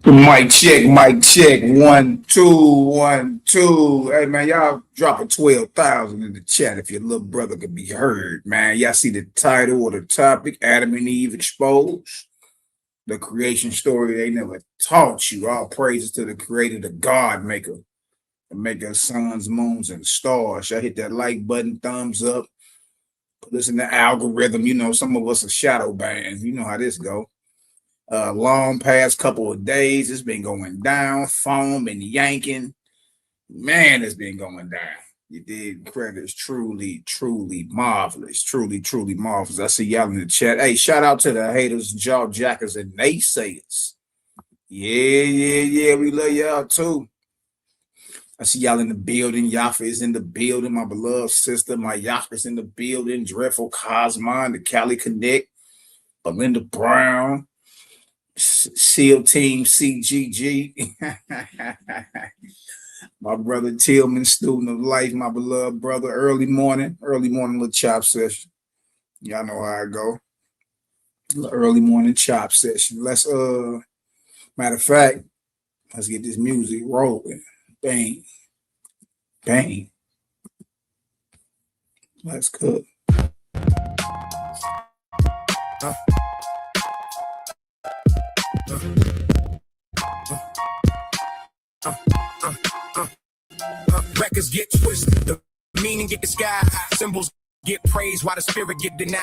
Mic check, mic check. 1 2 1 2. Hey man, y'all drop a 12,000 in the chat if your little brother could be heard, man. Y'all see the title or the topic, Adam and Eve exposed. The creation story they never taught you. All praises to the creator, the God maker, the maker of suns, moons, and stars. Y'all hit that like button, thumbs up. Put us in the algorithm. You know, some of us are shadow bands. You know how this go. Long past couple of days, it's been going down, foam and yanking. Man, it's been going down. You did credits truly, truly marvelous. Truly, truly marvelous. I see y'all in the chat. Hey, shout out to the haters, jaw jackers, and naysayers. Yeah. We love y'all too. I see y'all in the building. Yafa is in the building. My beloved sister, my Yafa's in the building. Dreadful Cosmon, the Cali Connect, Belinda Brown. SEAL Team CGG. My brother Tillman, student of life, my beloved brother. Early morning little chop session. Y'all know how I go. Early morning chop session. Let's matter of fact, let's get this music rolling. Bang. Bang. Let's cook. Records get twisted, the meaning get disguised, symbols get praised while the spirit get denied.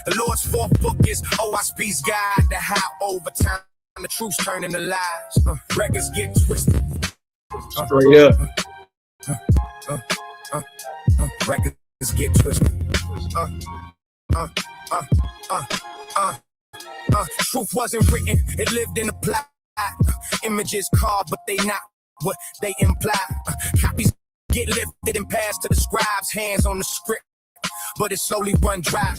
The Lord's fourth book is OSP's guide to how over time the truth's turning to lies. Records get twisted. Straight up. Records get twisted. Truth wasn't written, it lived in the plot. Images carved, but they not what they imply. Copies get lifted and passed to the scribes, hands on the script, but it slowly run dry.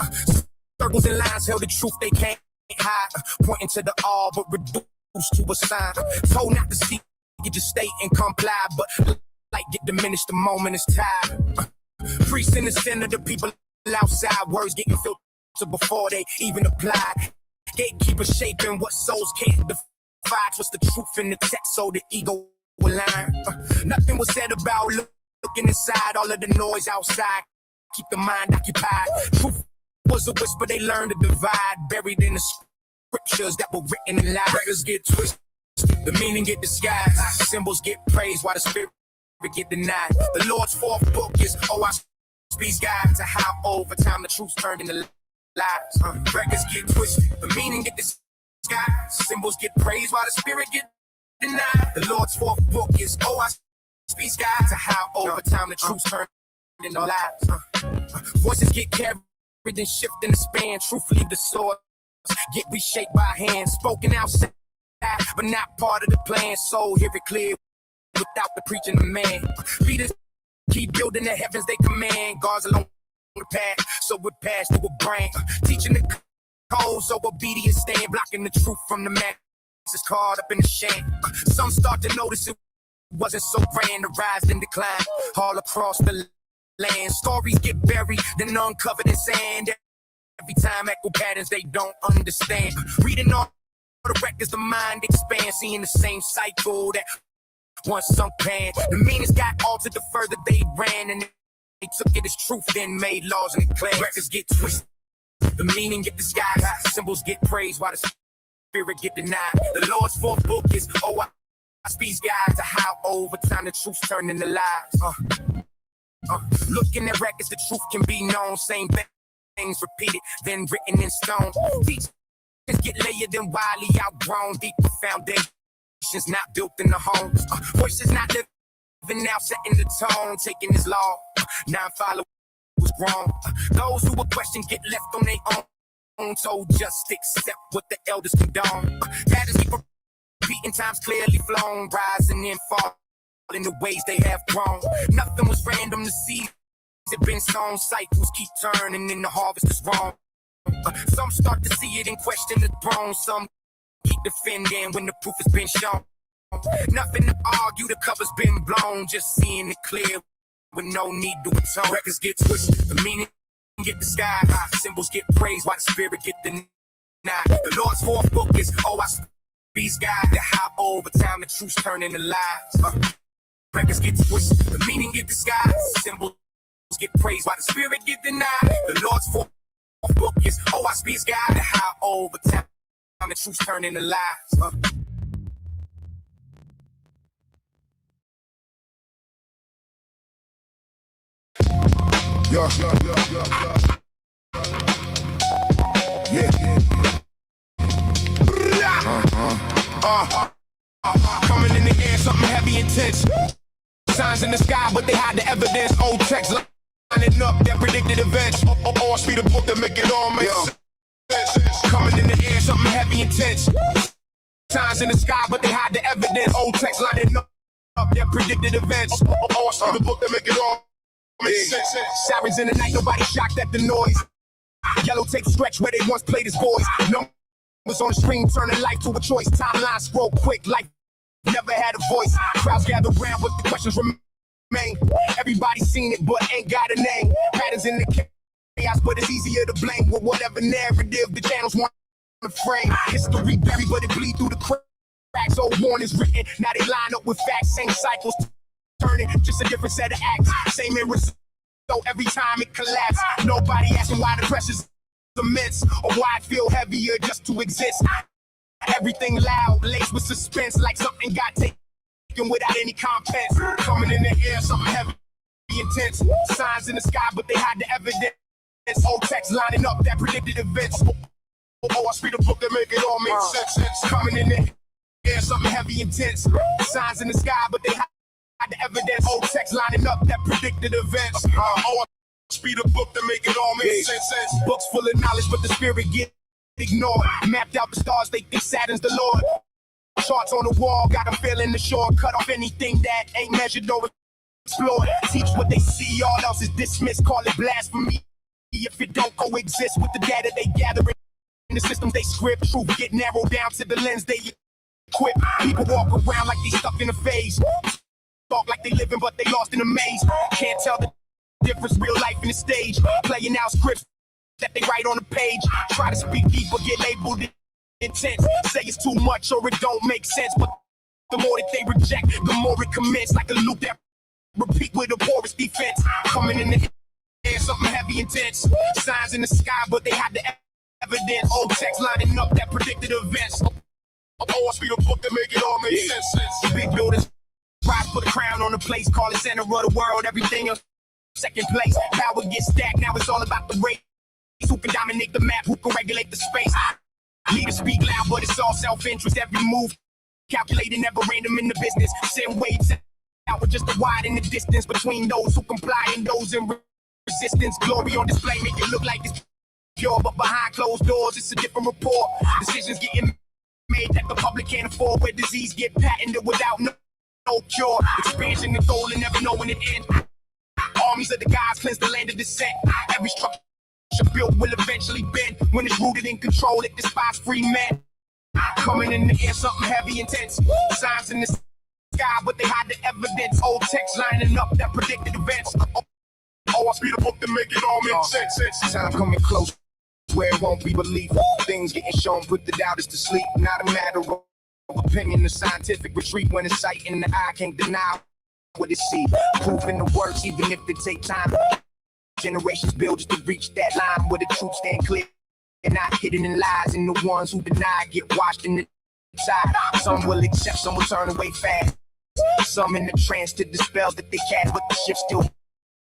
Circles and lines held the truth they can't hide, pointing to the all but reduced to a sign. Told not to see, you just stay and comply, but like get diminished the moment it's time. Priests in the center, the people outside, words getting filtered before they even apply. Gatekeepers shaping what souls can't define. What's the truth in the text so the ego will line. Nothing was said about looking inside, all of the noise outside. Keep the mind occupied. Truth was a whisper they learned to divide, buried in the scriptures that were written in lies. Records get twisted, the meaning get disguised, symbols get praised while the spirit get denied. The Lord's fourth book is OSP's guide to how over time the truth's turned into lies. Records get twisted, the meaning get disguised, symbols get praised while the spirit get denied. The Lord's fourth book is OSP's guide to how over time the truth's turned into lies. Voices get carried and shift in the span. Truthfully, the source get reshaped by hands, spoken outside, but not part of the plan. So hear it clear without the preaching of man. Leaders keep building the heavens they command. God's alone the path, so it passed through a brain. Teaching the code, so obedience stand, blocking the truth from the man. Is caught up in the shame. Some start to notice it wasn't so grand. The rise and decline all across the land. Stories get buried, then uncovered in sand. Every time echo patterns they don't understand. Reading all the records, the mind expands, seeing the same cycle that once sunk pan. The meanings got altered the further they ran, and they took it as truth, then made laws and declared. Records get twisted, the meaning get disguised, symbols get praised while the spirit get denied. The Lord's fourth book is OSP's guide to how over time the truth's turned into lies. Looking at records, the truth can be known. Same things repeated, then written in stone. Teachers get layered and widely outgrown. Deeper foundations not built in the homes. Voices not living now, setting the tone. Taking his law, 9 followers grown. Those who will question get left on their own. So just accept what the elders condone. Patterns keep repeating, times clearly flown, rising and falling in the ways they have grown. Nothing was random, the seeds have been sown. Cycles keep turning and the harvest is wrong. Some start to see it and question the throne. Some keep defending when the proof has been shown. Nothing to argue, the cover's been blown. Just seeing it clear with no need to atone. Records get twisted, the meaning get disguised, symbols get praised while the spirit get denied. The Lord's fourth book is OSP Beast guide the how over time the truth's turning to lies. Records get twisted, the meaning get disguised. Symbols get praised while the spirit get denied. The Lord's fourth book is OSB's guide to how over time the truth's turning to lies. Coming in the air, something heavy, intense. Signs in the sky, but they hide the evidence. Old text lining up their predicted events. All speed of book to make it all make sense. Coming in the air, something heavy, intense. Signs in the sky, but they hide the evidence. Old text lining up their predicted events. All speed of book to make it all make sense. Sirens in the night, nobody shocked at the noise. Yellow tape stretch where they once played his voice. Numbers on the screen, turning life to a choice. Timeline scroll quick, like never had a voice. Crowds gather around, but the questions remain. Everybody's seen it, but ain't got a name. Patterns in the chaos, but it's easier to blame with whatever narrative the channels want to frame. History buried, but it bleed through the cracks. Old warnings written, now they line up with facts. Same cycles turning, just a different set of acts. Same end result every time it collapses. Nobody asking why the pressure's immense or why I feel heavier just to exist. Everything loud, laced with suspense, like something got taken without any compense. Coming in the air, something heavy, intense. Signs in the sky, but they hide the evidence. Old text lining up that predicted events. I speed a book that make it all make sense. Coming in the air, something heavy, intense. Signs in the sky, but they hide the evidence. Old text lining up that predicted events. Speed a book to make it all make sense. Books full of knowledge, but the spirit get ignored. Mapped out the stars, they think Saturn's the Lord. Charts on the wall, got them feeling the shore. Cut off anything that ain't measured or explored. Teach what they see, all else is dismissed. Call it blasphemy if it don't coexist with the data they gather in the systems they script. Truth get narrowed down to the lens they equip. People walk around like they stuck in a phase. Talk like they living, but they lost in a maze. Can't tell the difference, real life in the stage. Playing out scripts that they write on the page. Try to speak deep but get labeled intense. Say it's too much or it don't make sense. But the more that they reject, the more it commence. Like a loop that repeat with a porous defense. Coming in the air, something heavy, intense. Signs in the sky, but they had the evidence. Old text lining up that predicted events. I speed a book to make it all make sense. Big buildings rise, put a crown on the place. Call it center of the world, everything else second place. Power gets stacked, now it's all about the race. Who can dominate the map, who can regulate the space. Leaders speak loud, but it's all self-interest. Every move calculated, never random in the business. Send waves out with just a wide in the distance between those who comply and those in resistance. Glory on display, make it look like it's pure, but behind closed doors, it's a different report. Decisions getting made that the public can't afford, where disease get patented without no cure. Expansion the goal and never knowing it ends. Armies of the gods cleanse the land of descent. Every structure built will eventually bend. When it's rooted in control, it despises free men. Coming in the air, something heavy, intense. Signs in the sky, but they hide the evidence. Old text lining up that predicted events. I speed a book to make it all make sense. Time coming close, where it won't be believed. Things getting shown, put the doubters to sleep. Not a matter of opinion, the scientific retreat. When it's sight in the eye, can't deny what it see. Proof in the works, even if it take time. Generations build just to reach that line where the truth stand clear and not hidden in lies. And the ones who deny get washed in the side. Some will accept, some will turn away fast. Some in the trance to dispel that they cast, but the ship still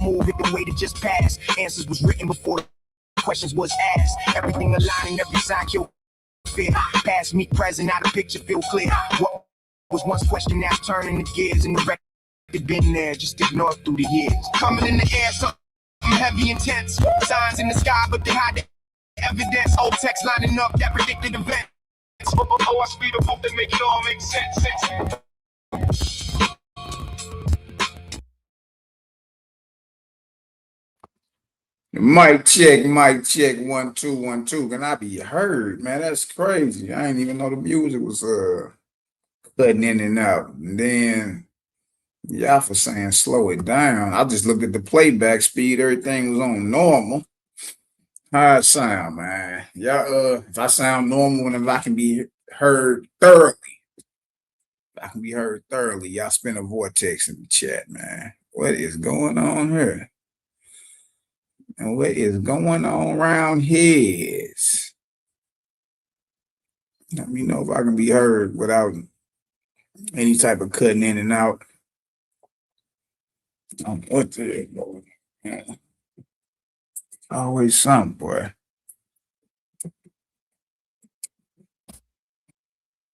move it the way to just pass. Answers was written before the questions was asked. Everything aligning, every sign kill fear. Past, me, present, now the picture feel clear. What was once questioned, now turning the gears, and the record been there, just ignored through the years. Coming in the air, something heavy, intense. Signs in the sky, but they hide the evidence. Old text lining up that predicted event. I speed a book to make it all make sense. Mic check, 1 2 1 2. Can I be heard, man? That's crazy. I didn't even know the music was cutting in and out. And then y'all for saying slow it down. I just looked at the playback speed, everything was on normal. How it sound, man? Y'all if I sound normal and if I can be heard thoroughly. I can be heard thoroughly. Y'all spin a vortex in the chat, man. What is going on here? And what is going on around here? Let me know if I can be heard without any type of cutting in and out. What the hell? Always something, boy.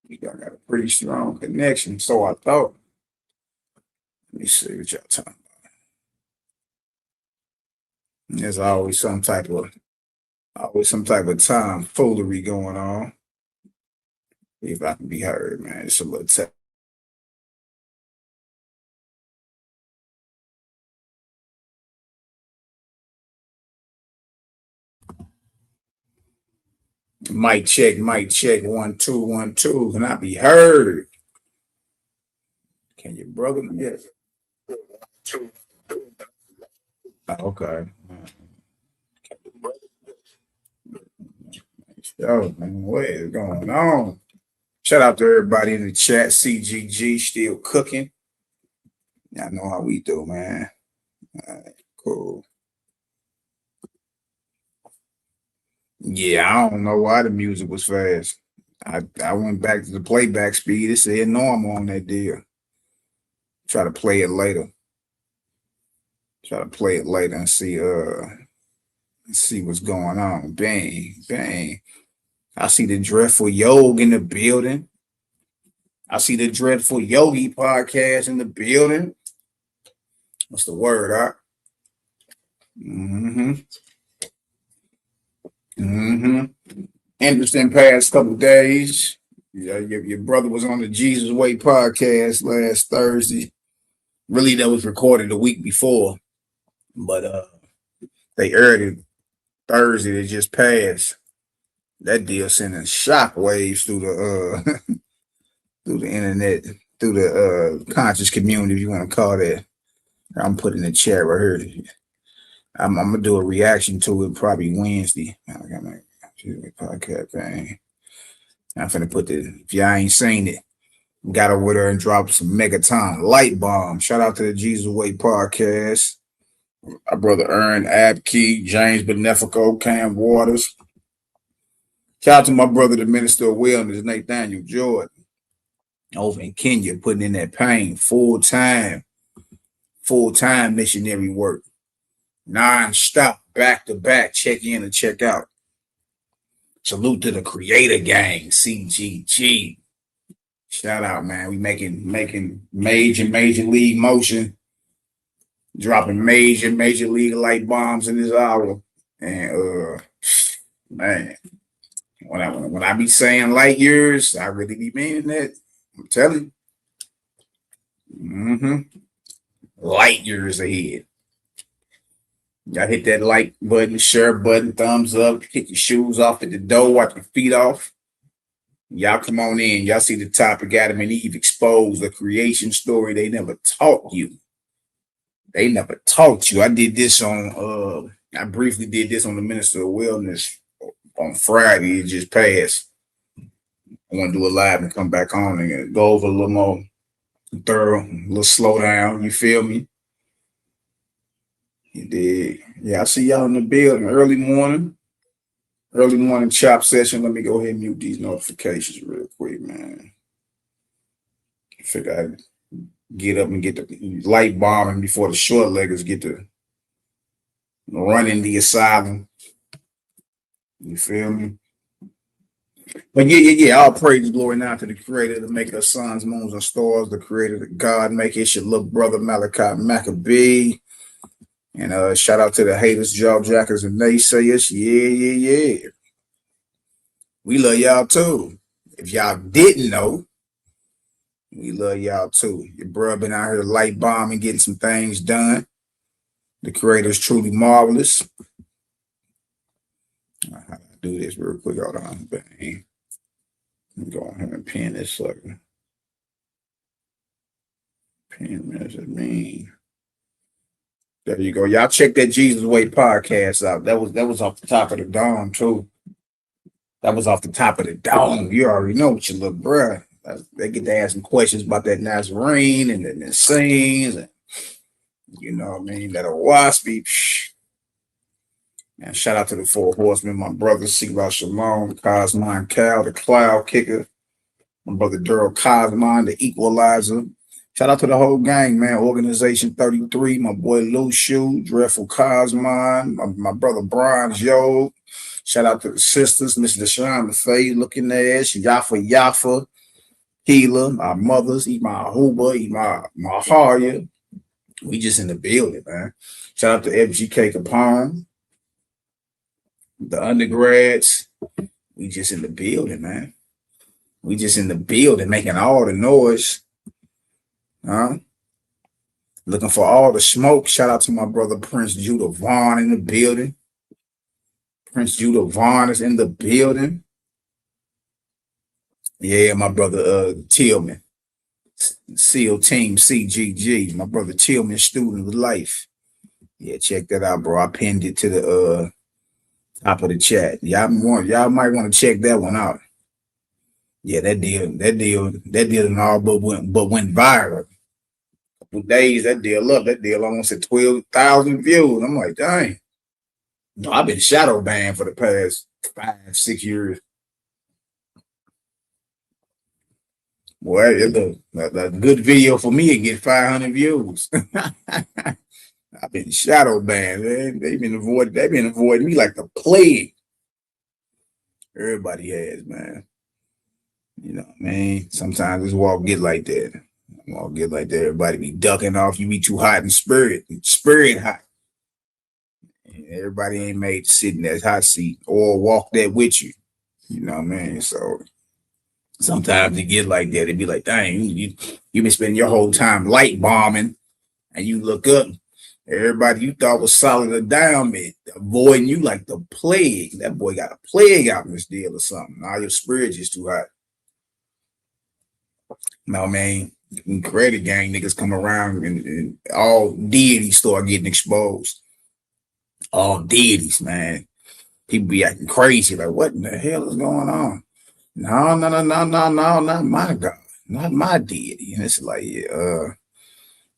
You got a pretty strong connection, so I thought. Let me see what y'all talking about. There's always some type of tomfoolery going on. See if I can be heard, man. It's a little tech. Mic check, 1 2 1 2. Can I be heard? Can your brother? Yes. Okay. Yo, man, what is going on? Shout out to everybody in the chat. CGG still cooking. Y'all know how we do, man. All right, cool. Yeah, I don't know why the music was fast. I went back to the playback speed. It said normal on that deal. Try to play it later. And see what's going on. Bang, bang. I see the Dreadful Yogi in the building. I see the Dreadful Yogi podcast in the building. What's the word, Art? Interesting past couple of days. Yeah, your brother was on the Jesus Way podcast last Thursday. Really, that was recorded the week before, but they aired it Thursday. They just passed. That deal sending shockwaves through the through the internet, through the conscious community, if you want to call that. I'm putting the chat right here. I'm gonna do a reaction to it probably Wednesday. I got my podcast thing. I'm finna put the, if y'all ain't seen it, got over there and dropped some megaton light bomb. Shout out to the Jesus Way podcast. Our brother Ern Abkey, James Benefico, Cam Waters. Shout out to my brother, the Minister of Wellness, Nathaniel Jordan, over in Kenya, putting in that pain, full-time missionary work, non-stop, back-to-back, check in and check out. Salute to the Creator Gang, CGG. Shout out, man. We making major league motion, dropping major league light bombs in this hour. And man, when I be saying light years, I really be meaning that. I'm telling you. Light years ahead. Y'all hit that like button, share button, thumbs up, hit your shoes off at the door, wipe your feet off. Y'all come on in. Y'all see the topic, Adam and Eve exposed the creation story they never taught you. They never taught you. I did this on, I briefly did this on the Minister of Wellness on Friday. It just passed. I want to do a live and come back on and go over a little more thorough, a little slow down. You feel me? You did. Yeah, I see y'all in the building. Early morning chop session. Let me go ahead and mute these notifications real quick, man. I figure I'd get up and get the light bombing before the short leggers get to run in the asylum. You feel me? But yeah. All praise, glory now to the Creator, to make us suns, moons, and stars. The Creator, the God, make it your little brother Malaki Macabee. And shout out to the haters, jawjackers, and naysayers. Yeah. We love y'all too. If y'all didn't know, we love y'all too. Your bro been out here light bombing, getting some things done. The Creator is truly marvelous. How do I do this real quick? Hold on, bang. Let me go ahead and pin this sucker. Pin measure mean. There you go. Y'all check that Jesus Way podcast out. That was off the top of the dome too. That was off the top of the dome. You already know what your little bruh. They get to ask some questions about that Nazarene and the scenes, and you know what I mean, that Owaspy. Man, shout out to the Four Horsemen, my brother Seagull Shalom, Cosmine Cal, the Cloud Kicker, my brother Daryl Cosmine, the Equalizer. Shout out to the whole gang, man. Organization 33, my boy Lou Shoe, Dreadful Cosmine, my brother Brian Joe. Shout out to the sisters, Miss Deshawn LaFay, looking ass, Yafa, Keela, my mothers, my Hooba, my Harya. We just in the building, man. Shout out to FGK Capone, the undergrads. We just in the building, man. We just in the building, making all the noise. Looking for all the smoke. Shout out to my brother Prince Judah Vaughn in the building. Prince Judah Vaughn is in the building. Yeah, my brother Tillman. SEAL Team CGG. My brother Tillman, student of life. Yeah, check that out, bro. I pinned it to the top of the chat. Y'all might want to check that one out. Yeah, that deal and all but went viral. Couple days, that deal almost at 12,000 views. I'm like, dang. No, I've been shadow banned for the past 5-6 years. Boy, a good video for me to get 500 views. I've been shadow banned, man. They've been avoiding me like the plague. Everybody has, man. You know what I mean? Sometimes this walk get like that. Everybody be ducking off. You be too hot in spirit. Spirit hot. And everybody ain't made to sit in that hot seat or walk that with you. You know what I mean? So sometimes it get like that. It be like, dang, you been spending your whole time light bombing, and you look up, everybody you thought was solid or down, man, avoiding you like the plague. That boy got a plague out in this deal or something. Now your spirit just too hot. No, man, credit gang niggas come around and all deities start getting exposed. All deities, man. People be acting crazy, like, what in the hell is going on? No, not my God, not my deity. And it's like,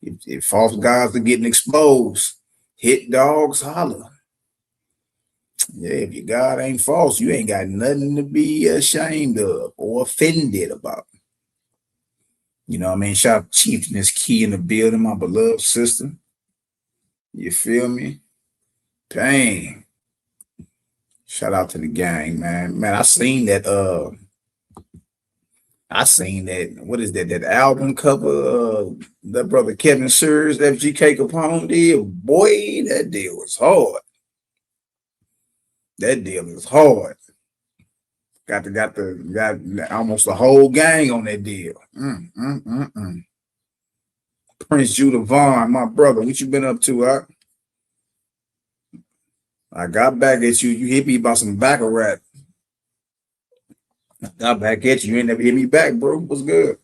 if false gods are getting exposed, hit dogs holler. Yeah, if your God ain't false, you ain't got nothing to be ashamed of or offended about. You know what I mean? Shout out to Chief and his key in the building, my beloved sister. You feel me? Dang. Shout out to the gang, man. Man, I seen that, what is that album cover that brother Kevin Sears, FGK Capone did? Boy, that deal was hard. That deal is hard. Got almost the whole gang on that deal. Prince Judah Vaughn, my brother, what you been up to, huh? I got back at you. You hit me about some baccarat. I got back at you. You ain't never hit me back, bro. What's good?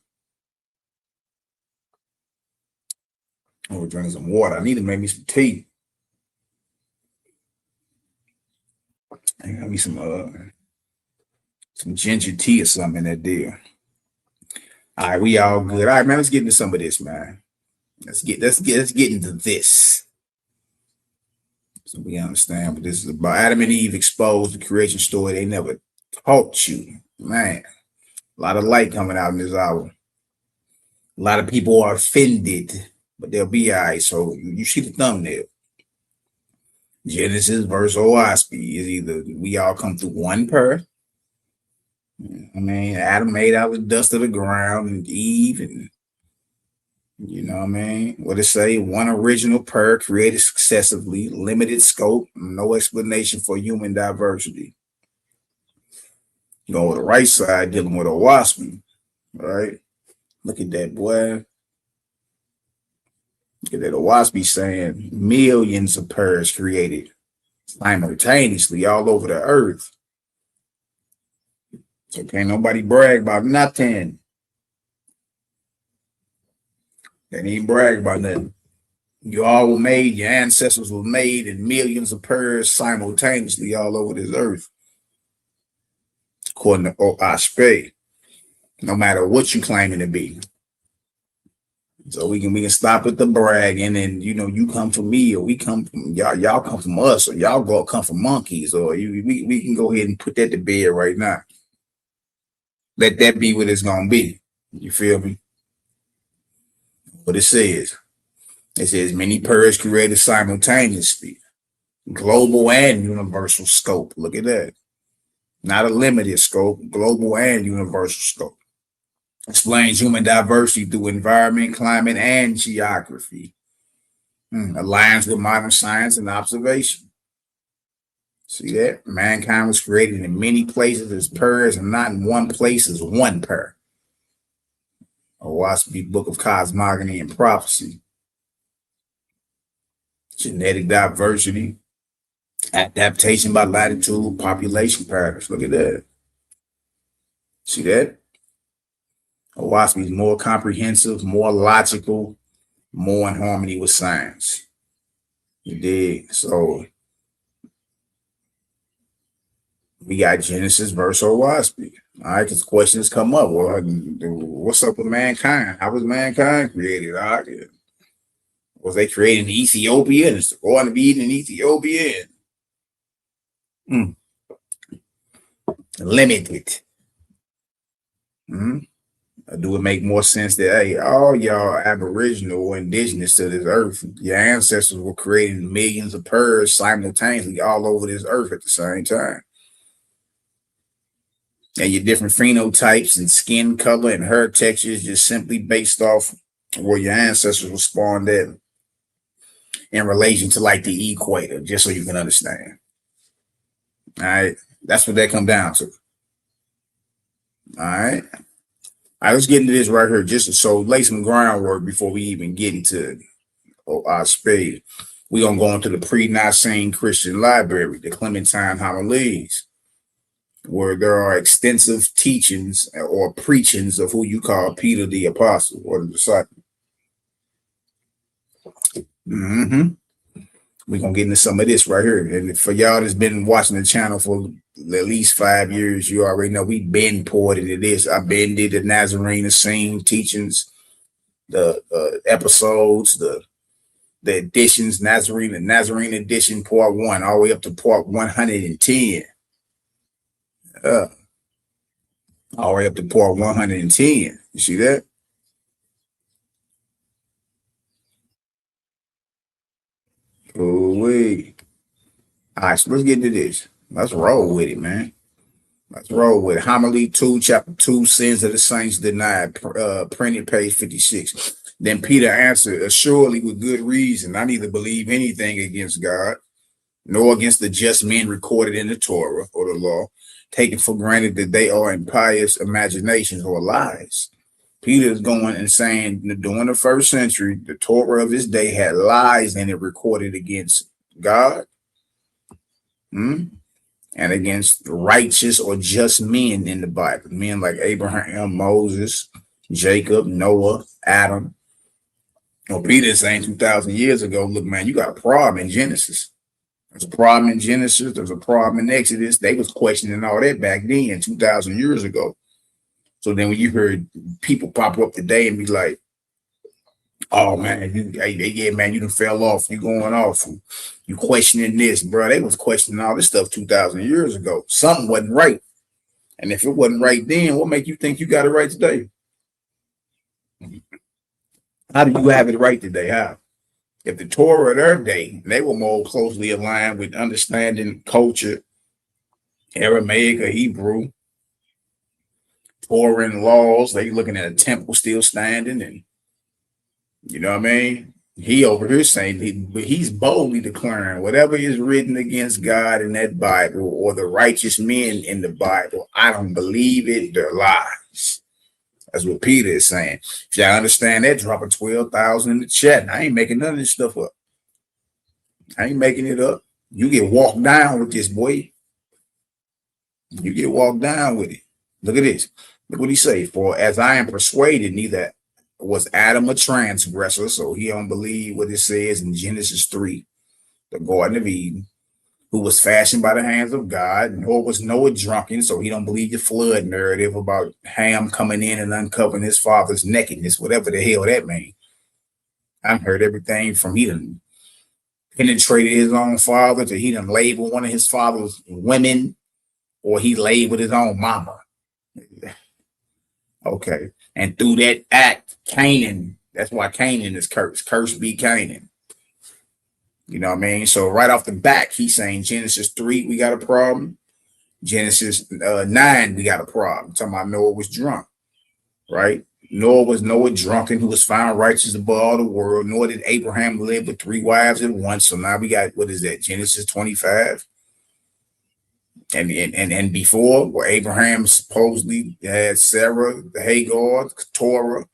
Oh, we're drinking some water. I need to make me some tea. I got me some ginger tea or something in that deal. All right, we all good. All right, man. Let's get into some of this, man. Let's get into this. So we understand what this is about. Adam and Eve exposed the creation story they never taught you. Man, a lot of light coming out in this hour. A lot of people are offended, but they'll be all right. So you see the thumbnail. Genesis verse Owaspy is either we all come through one pair. I mean, Adam made out of the dust of the ground, and Eve, and you know what I mean? What it say? One original pair created successively, limited scope, no explanation for human diversity. You go to the right side, dealing with Owaspy, right? Look at that, boy. Look at that Owaspy saying millions of pairs created simultaneously all over the earth. So can't nobody brag about nothing. They didn't even brag about nothing. You all were made, your ancestors were made in millions of pairs simultaneously all over this earth. according to Osprey, no matter what you claiming to be. So we can stop with the bragging, and you come from me, or we come from y'all come from us, or y'all come from monkeys, or we can go ahead and put that to bed right now. Let that be what it's gonna be. You feel me? What it says. It says many purrs created simultaneously, global and universal scope. Look at that. Not a limited scope, global and universal scope. Explains human diversity through environment, climate, and geography. Aligns with modern science and observation. See that? Mankind was created in many places as pairs, and not in one place as one pair. Owaski Book of Cosmogony and Prophecy. Genetic diversity. Adaptation by latitude, population patterns. Look at that. See that? Owaski is more comprehensive, more logical, more in harmony with science. You dig? So we got Genesis versus Owaski. All right, because questions come up. Well, what's up with mankind? How was mankind created? All right. Was they created in Ethiopia and it's going to be in Ethiopia? Limited. Do it make more sense that, hey, all y'all aboriginal or indigenous to this earth, your ancestors were creating millions of pairs simultaneously all over this earth at the same time? And your different phenotypes and skin color and hair textures just simply based off where your ancestors were spawned at in relation to like the equator, just so you can understand. All right, that's what that come down to. All right. All right, let's get into this right here, just so lay some groundwork before we even get into our spade. We're going to go into the pre-Nicene Christian library, the Clementine homilies, where there are extensive teachings or preachings of who you call Peter the Apostle or the disciple. We're going to get into some of this right here. And for y'all that's been watching the channel for at least 5 years, you already know we've been poured into this. I've been did the Nazarene scene teachings, the episodes, the editions, Nazarene edition part 1, all the way up to part 110. All the way up to part 110. You see that? Ooh-wee. All right, so let's get into this. Let's roll with it, man. Let's roll with it. Homily 2, chapter 2, Sins of the Saints Denied, printed page 56. Then Peter answered, assuredly with good reason, I neither believe anything against God, nor against the just men recorded in the Torah or the law, taking for granted that they are impious imaginations or lies. Peter is going and saying that during the first century, the Torah of his day had lies in it recorded against God and against righteous or just men in the Bible. Men like Abraham, Moses, Jacob, Noah, Adam. Well, Peter is saying 2,000 years ago, look, man, you got a problem in Genesis. There's a problem in Genesis. There's a problem in Exodus. They was questioning all that back then 2,000 years ago. So then when you heard people pop up today and be like, oh man, man, you done fell off, you going off, you questioning this, bro. They was questioning all this stuff 2,000 years ago. Something wasn't right. And if it wasn't right then, what make you think you got it right today? How do you have it right today? How? If the Torah of their day, they were more closely aligned with understanding culture, Aramaic or Hebrew, Torah and laws, they looking at a temple still standing, and you know what I mean? He over here saying he's boldly declaring whatever is written against God in that Bible or the righteous men in the Bible, I don't believe it, they're lies. That's what Peter is saying. If y'all understand that, drop a 12,000 in the chat. I ain't making none of this stuff up. I ain't making it up. You get walked down with this, boy. You get walked down with it. Look at this. Look what he say. For as I am persuaded, neither was Adam a transgressor, so he don't believe what it says in Genesis 3, the Garden of Eden, who was fashioned by the hands of God, nor was Noah drunken, so he don't believe the flood narrative about Ham coming in and uncovering his father's nakedness, whatever the hell that means. I've heard everything from he done penetrated his own father to he done laid with one of his father's women, or he laid with his own mama. Okay. And through that act, Canaan, that's why Canaan is cursed. Cursed be Canaan. You know what I mean? So right off the back, he's saying Genesis 3, we got a problem. Genesis 9, we got a problem. Talking about Noah was drunk, right? Noah drunken, who was found righteous above all the world, nor did Abraham live with 3 wives at once. So now we got, what is that, Genesis 25? And before, where Abraham supposedly had Sarah, the Hagar, Torah.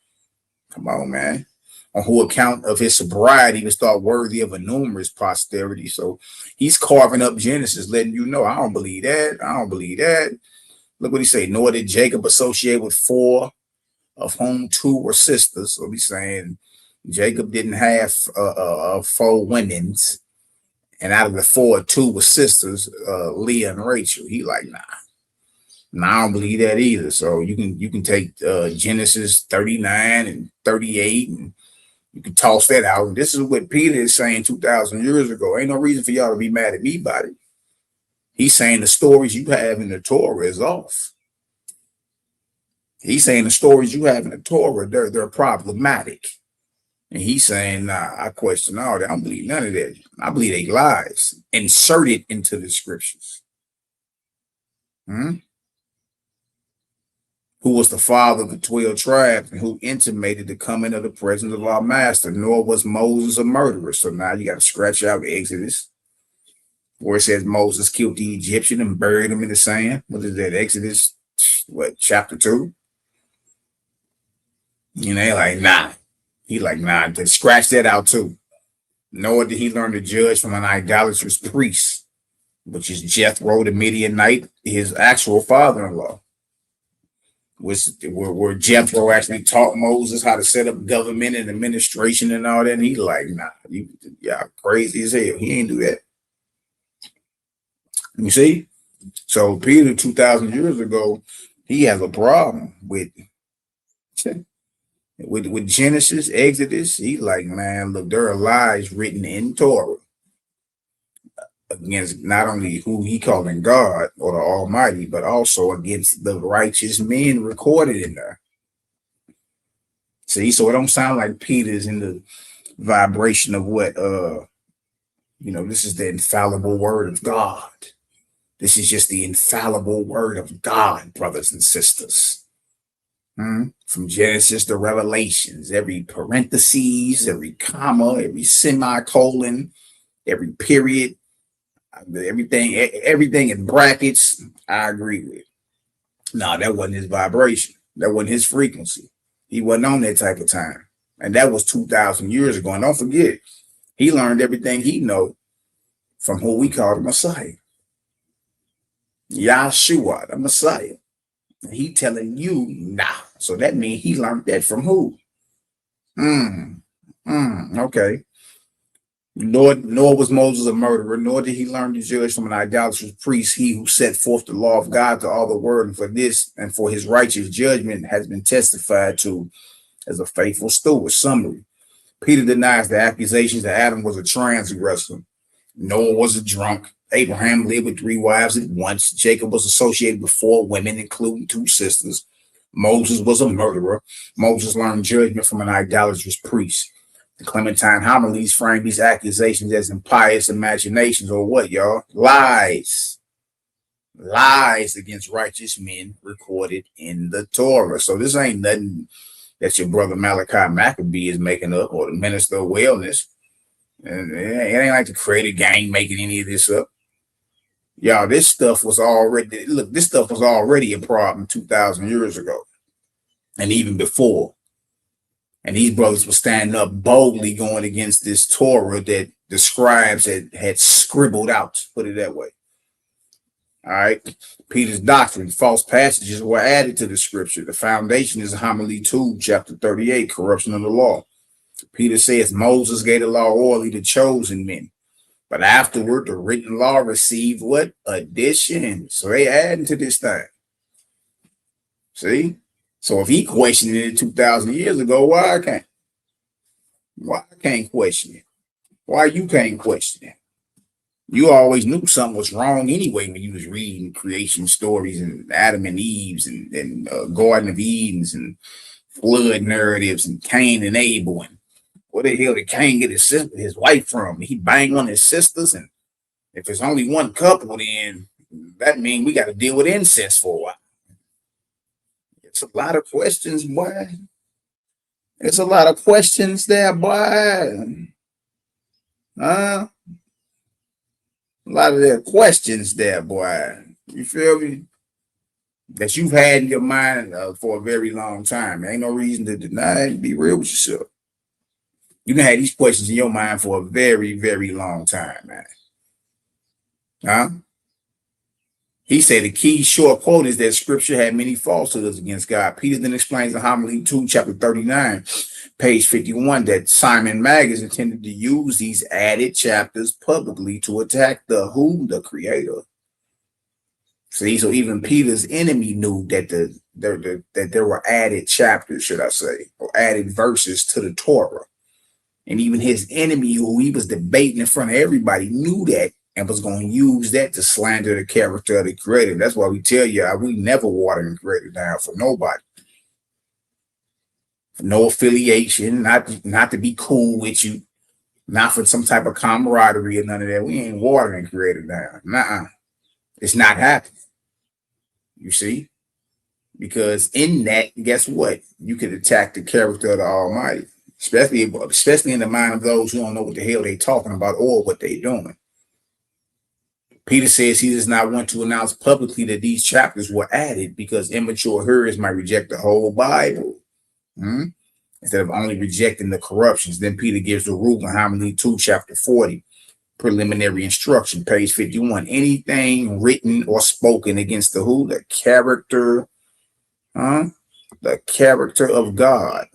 Come on, man. On who account of his sobriety was thought worthy of a numerous posterity. So he's carving up Genesis, letting you know, I don't believe that. I don't believe that. Look what he say. Nor did Jacob associate with 4, of whom 2 were sisters. So he's saying Jacob didn't have 4 women's, and out of the 4, 2 were sisters, Leah and Rachel. He like, nah, I don't believe that either. So you can take Genesis 39 and 38, and you can toss that out. And this is what Peter is saying 2,000 years ago. Ain't no reason for y'all to be mad at me about it. He's saying the stories you have in the Torah is off. He's saying the stories you have in the Torah, they're problematic. And he's saying, nah, I question all that. I don't believe none of that. I believe they lies inserted into the scriptures. Who was the father of the 12 tribes and who intimated the coming of the presence of our master, nor was Moses a murderer. So now you got to scratch out Exodus, where it says Moses killed the Egyptian and buried him in the sand. What is that? Exodus, chapter 2? You know, like, nah. He like, nah, scratch that out too. Nor did he learn to judge from an idolatrous priest, which is Jethro the Midianite, his actual father-in-law. Where Jethro actually taught Moses how to set up government and administration and all that. And he like, nah, y'all crazy as hell. He ain't do that. You see? So Peter 2,000 years ago, he has a problem with Genesis, Exodus. He like, man, look, there are lies written in Torah against not only who he calling God or the Almighty, but also against the righteous men recorded in there. See, so it don't sound like Peter's in the vibration of what this is the infallible word of God. This is just the infallible word of God, brothers and sisters. From Genesis to Revelations, every parentheses, every comma, every semicolon, every period, everything in brackets, I agree with. No, that wasn't his vibration. That wasn't his frequency. He wasn't on that type of time. And that was 2,000 years ago. And don't forget, he learned everything he know from who we call the Messiah. Yahshua, the Messiah. And he telling you, nah. So that means he learned that from who? Okay. Nor was Moses a murderer, nor did he learn to judge from an idolatrous priest, he who set forth the law of God to all the world, and for this and for his righteous judgment has been testified to as a faithful steward. Summary: Peter denies the accusations that Adam was a transgressor, Noah was a drunk, Abraham lived with 3 wives at once, Jacob was associated with 4 women, including 2 sisters, Moses was a murderer, Moses learned judgment from an idolatrous priest. The Clementine homilies frame these accusations as impious imaginations, or what, y'all? Lies against righteous men recorded in the Torah. So this ain't nothing that your brother Malaki Macabee is making up, or the minister of wellness. And it ain't like the creative gang making any of this up. Y'all, this stuff was already a problem 2,000 years ago, and even before. And these brothers were standing up boldly going against this Torah that the scribes had scribbled out, put it that way. All right. Peter's doctrine, false passages were added to the scripture. The foundation is homily 2, chapter 38, corruption of the law. Peter says Moses gave the law orally to chosen men. But afterward, the written law received what? Addition. So they adding to this thing. See? So if he questioned it 2,000 years ago, why I can't? Why I can't question it? Why you can't question it? You always knew something was wrong anyway when you was reading creation stories and Adam and Eve's and Garden of Eden's and flood narratives and Cain and Abel and where the hell did Cain get his wife from? He banged one of his sisters, and if it's only one couple, then that means we got to deal with incest for a while. It's a lot of questions, boy. It's a lot of questions there, boy. A lot of their questions there, boy. You feel me? That you've had in your mind for a very long time. Ain't no reason to deny it. Be real with yourself. You can have these questions in your mind for a very, very long time, man. Huh? He said the key short quote is that scripture had many falsehoods against God. Peter then explains in Homily 2, chapter 39, page 51, that Simon Magus intended to use these added chapters publicly to attack the Creator. See, so even Peter's enemy knew that that there were added chapters, should I say, or added verses to the Torah. And even his enemy, who he was debating in front of everybody, knew that and was going to use that to slander the character of the Creator. That's why we tell you, we never water the Creator down for nobody. For no affiliation, not to be cool with you, not for some type of camaraderie or none of that. We ain't watering the Creator down. Nuh-uh. It's not happening. You see? Because in that, guess what? You could attack the character of the Almighty, especially in the mind of those who don't know what the hell they're talking about or what they're doing. Peter says he does not want to announce publicly that these chapters were added because immature hearers might reject the whole Bible instead of only rejecting the corruptions. Then Peter gives the rule in Homily 2, chapter 40, preliminary instruction, page 51. Anything written or spoken against the character, the character of God.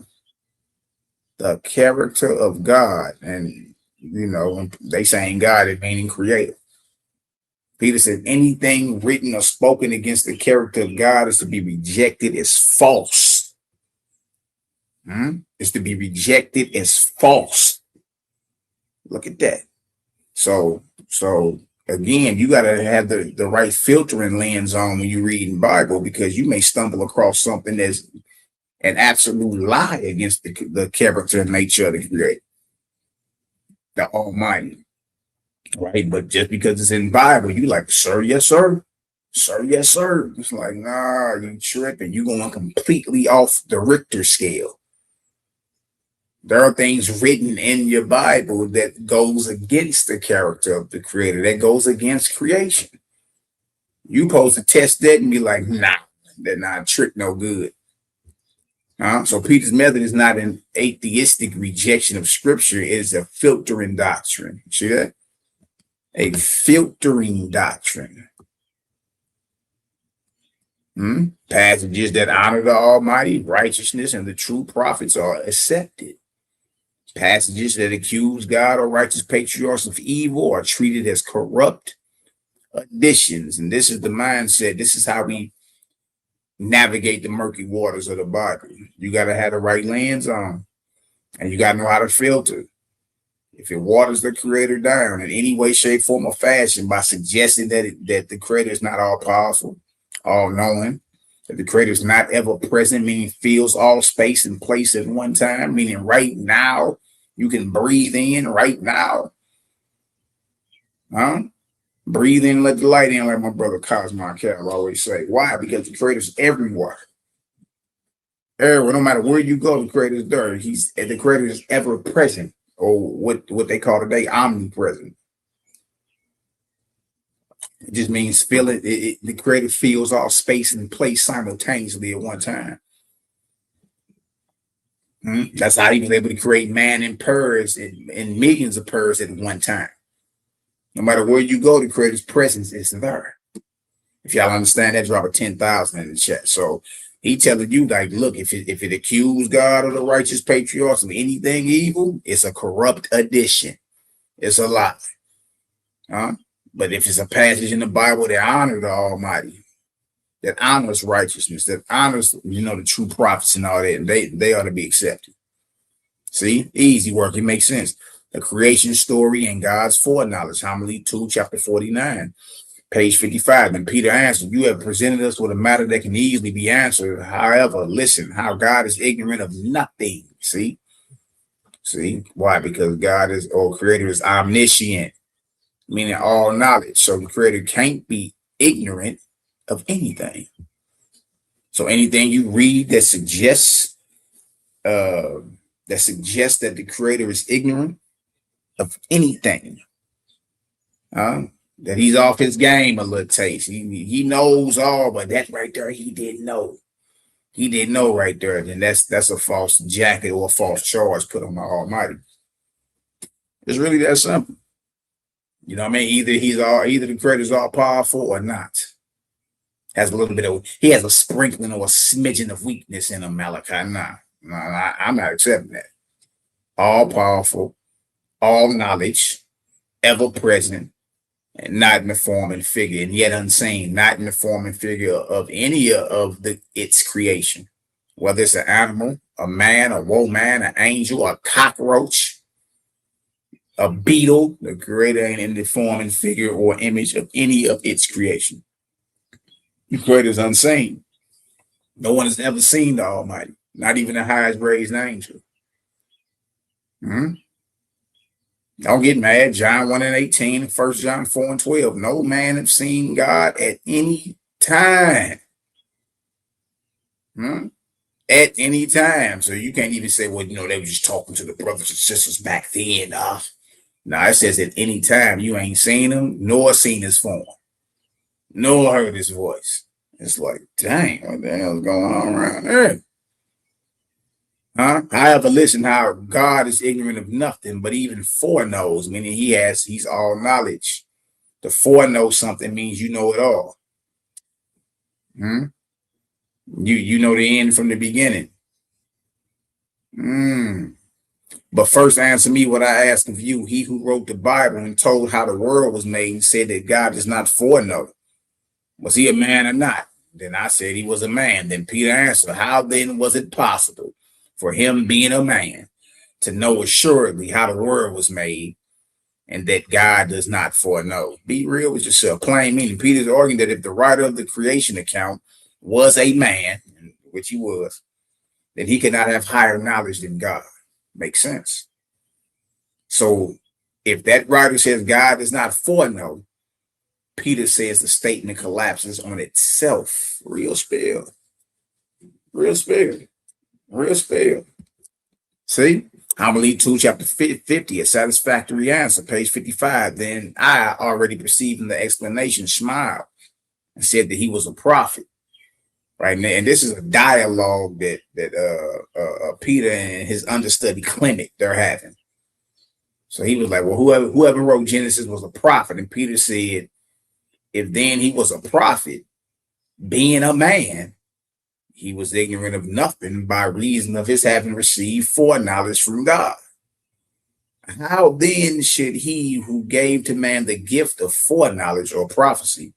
The character of God. And, you know, they saying God, it meaning creator. Peter said anything written or spoken against the character of God is to be rejected as false. It's to be rejected as false. Look at that. So again, you got to have the right filtering lens on when you read the Bible, because you may stumble across something that's an absolute lie against the character and nature of the Creator, the Almighty. Right, but just because it's in the Bible, you like, sir, yes, sir. Sir, yes, sir. It's like, nah, you tripping. You going completely off the Richter scale. There are things written in your Bible that goes against the character of the Creator, that goes against creation. You supposed to test that and be like, nah, they're not trick no good. So Peter's method is not an atheistic rejection of scripture. It is a filtering doctrine. See that? A filtering doctrine. Passages that honor the Almighty, righteousness, and the true prophets are accepted. Passages that accuse God or righteous patriarchs of evil are treated as corrupt additions. And this is the mindset. This is how we navigate the murky waters of the Bible. You got to have the right lens on, and you got to know how to filter. If it waters the Creator down in any way, shape, form, or fashion by suggesting that the Creator is not all powerful, all knowing, that the Creator is not ever present, meaning fills all space and place at one time, meaning right now you can breathe in right now. Breathe in, let the light in, like my brother Cosmo Cal always say. Why? Because the Creator's everywhere. Everywhere, no matter where you go, the Creator's there. The Creator is ever present. Or what they call today omnipresent. It just means feeling the Creator feels all space and place simultaneously at one time. That's how he was able to create man and purrs and millions of purrs at one time. No matter where you go, the Creator's presence is there. If y'all understand that, drop a 10,000 in the chat. So he telling you, like, look, if it accused God or the righteous patriarchs of anything evil, it's a corrupt addition. It's a lie. But if it's a passage in the Bible that honors the Almighty, that honors righteousness, that honors, the true prophets and all that, and they ought to be accepted. See, easy work. It makes sense. The creation story and God's foreknowledge. Homily 2, chapter 49, page 55. And Peter answered, you have presented us with a matter that can easily be answered. However, listen, how God is ignorant of nothing. See, why? Because God is, or Creator is omniscient, meaning all knowledge. So the Creator can't be ignorant of anything. So anything you read that suggests that the Creator is ignorant of anything, that he's off his game a little taste. He knows all, but that right there, he didn't know. He didn't know right there. Then that's a false jacket or a false charge put on the Almighty. It's really that simple. You know what I mean? Either the Creator's all powerful or not. Has a little bit of, he has a sprinkling or a smidgen of weakness in him, Malachi. Nah, I'm not accepting that. All powerful, all knowledge, ever present, and not in the form and figure, and yet unseen, not in the form and figure of any of its creation, whether it's an animal, a man, a woman, an angel, a cockroach, a beetle. The Creator ain't in the form and figure or image of any of its creation. The Creator is unseen. No one has ever seen the Almighty, not even the highest raised angel. Don't get mad. John 1:18 and 1 John 4:12. No man have seen God at any time. At any time. So you can't even say, well, they were just talking to the brothers and sisters back then. No, it says at any time. You ain't seen him, nor seen his form, nor heard his voice. It's like, dang, what the hell is going on around there? However, listen, how God is ignorant of nothing, but even foreknows, meaning he's all knowledge. To foreknow something means you know it all. You know the end from the beginning. But first answer me what I ask of you. He who wrote the Bible and told how the world was made said that God does not foreknow. Was he a man or not? Then I said he was a man. Then Peter answered, how then was it possible for him being a man to know assuredly how the world was made and that God does not foreknow? Be real with yourself. Plain meaning. Peter's arguing that if the writer of the creation account was a man, which he was, then he could not have higher knowledge than God. Makes sense. So if that writer says God does not foreknow, Peter says the statement collapses on itself. Real spill. See? Homily 2, chapter 50, a satisfactory answer, page 55. Then I, already perceiving the explanation, smiled and said that he was a prophet. Right now, and this is a dialogue that Peter and his understudy Clement, they're having. So he was like, well, whoever wrote Genesis was a prophet. And Peter said, if then he was a prophet, being a man, he was ignorant of nothing by reason of his having received foreknowledge from God. How then should he who gave to man the gift of foreknowledge or prophecy,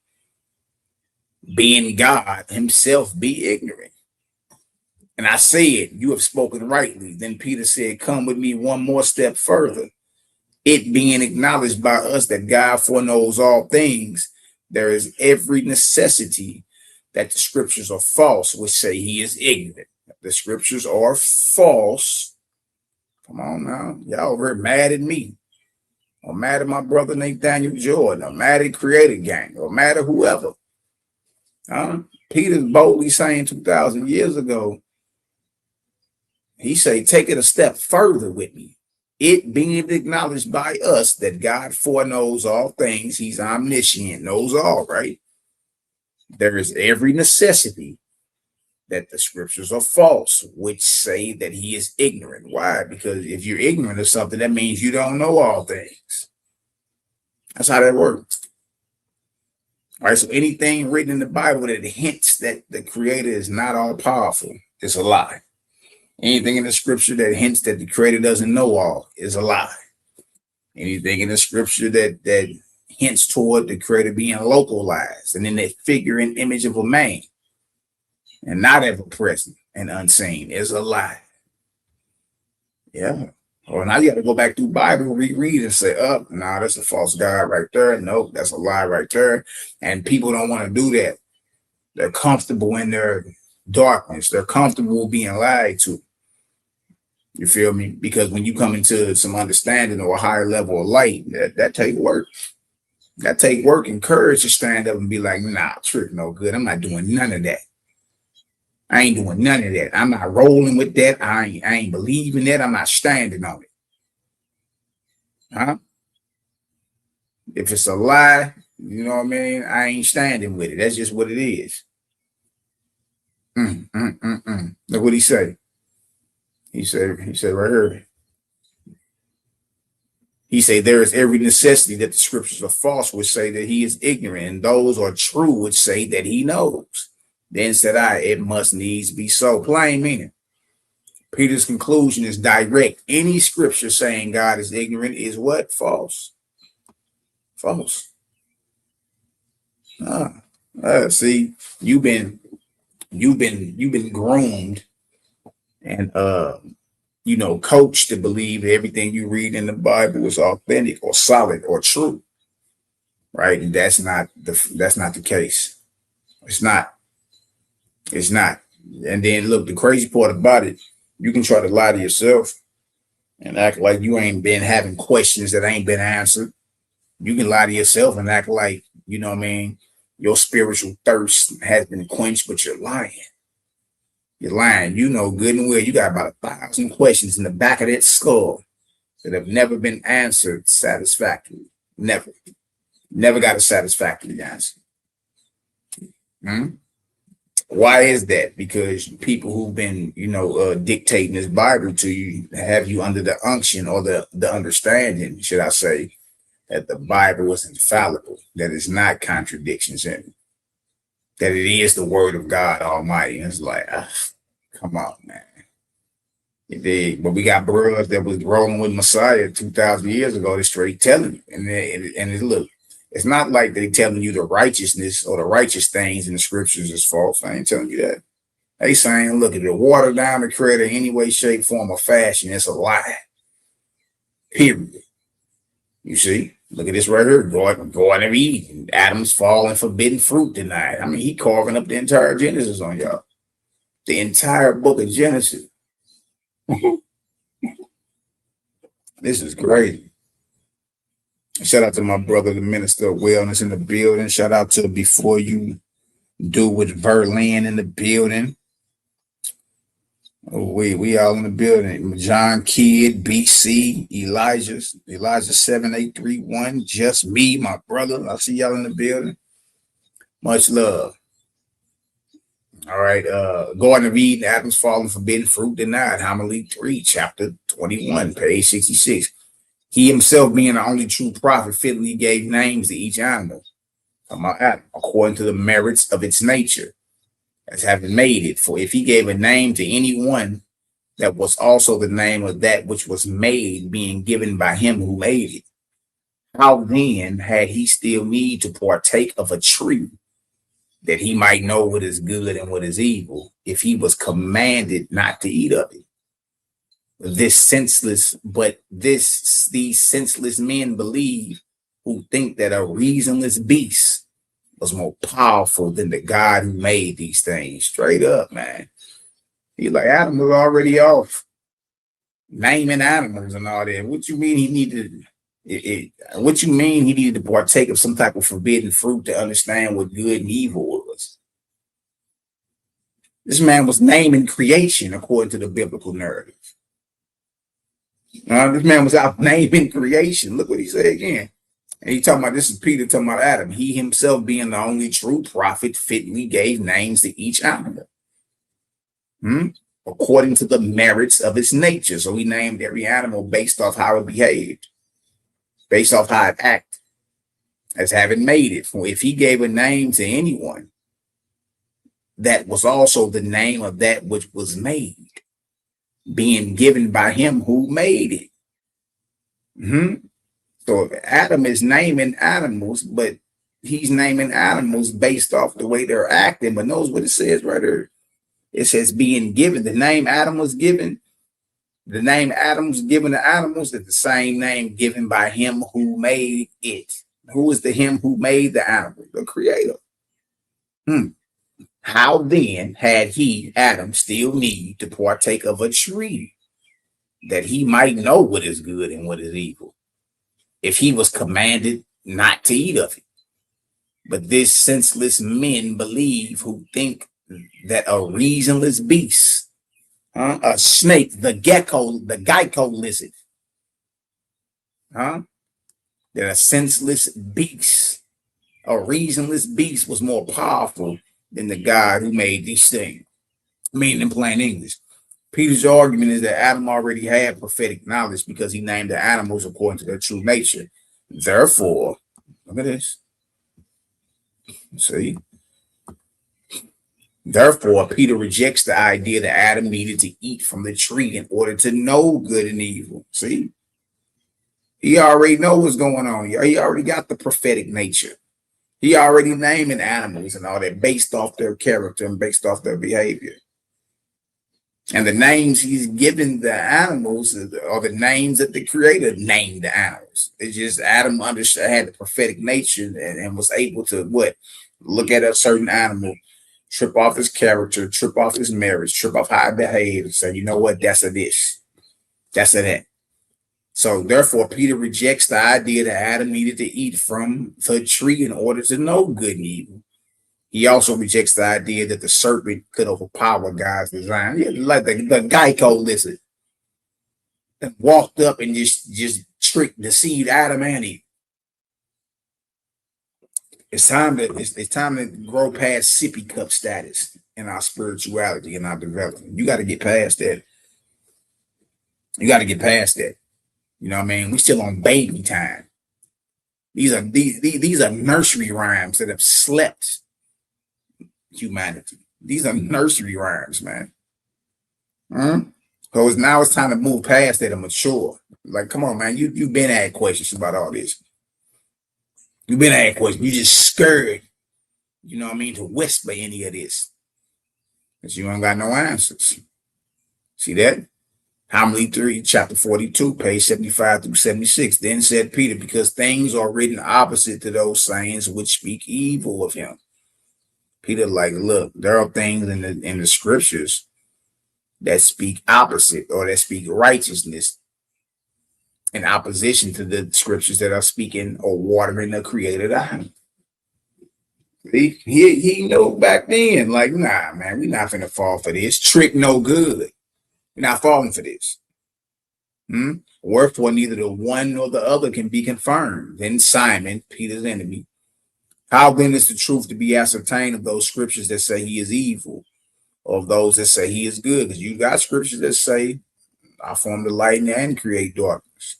being God himself, be ignorant? And I said, you have spoken rightly. Then Peter said, come with me one more step further. It being acknowledged by us that God foreknows all things, there is every necessity that the scriptures are false, which say he is ignorant. The scriptures are false. Come on now. Y'all very mad at me. Or mad at my brother Nathaniel Jordan. Or mad at Creator Gang. Or mad at whoever. Peter's boldly saying 2,000 years ago, he say, take it a step further with me. It being acknowledged by us that God foreknows all things, he's omniscient, knows all, right? There is every necessity that the scriptures are false, which say that he is ignorant. Why? Because if you're ignorant of something, that means you don't know all things. That's how that works. All right, so anything written in the Bible that hints that the Creator is not all powerful is a lie. Anything in the scripture that hints that the Creator doesn't know all is a lie. Anything in the scripture that hints toward the creator being localized and in that figure and image of a man and not ever present and unseen is a lie. Yeah. Well, now you got to go back through Bible, reread, and say, "Oh, nah, that's a false god right there. Nope, that's a lie right there." And people don't want to do that. They're comfortable in their darkness. They're comfortable being lied to. You feel me? Because when you come into some understanding or a higher level of light, that take work. That take work and courage to stand up and be like, "Nah, trick no good. I'm not doing none of that. I ain't doing none of that. I'm not rolling with that. I ain't believing that. I'm not standing on it." Huh? If it's a lie, you know what I mean? I ain't standing with it. That's just what it is. Look what he said. He said right here. He said, "There is every necessity that the scriptures are false, which say that he is ignorant, and those are true, which say that he knows. Then said I, it must needs be so." Plain meaning. Peter's conclusion is direct. Any scripture saying God is ignorant is what? False. False. See, you've been groomed and coached to believe everything you read in the Bible is authentic or solid or true, right? And that's not the case. It's not. And then look, the crazy part about it, you can try to lie to yourself and act like you ain't been having questions that ain't been answered. You can lie to yourself and act like, you know what I mean, your spiritual thirst has been quenched, but you're lying. You're lying. You know good and well you got about 1,000 questions in the back of that skull that have never been answered satisfactorily. Never got a satisfactory answer. Why is that? Because people who've been, dictating this Bible to you have you under the unction or the understanding, should I say, that the Bible is infallible, that it's not contradictions in it, that it is the word of God Almighty. And it's like, come on, man. It did. But we got brothers that was rolling with Messiah 2,000 years ago. They're straight telling you. And look, it's not like they telling you the righteousness or the righteous things in the scriptures is false. I ain't telling you that. They saying, look, if you water down the creator in any way, shape, form, or fashion, it's a lie. Period. You see? Look at this right here. Go out and eat. Adam's falling forbidden fruit tonight. I mean, he carving up the entire Genesis on y'all. The entire book of Genesis. This is crazy. Shout out to my brother, the minister of wellness in the building. Shout out to Before You Do with Verlin in the building. Oh, we all in the building. John Kidd, BC, Elijah 7831. Just me, my brother. I see y'all in the building. Much love. All right. Go on and read Adam's fallen forbidden fruit denied. Homily 3, chapter 21, page 66. He himself, being the only true prophet, fitly gave names to each animal, according to the merits of its nature, as having made it. For if he gave a name to any one, that was also the name of that which was made, being given by him who made it. How then had he still need to partake of a tree, that he might know what is good and what is evil, if he was commanded not to eat of it? These senseless men believe, who think that a reasonless beast was more powerful than the God who made these things. Straight up, man. He's like, Adam was already off naming animals and all that. What you mean he needed what you mean he needed to partake of some type of forbidden fruit to understand what good and evil was? This man was naming creation according to the biblical narrative. This man was out naming creation. Look what he said again. And he talking about, this is Peter talking about Adam. He himself, being the only true prophet, fitly gave names to each animal, according to the merits of its nature. So he named every animal based off how it behaved, based off how it acted, as having made it. For if he gave a name to anyone, that was also the name of that which was made, being given by him who made it. So Adam is naming animals, but he's naming animals based off the way they're acting. But knows what it says right there. It says being given. The name Adam was given. The name Adam was given to animals is the same name given by him who made it. Who is the him who made the animal? The creator. How then had he, Adam, still need to partake of a tree that he might know what is good and what is evil, if he was commanded not to eat of it? But this senseless men believe, who think that a reasonless beast, a snake, the gecko lizard, that a senseless beast, a reasonless beast was more powerful than the God who made these things. Meaning in plain English, Peter's argument is that Adam already had prophetic knowledge because he named the animals according to their true nature. Therefore, look at this. See? Therefore, Peter rejects the idea that Adam needed to eat from the tree in order to know good and evil. See? He already knows what's going on. He already got the prophetic nature. He already naming animals and all that based off their character and based off their behavior. And the names he's given the animals are the names that the creator named the animals. It's just Adam understood, had the prophetic nature, and was able to look at a certain animal, trip off his character, trip off his marriage, trip off how it behaves, and say, you know what, that's a this, that's a that. So therefore, Peter rejects the idea that Adam needed to eat from the tree in order to know good and evil. He also rejects the idea that the serpent could overpower God's design. Yeah, like the gecko lizard that walked up and just tricked, deceived Adam and Eve. It's time to grow past sippy cup status in our spirituality and our development. You got to get past that. You got to get past that. You know what I mean? We still on baby time. These are nursery rhymes that have slept humanity. These are nursery rhymes, man. So now it's time to move past that and mature. Like, come on, man. You've been asked questions about all this. You've been asked questions. You just scared, you know what I mean, to whisper any of this, because you ain't got no answers. See that? Homily 3, chapter 42, page 75 through 76. Then said Peter, because things are written opposite to those sayings which speak evil of him. Peter, like, look, there are things in the scriptures that speak opposite, or that speak righteousness, in opposition to the scriptures that are speaking or watering the created eye. He knew back then, like, nah, man, we're not finna fall for this. Trick no good. We're not falling for this. Wherefore, neither the one nor the other can be confirmed. Then Simon, Peter's enemy, how then is the truth to be ascertained of those scriptures that say he is evil, or of those that say he is good? Because you got scriptures that say, I form the light and create darkness.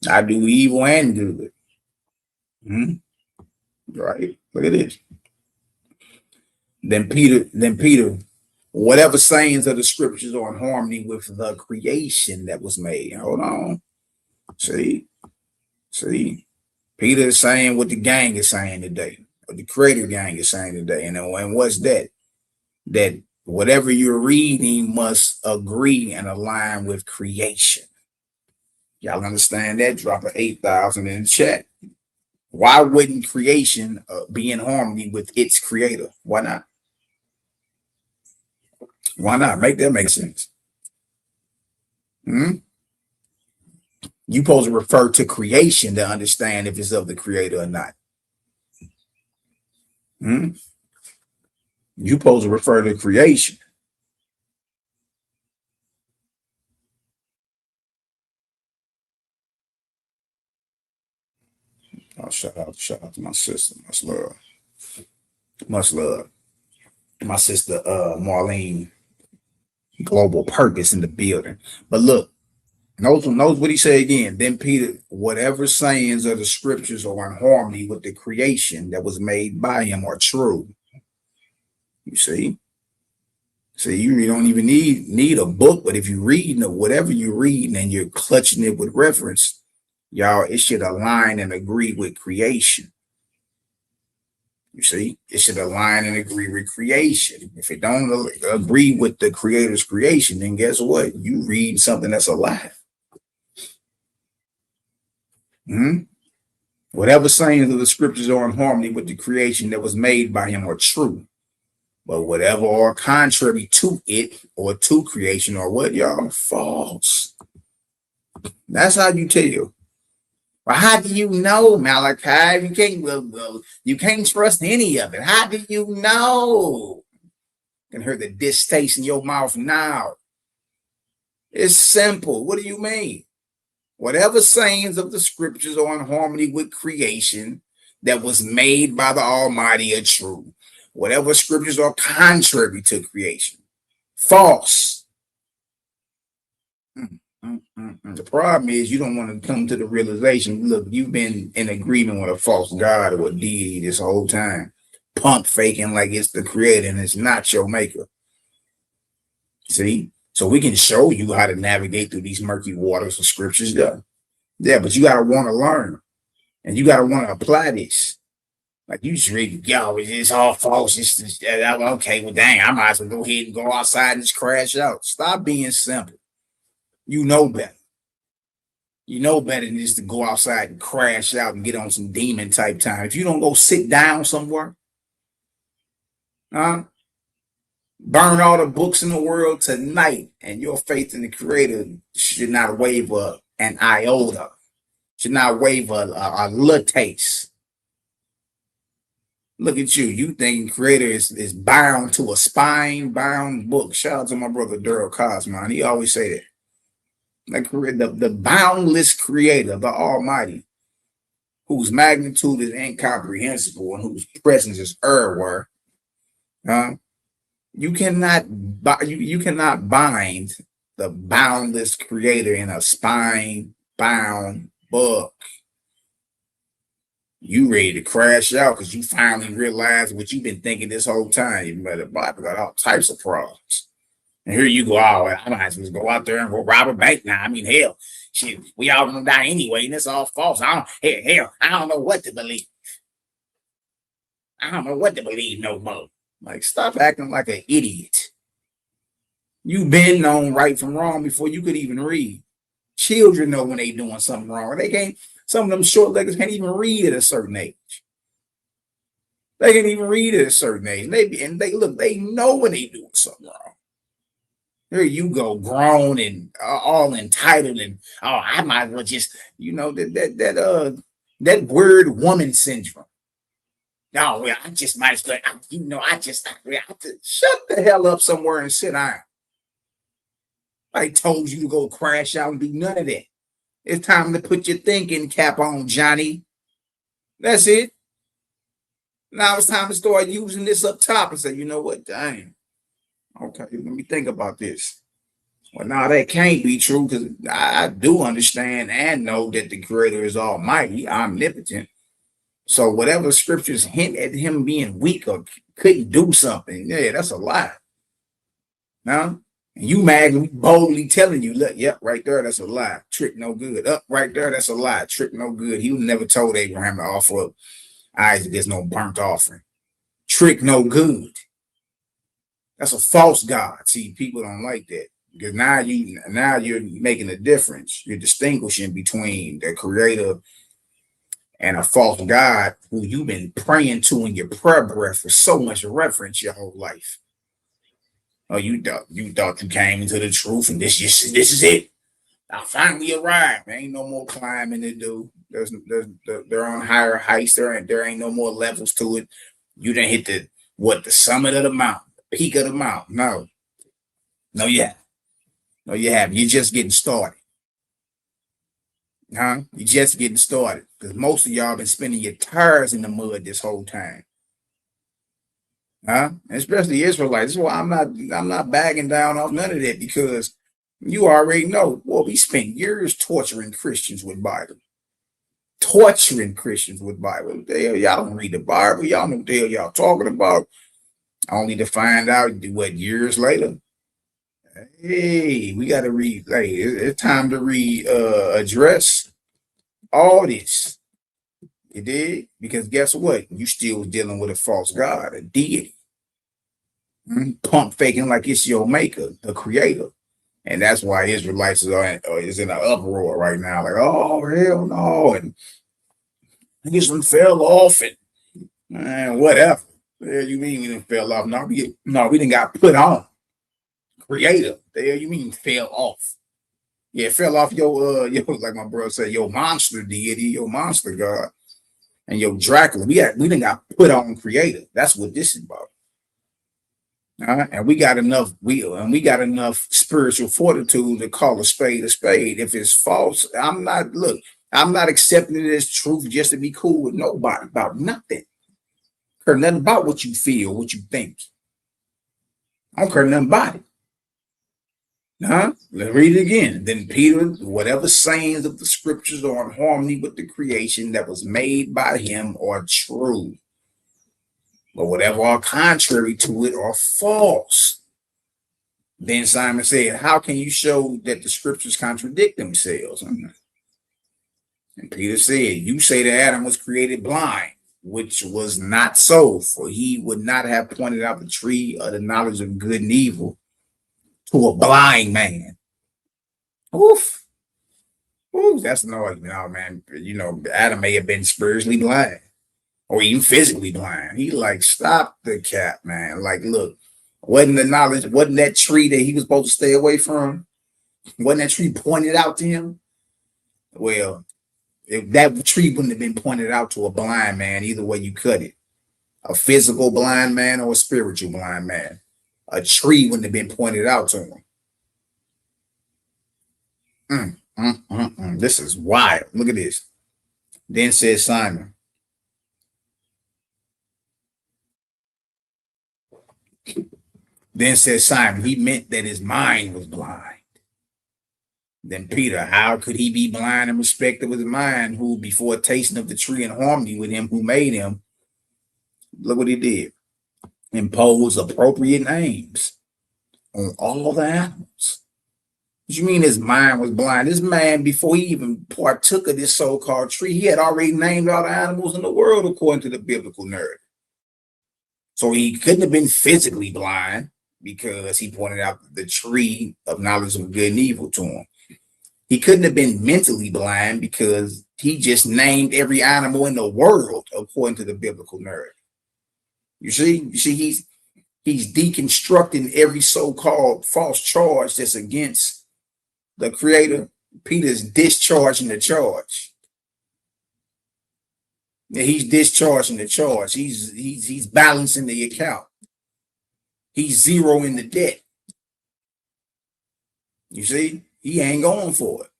I do evil and good. Right? Look at this. Then Peter, whatever sayings of the scriptures are in harmony with the creation that was made. Hold on. See? Peter is saying what the gang is saying today, what the creator gang is saying today. And what's that? That whatever you're reading must agree and align with creation. Y'all understand that? Drop an 8,000 in the chat. Why wouldn't creation be in harmony with its creator? Why not? Why not? Make that make sense. You supposed to refer to creation to understand if it's of the creator or not. You supposed to refer to creation. Oh, shout out to my sister. Much love. My sister Marlene, Global Purpose in the building. But look, knows what he said again. Then Peter, whatever sayings of the scriptures are in harmony with the creation that was made by him are true. You see? So you don't even need a book, but if you read whatever you're reading and you're clutching it with reference, Y'all, it should align and agree with creation. You see, it should align and agree with creation. If it don't agree with the creator's creation, then guess what? You read something that's alive. Whatever sayings of the scriptures are in harmony with the creation that was made by him are true. But whatever are contrary to it or to creation or what, y'all, false. That's how you tell. Well, how do you know, Malachi? You can't you can't trust any of it. How do you know? You can hear the distaste in your mouth now. It's simple. What do you mean? Whatever sayings of the scriptures are in harmony with creation that was made by the Almighty are true. Whatever scriptures are contrary to creation, false. The problem is you don't want to come to the realization, look, you've been in agreement with a false God or a deity this whole time, pump faking like it's the creator and it's not your maker. See? So we can show you how to navigate through these murky waters of scriptures. Yeah, but you got to want to learn and you got to want to apply this. Like you just read, yo, it's all false. Okay, well, dang, I might as well go ahead and go outside and just crash out. Stop being simple. You know better. You know better than just to go outside and crash out and get on some demon type time. If you don't go sit down somewhere, burn all the books in the world tonight, and your faith in the Creator should not waver an iota, should not waver a little taste. Look at you. You think Creator is bound to a spine-bound book. Shout out to my brother Daryl Cosman. He always say that. Like the boundless Creator, the Almighty, whose magnitude is incomprehensible and whose presence is everywhere. You cannot bind the boundless Creator in a spine-bound book. You ready to crash out because you finally realized what you've been thinking this whole time. You better got all types of problems. And here you go, I might as well go out there and go rob a bank now. I mean, hell, shit, we all gonna die anyway, and it's all false. I don't know what to believe. I don't know what to believe no more. Like, stop acting like an idiot. You've been known right from wrong before you could even read. Children know when they doing something wrong. They can't. Some of them short leggers can't even read at a certain age. They can't even read at a certain age. They know when they doing something wrong. Here you go, grown and all entitled, and I might as well just, that word woman syndrome. No, well, I just might as well, shut the hell up somewhere and sit down. I told you to go crash out and do none of that. It's time to put your thinking cap on, Johnny. That's it. Now it's time to start using this up top and say, you know what, dang. Okay, let me think about this. Well, now that can't be true because I do understand and know that the Creator is almighty, omnipotent. So whatever scriptures hint at him being weak or couldn't do something, yeah, that's a lie. Now, and you mad boldly telling you, look, yep, right there, that's a lie. Trick no good. Up right there, that's a lie. Trick no good. He never told Abraham to offer up Isaac. There's no burnt offering. Trick no good. That's a false God. See, people don't like that because now you're making a difference. You're distinguishing between the Creator and a false God who you've been praying to in your prayer breath for so much reverence your whole life. Oh, you thought you came into the truth and this is it. I finally arrived. There ain't no more climbing to do. They're on higher heights. There ain't no more levels to it. You done hit the summit of the mountain, the peak of the mountain. No, you haven't. You're just getting started. You're just getting started because most of y'all been spending your tires in the mud this whole time. Especially Israelites. That's why I'm not bagging down off none of that because you already know. Well, we spent years torturing Christians with Bible. Y'all don't read the Bible. Y'all know what the hell y'all talking about. Only to find out years later. Hey, we got to read. Hey, it's time to read address all this. You did? Because guess what? You still was dealing with a false god, a deity. Pump faking like it's your maker, the creator. And that's why Israelites is in an uproar right now. Like, oh, hell no. And niggas done fell off and man, whatever. The hell you mean we didn't fell off? No, we didn't got put on. Creator. The hell you mean fell off? Yeah, fell off your like my brother said, your monster deity, your monster god, and your Dracula. We didn't got put on creator. That's what this is about. And we got enough spiritual fortitude to call a spade a spade. If it's false, I'm not accepting it as truth just to be cool with nobody about nothing. I don't care nothing about what you feel, what you think. I don't care nothing about it. Let's read it again. Then Peter, whatever sayings of the scriptures are in harmony with the creation that was made by him are true. But whatever are contrary to it are false. Then Simon said, how can you show that the scriptures contradict themselves? And Peter said, you say that Adam was created blind, which was not so, for he would not have pointed out the tree of the knowledge of good and evil to a blind man. Oof. Ooh, that's an argument. Oh, man, Adam may have been spiritually blind. Or even physically blind. He like, stop the cap, man. Like, look, wasn't that tree that he was supposed to stay away from? Wasn't that tree pointed out to him? Well, if that tree wouldn't have been pointed out to a blind man, either way you cut it. A physical blind man or a spiritual blind man. A tree wouldn't have been pointed out to him. This is wild. Look at this. Then said Simon, he meant that his mind was blind. Then Peter, how could he be blind in respect of his mind, who before tasting of the tree in harmony with him who made him, look what he did, impose appropriate names on all the animals. What you mean his mind was blind? This man, before he even partook of this so-called tree, he had already named all the animals in the world according to the biblical narrative. So he couldn't have been physically blind because he pointed out the tree of knowledge of good and evil to him. He couldn't have been mentally blind because he just named every animal in the world according to the biblical narrative. You see, he's deconstructing every so-called false charge that's against the creator. Peter's discharging the charge. He's discharging the charge. He's balancing the account. He's zeroing the debt. You see, he ain't going for it.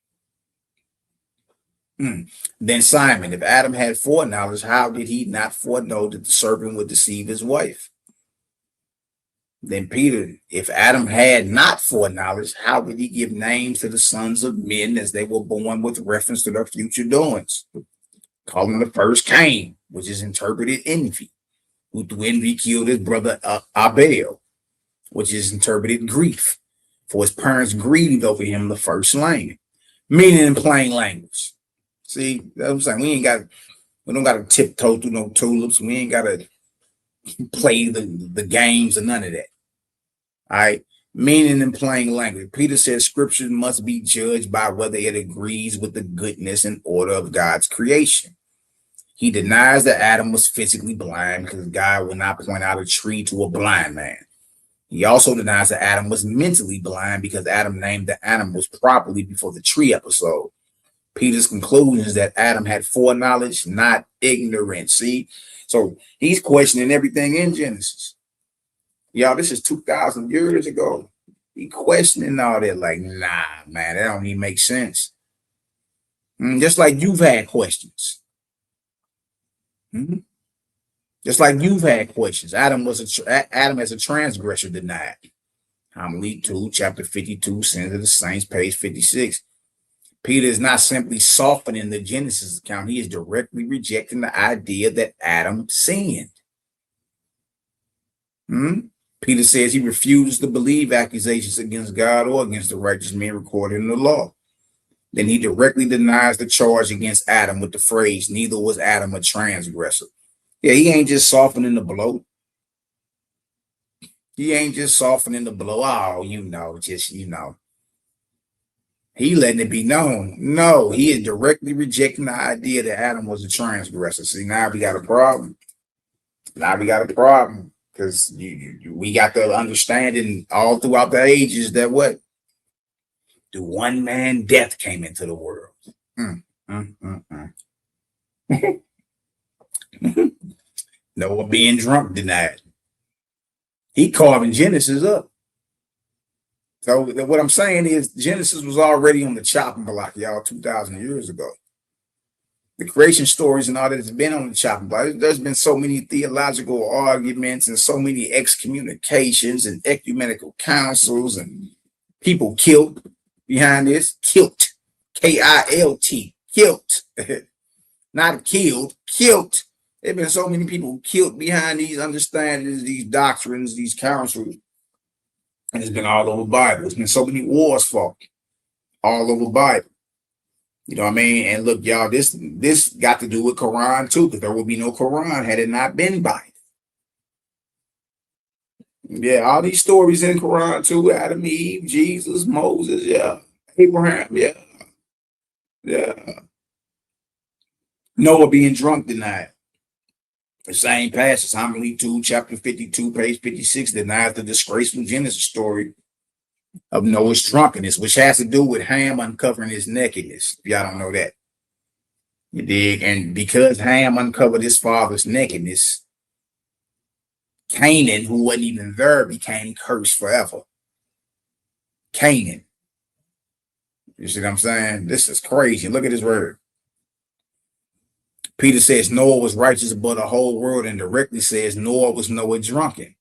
Then Simon, if Adam had foreknowledge, how did he not foreknow that the serpent would deceive his wife? Then Peter, if Adam had not foreknowledge, how did he give names to the sons of men as they were born with reference to their future doings? Calling the first Cain, which is interpreted envy, who through envy killed his brother Abel, which is interpreted grief, for his parents grieved over him the first slain, meaning in plain language. See, that's what I'm saying. We don't got to tiptoe through no tulips. We ain't got to play the games or none of that. All right. Meaning in plain language. Peter says scripture must be judged by whether it agrees with the goodness and order of God's creation. He denies that Adam was physically blind because God will not point out a tree to a blind man. He also denies that Adam was mentally blind because Adam named the animals properly before the tree episode. Peter's conclusion is that Adam had foreknowledge, not ignorance. See, so he's questioning everything in Genesis. Y'all, this is 2,000 years ago. He questioning all that, like, nah, man, that don't even make sense. Just like you've had questions. Just like you've had questions. Adam as a transgressor denied. Homily 2, chapter 52, Sins of the Saints, page 56. Peter is not simply softening the Genesis account. He is directly rejecting the idea that Adam sinned. Peter says he refuses to believe accusations against God or against the righteous men recorded in the law. Then he directly denies the charge against Adam with the phrase, neither was Adam a transgressor. Yeah, he ain't just softening the blow. He ain't just softening the blow. Oh, he letting it be known. No, he is directly rejecting the idea that Adam was a transgressor. See, now we got a problem. Now we got a problem because we got the understanding all throughout the ages that what? The one man death came into the world. Noah being drunk denied. He carving Genesis up. So what I'm saying is Genesis was already on the chopping block, y'all, 2,000 years ago. The creation stories and all that has been on the chopping block. There's been so many theological arguments and so many excommunications and ecumenical councils and people killed behind this. Killed. K-I-L-T. Killed. Not killed. Killed. There have been so many people killed behind these understandings, these doctrines, these councils. And it's been all over Bible. There's been so many wars fought all over Bible. You know what I mean? And look, y'all, this got to do with Quran too, because there would be no Quran had it not been Bible. Yeah, all these stories in Quran too, Adam, Eve, Jesus, Moses, yeah, Abraham, yeah. Noah being drunk denied. The same passage, Homily 2, chapter 52, page 56, denies the disgraceful Genesis story of Noah's drunkenness, which has to do with Ham uncovering his nakedness. If y'all don't know that. You dig? And because Ham uncovered his father's nakedness, Canaan, who wasn't even there, became cursed forever. Canaan. You see what I'm saying? This is crazy. Look at this word. Peter says Noah was righteous above the whole world and directly says Noah was drunken.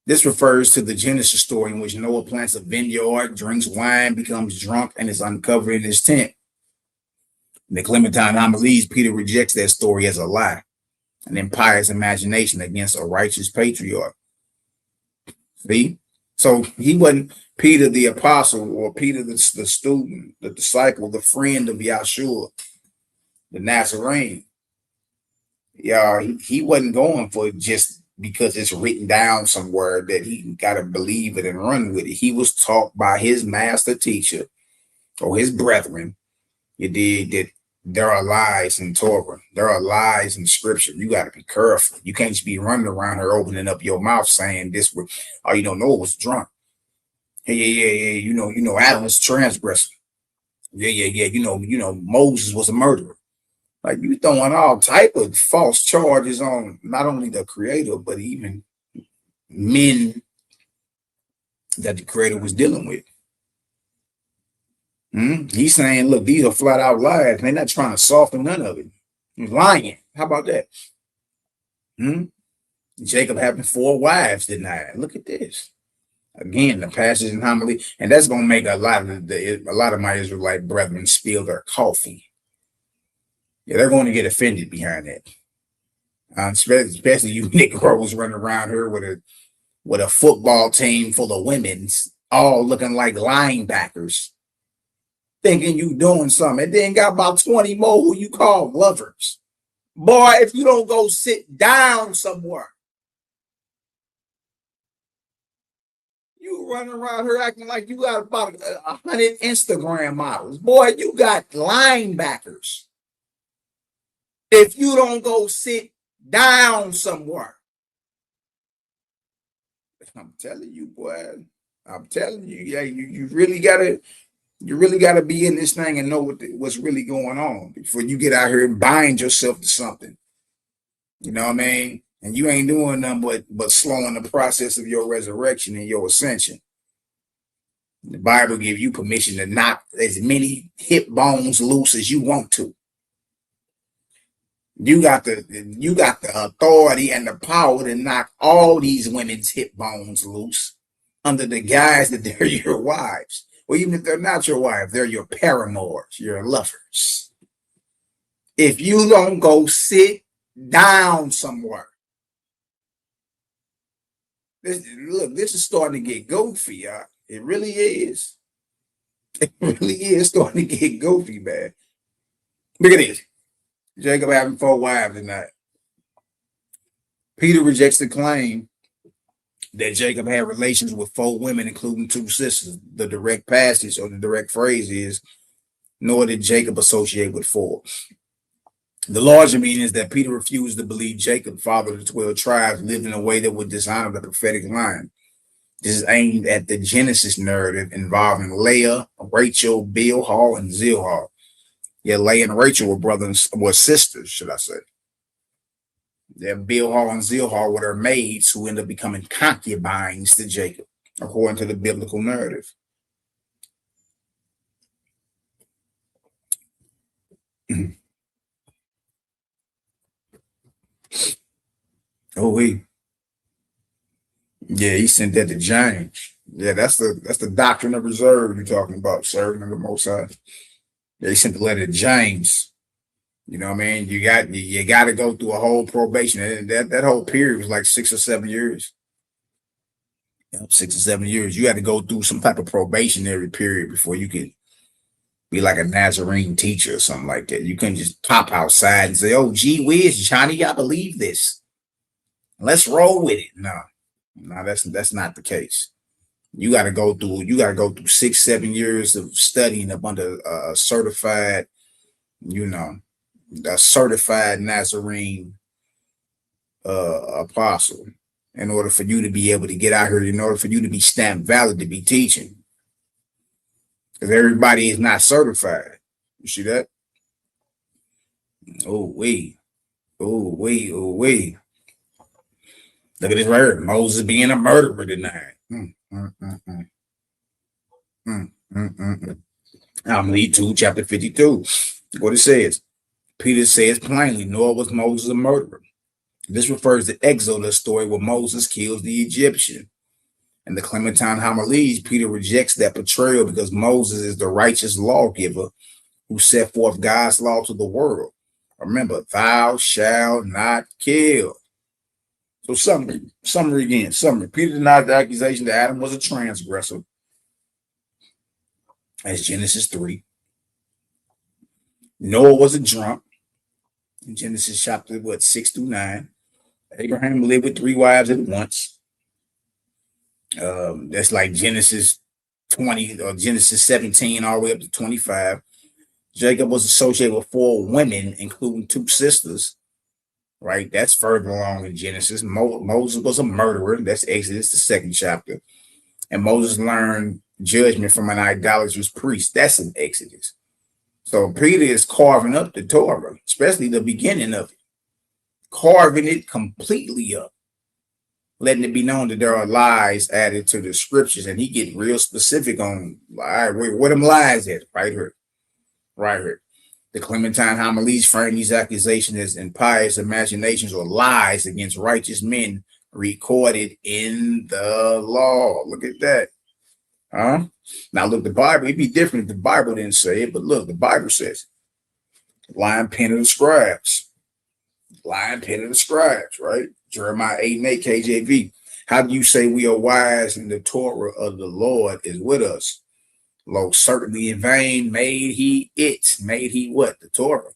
This refers to the Genesis story in which Noah plants a vineyard, drinks wine, becomes drunk, and is uncovered in his tent. In the Clementine homilies, Peter rejects that story as a lie, an impious imagination against a righteous patriarch. See? So he wasn't Peter the apostle or Peter the student, the disciple, the friend of Yahshua, the Nazarene. Yeah, he wasn't going for it just because it's written down somewhere that he got to believe it and run with it. He was taught by his master teacher or his brethren. You did that there are lies in Torah. There are lies in scripture. You got to be careful. You can't just be running around here opening up your mouth saying this. Oh, you don't know, was drunk. Yeah. You know, Adam was a transgressor. Yeah. You know, Moses was a murderer. Like you throwing all type of false charges on not only the creator, but even men that the creator was dealing with. He's saying, look, these are flat out lies. They're not trying to soften none of it. He's lying. How about that? Jacob having 4 wives denied. Look at this. Again, the passage in homily, and that's gonna make a lot of my Israelite brethren spill their coffee. Yeah, they're going to get offended behind that. Especially you Negroes running around here with a football team full of women's, all looking like linebackers, thinking you doing something, and then got about 20 more who you call lovers. Boy, if you don't go sit down somewhere, you running around here acting like you got about 100 Instagram models. Boy, you got linebackers. If you don't go sit down somewhere. I'm telling you, boy. I'm telling you, yeah, you really gotta be in this thing and know what's really going on before you get out here and bind yourself to something. You know what I mean? And you ain't doing nothing but slowing the process of your resurrection and your ascension. The Bible gives you permission to knock as many hip bones loose as you want to. You got the authority and the power to knock all these women's hip bones loose under the guise that they're your wives. Well, even if they're not your wife, they're your paramours, your lovers. If you don't go sit down somewhere. This is starting to get goofy, y'all. It really is. It really is starting to get goofy, man. Look at this. Jacob having 4 wives tonight. Peter rejects the claim that Jacob had relations with 4 women, including 2 sisters. The direct passage or the direct phrase is, nor did Jacob associate with 4. The larger meaning is that Peter refused to believe Jacob, father of the 12 tribes, lived in a way that would dishonor the prophetic line. This is aimed at the Genesis narrative involving Leah, Rachel, Bilhah, and Zilhah. Yeah, Leah and Rachel were sisters, should I say. Then Bilhah and Zilhah were their maids who ended up becoming concubines to Jacob, according to the biblical narrative. Oh, he sent that to James. Yeah, that's the doctrine of reserve you're talking about, serving the Most High. Yeah, he sent the letter to James. You know what I mean? You got to go through a whole probation. And that whole period was like 6 or 7 years. 6 or 7 years. You had to go through some type of probationary period before you could be like a Nazarene teacher or something like that. You couldn't just pop outside and say, "Oh, gee whiz, Johnny, I believe this. Let's roll with it." No, that's not the case. You got to go through 6, 7 years of studying up under a certified, a certified Nazarene apostle in order for you to be able to get out here, in order for you to be stamped valid to be teaching. Because everybody is not certified. You see that? Oh, wait. Look at this right here. Moses being a murderer tonight. I'm lead to chapter 52. What it says. Peter says plainly, nor was Moses a murderer. This refers to Exodus story where Moses kills the Egyptian. In the Clementine homilies, Peter rejects that portrayal because Moses is the righteous lawgiver who set forth God's law to the world. Remember, thou shalt not kill. So summary again. Peter denied the accusation that Adam was a transgressor. As Genesis 3. Noah was a drunk. In Genesis chapter 6 through 9. Abraham lived with 3 wives at once. That's like Genesis 20 or Genesis 17 all the way up to 25. Jacob was associated with 4 women, including 2 sisters. Right, that's further along in Genesis. Moses was a murderer. That's Exodus, the 2nd chapter. And Moses learned judgment from an idolatrous priest. That's in Exodus. So Peter is carving up the Torah, especially the beginning of it, carving it completely up, letting it be known that there are lies added to the scriptures. And he gets real specific on, all right, where them lies at? Right here. The Clementine homilies frame these accusations as impious imaginations or lies against righteous men recorded in the law. Look at that. Now look, the Bible, it'd be different if the Bible didn't say it, but look, the Bible says lying pen of the scribes. Right? Jeremiah 8:8 KJV. How do you say we are wise and the Torah of the Lord is with us? Lo, certainly in vain made he what? The Torah.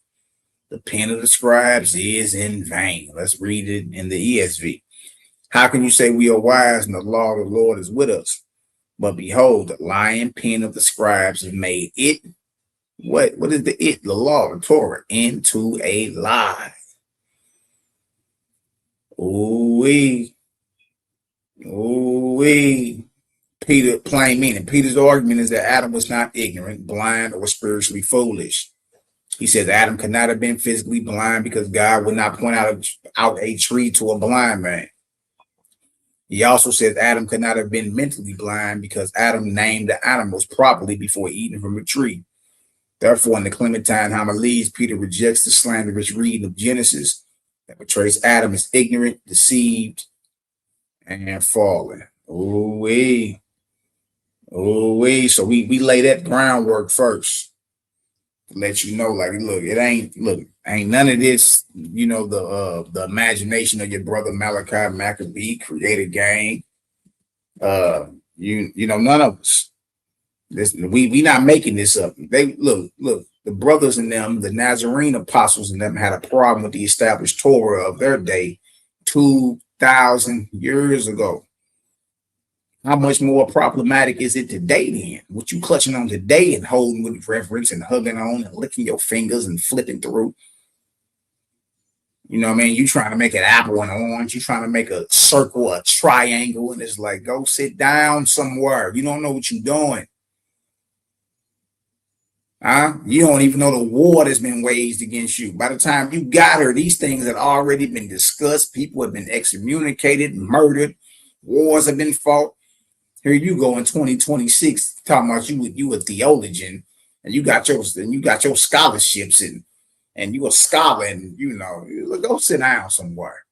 The pen of the scribes is in vain. Let's read it in the ESV. How can you say we are wise and the law of the Lord is with us? But behold, the lying pen of the scribes have made it, what is the it? The law, the Torah, into a lie. Ooh-wee. Peter, plain meaning. Peter's argument is that Adam was not ignorant, blind, or spiritually foolish. He says Adam could not have been physically blind because God would not point out a tree to a blind man. He also says Adam could not have been mentally blind because Adam named the animals properly before eating from a tree. Therefore, in the Clementine homilies, Peter rejects the slanderous reading of Genesis that portrays Adam as ignorant, deceived, and fallen. Ooh-wee. So we lay that groundwork first to let you know, like, look, ain't none of this, the imagination of your brother Malaki Macabee created gang. None of us. This we not making this up. They look, the brothers in them, the Nazarene apostles in them had a problem with the established Torah of their day 2,000 years ago. How much more problematic is it today then? What you clutching on today and holding with reverence and hugging on and licking your fingers and flipping through? You know what I mean? You trying to make an apple and an orange. You trying to make a circle, a triangle, and it's like, go sit down somewhere. You don't know what you're doing. You don't even know the war that's been waged against you. By the time you got her, these things had already been discussed. People have been excommunicated, murdered. Wars have been fought. Here you go in 2026 talking about you a theologian and you got your scholarships and you a scholar and you know, go sit down somewhere.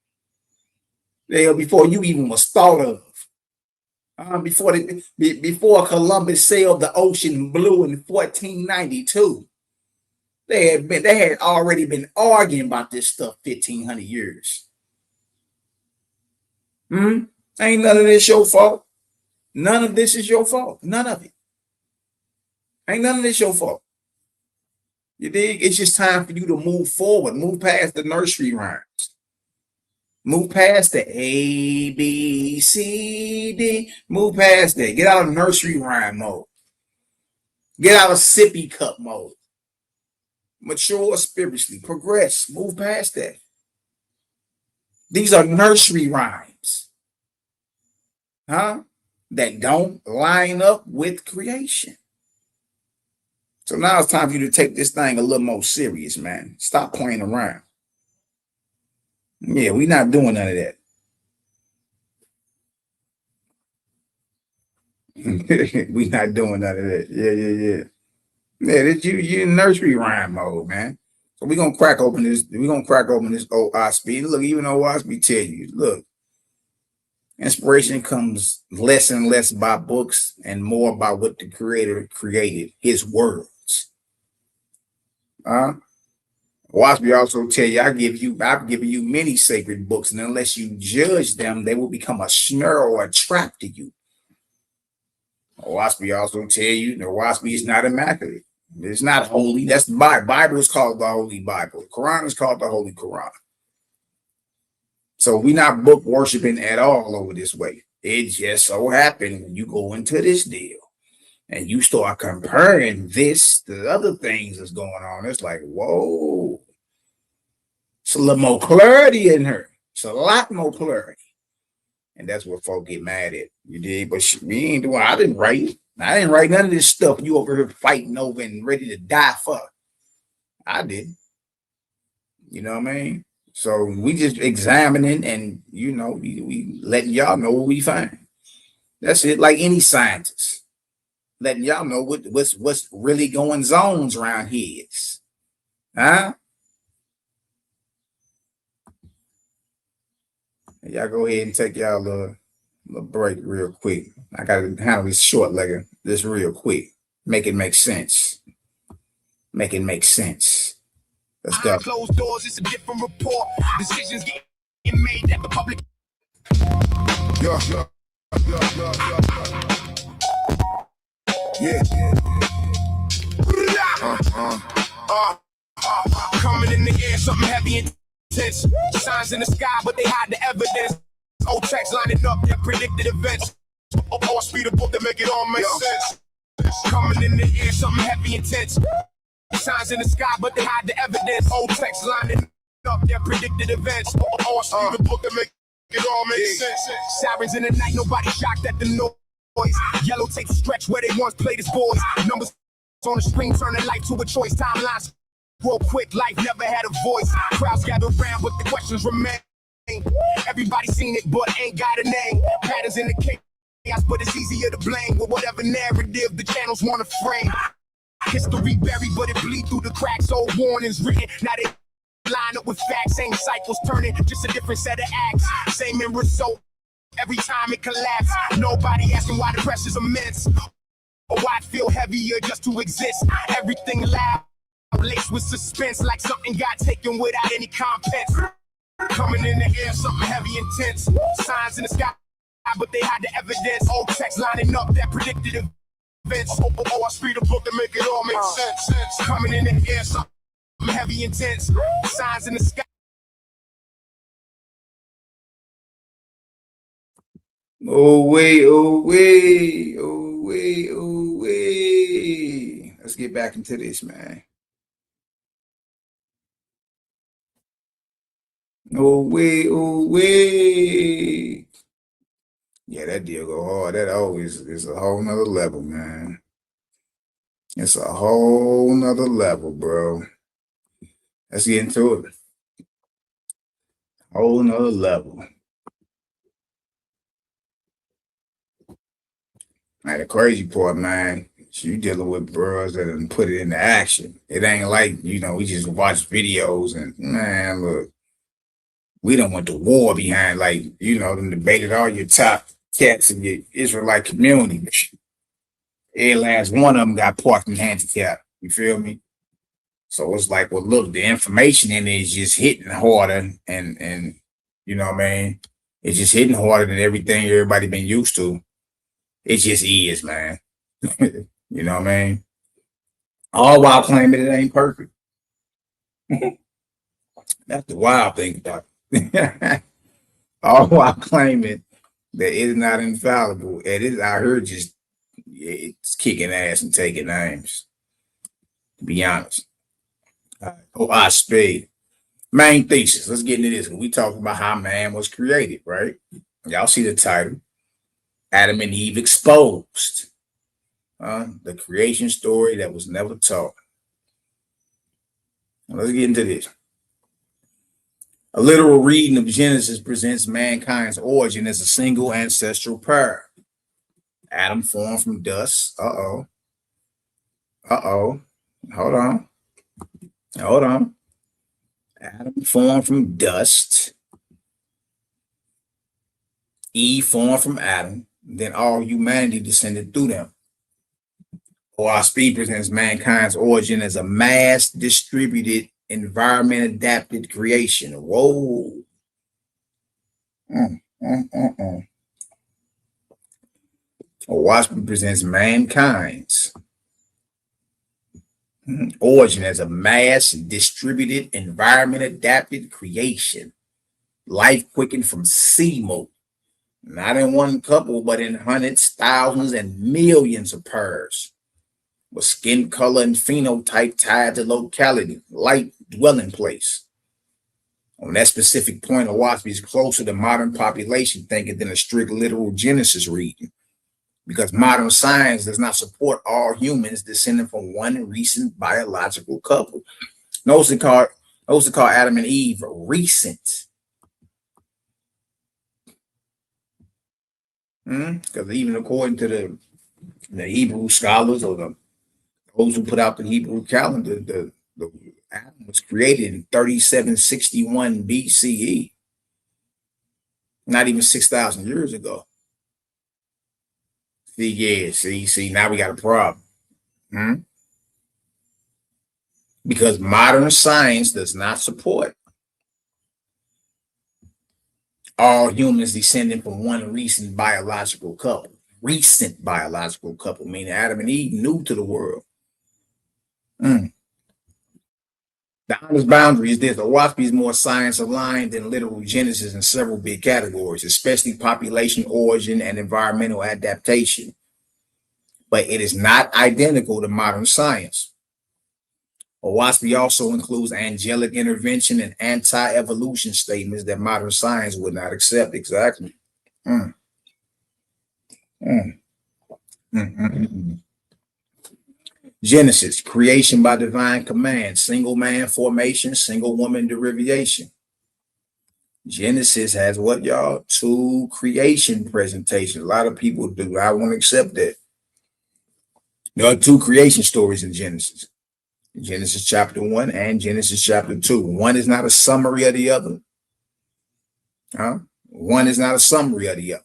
Before you even was thought of. Before Columbus sailed the ocean blue in 1492, they had already been arguing about this stuff 1,500 years. Ain't none of this your fault. None of this is your fault. None of it. Ain't none of this your fault. You dig? It's just time for you to move forward. Move past the nursery rhymes. Move past the A, B, C, D. Move past that. Get out of nursery rhyme mode. Get out of sippy cup mode. Mature spiritually. Progress. Move past that. These are nursery rhymes. That don't line up with creation. So now it's time for you to take this thing a little more serious, man. Stop playing around. Yeah, we're not doing none of that. We're not doing none of that. Yeah. Yeah, you in nursery rhyme mode, man. So we're gonna crack open this. We're gonna crack open this old Osby. Look, even though Osby tell you, look, inspiration comes less and less by books and more by what the creator created, his words. Wasby also tell you, I've given you many sacred books, and unless you judge them, they will become a snare or a trap to you. Wasby also tell you the Wasby is not immaculate. It's not holy. That's the Bible. Bible is called the Holy Bible. The Quran is called the Holy Quran. So we're not book worshiping at all over this way. It just so happened when you go into this deal and you start comparing this to other things that's going on, it's like, whoa. It's a little more clarity in her. It's a lot more clarity. And that's what folk get mad at. You did, but we ain't doing. I didn't write none of this stuff you over here fighting over and ready to die for. I did. You know what I mean? So we just examining and, you know, we letting y'all know what we find. That's it. Like any scientist, letting y'all know what's really going zones around here is. Y'all go ahead and take y'all a break real quick. I got to handle this short legger this real quick. Make it make sense. Make it make sense. Let's go. Closed doors, it's a different report. Decisions getting made at the public. Coming in the air, something heavy and intense. Signs in the sky, but they hide the evidence. Old tracks lining up, their predicted events. Or speed of book to make it all make sense. Coming in the air, something heavy and intense. Signs in the sky, but they hide the evidence. Old text lining up their predicted events. Or speed the book to make it all make sense. Sirens in the night, nobody shocked at the noise. Yellow tape stretch where they once played as boys. Numbers on the screen, turning life to a choice. Timelines real quick, life never had a voice. Crowds gather around, but the questions remain. Everybody seen it, but ain't got a name. Patterns in the chaos, but it's easier to blame with whatever narrative the channels want to frame. History buried, but it bleed through the cracks. Old warnings written, now they line up with facts. Same cycles turning, just a different set of acts. Same end result, every time it collapses. Nobody asking why the pressure's immense, or why it feel heavier just to exist. Everything loud, laced with suspense, like something got taken without any compens. Coming in the air, something heavy intense. Signs in the sky, but they hide the evidence. Old text lining up that predicted I speed a book to make it all make sense. Coming in the air, something heavy, intense. Signs in the sky. Oh, wait, oh, wait, oh, wait, oh, wait. Let's get back into this, man. Oh, wait, oh, wait. Yeah, that deal go hard. That always is a whole nother level, man. It's a whole nother level, bro. Let's get into it. Whole nother level. Now, the crazy part, man, you dealing with bros that done put it into action. It ain't like, we just watch videos and, man, look, we done went to war behind, like, them debated all your top cats in your Israelite community. Every last one of them got parking handicap. You feel me? So it's like, well, look, the information in it is just hitting harder and you know what I mean? It's just hitting harder than everything everybody been used to. It just is, man. You know what I mean? All while claiming it ain't perfect. That's the wild thing about it. All while claiming that it is not infallible. It is out here just it's kicking ass and taking names. To be honest. Oh, I spade. Main thesis. Let's get into this. We talking about how man was created, right? Y'all see the title. Adam and Eve exposed. The creation story that was never taught. Now, let's get into this. A literal reading of Genesis presents mankind's origin as a single ancestral pair. Adam formed from dust. Uh-oh. Hold on. Adam formed from dust. Eve formed from Adam. Then all humanity descended through them. OSP presents mankind's origin as a mass distributed, environment adapted creation. Whoa. OSP presents mankind's origin as a mass distributed, environment adapted creation. Life quickened from CMO. Not in one couple, but in hundreds, thousands, and millions of pairs. With skin color and phenotype tied to locality, light, dwelling place. On that specific point, Owaski is closer to modern population thinking than a strict literal Genesis reading, because modern science does not support all humans descending from one recent biological couple. Notice they call Adam and Eve recent. Because even according to the Hebrew scholars or those who put out the Hebrew calendar, the Adam was created in 3761 BCE, not even 6,000 years ago. See, now we got a problem. Because modern science does not support all humans descending from one recent biological couple. Recent biological couple, meaning Adam and Eve new to the world. The honest boundary is this: Owaski is more science aligned than literal Genesis in several big categories, especially population origin and environmental adaptation. But it is not identical to modern science. Owaski also includes angelic intervention and anti-evolution statements that modern science would not accept. Exactly. Genesis, creation by divine command, single man formation, single woman derivation. Genesis has what, y'all? Two creation presentations. A lot of people do. I won't accept that. There are two creation stories in Genesis. Genesis chapter 1 and Genesis chapter 2. One is not a summary of the other. One is not a summary of the other.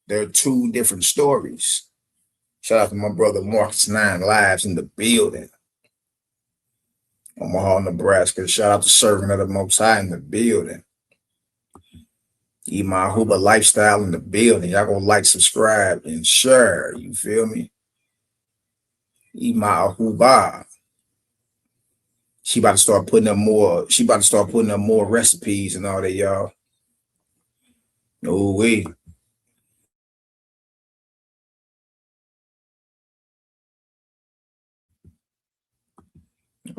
There are two different stories. Shout out to my brother Marcus 9 Lives in the building. Omaha, Nebraska. Shout out to Servant of the Most High in the building. Ema Huba Lifestyle in the building. Y'all go like, subscribe, and share. You feel me? Imahuba. She about to start putting up more. She about to start putting up more recipes and all that, y'all. No way.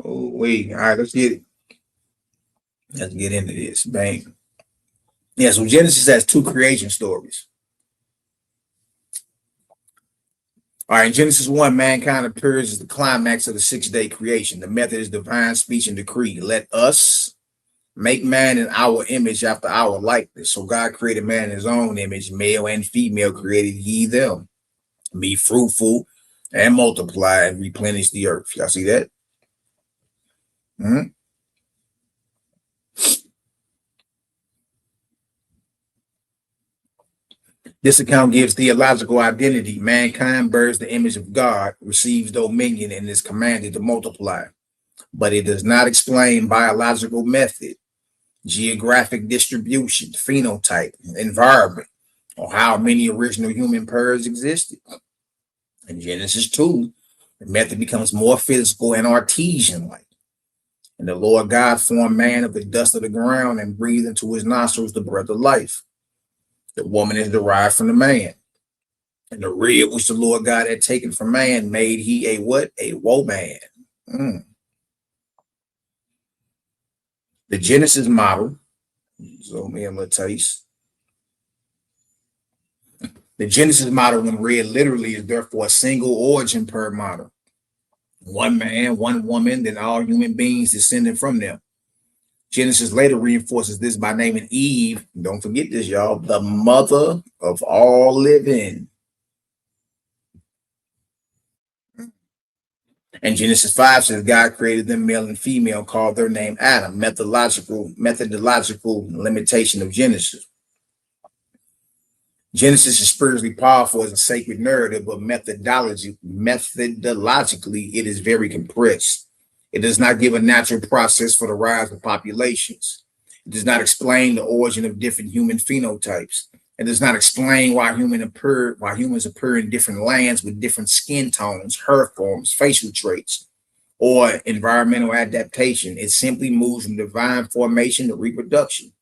Oh wait. All right, let's get it. Let's get into this. Bang. Yeah, so Genesis has two creation stories. All right, in Genesis 1, mankind appears as the climax of the 6-day creation. The method is divine speech and decree. Let us make man in our image after our likeness. So God created man in his own image, male and female created ye them. Be fruitful and multiply and replenish the earth. Y'all see that? Mm-hmm. This account gives theological identity. Mankind bears the image of God, receives dominion, and is commanded to multiply. But it does not explain biological method, geographic distribution, phenotype, environment, or how many original human pairs existed. In Genesis 2, the method becomes more physical and artesian-like. And the Lord God formed man of the dust of the ground and breathed into his nostrils the breath of life. The woman is derived from the man. And the rib which the Lord God had taken from man made he a what? A woman. The Genesis model. Zoom in a taste. The Genesis model, when read literally, is therefore a single origin per model. One man, one woman, then all human beings descended from them. Genesis later reinforces this by naming Eve, don't forget this, y'all, the mother of all living. And Genesis 5 says God created them male and female, called their name Adam. Methodological limitation of Genesis. Genesis is spiritually powerful as a sacred narrative, but methodologically, it is very compressed. It does not give a natural process for the rise of populations. It does not explain the origin of different human phenotypes. It does not explain why humans appear in different lands with different skin tones, hair forms, facial traits, or environmental adaptation. It simply moves from divine formation to reproduction.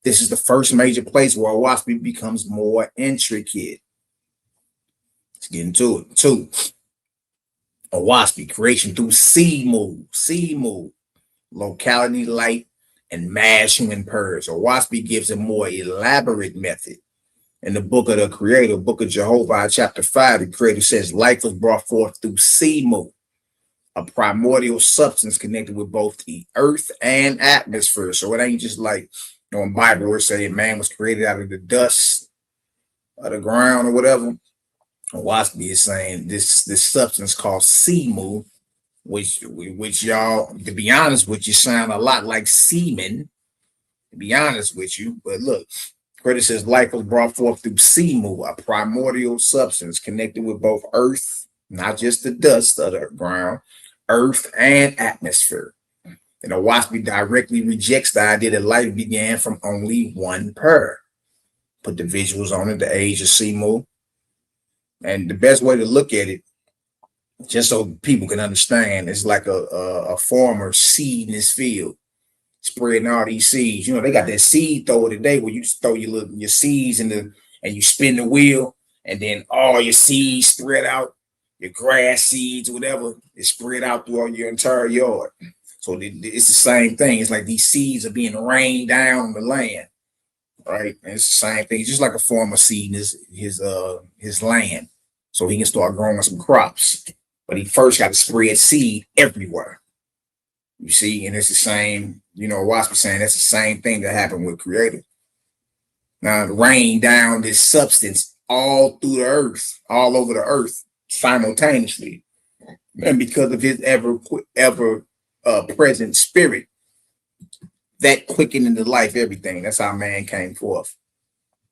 This is the first major place where Owaspy becomes more intricate. Let's get into it. 2. Owaspy, creation through seed move, locality, light, and mass human pairs. Owaspy gives a more elaborate method. In the book of the Creator, book of Jehovah, chapter 5, the Creator says life was brought forth through seed move, a primordial substance connected with both the earth and atmosphere. So it ain't just like, in Bible where it says man was created out of the dust of the ground or whatever. Owaspy is saying this substance called seed which y'all, to be honest with you, sound a lot like semen, to be honest with you. But look, Creator says life was brought forth through seed a primordial substance connected with both earth, not just the dust of the ground, earth and atmosphere. And Owaspy directly rejects the idea that life began from only one pair. Put the visuals on it, the age of Simu. And the best way to look at it, just so people can understand, it's like a farmer seeding his field, spreading all these seeds. You know, they got that seed thrower today where you just throw your seeds and you spin the wheel, and then all your seeds spread out, your grass seeds, whatever, is spread out through your entire yard. So it's the same thing. It's like these seeds are being rained down on the land, right? And it's the same thing. It's just like a farmer seeding his land, so he can start growing some crops. But he first got to spread seed everywhere. You see, and it's the same. You know, Wasp was saying that's the same thing that happened with Creator. Now, rain down this substance all through the earth, all over the earth simultaneously, and because of his ever present spirit, that quickened into life everything. That's how man came forth.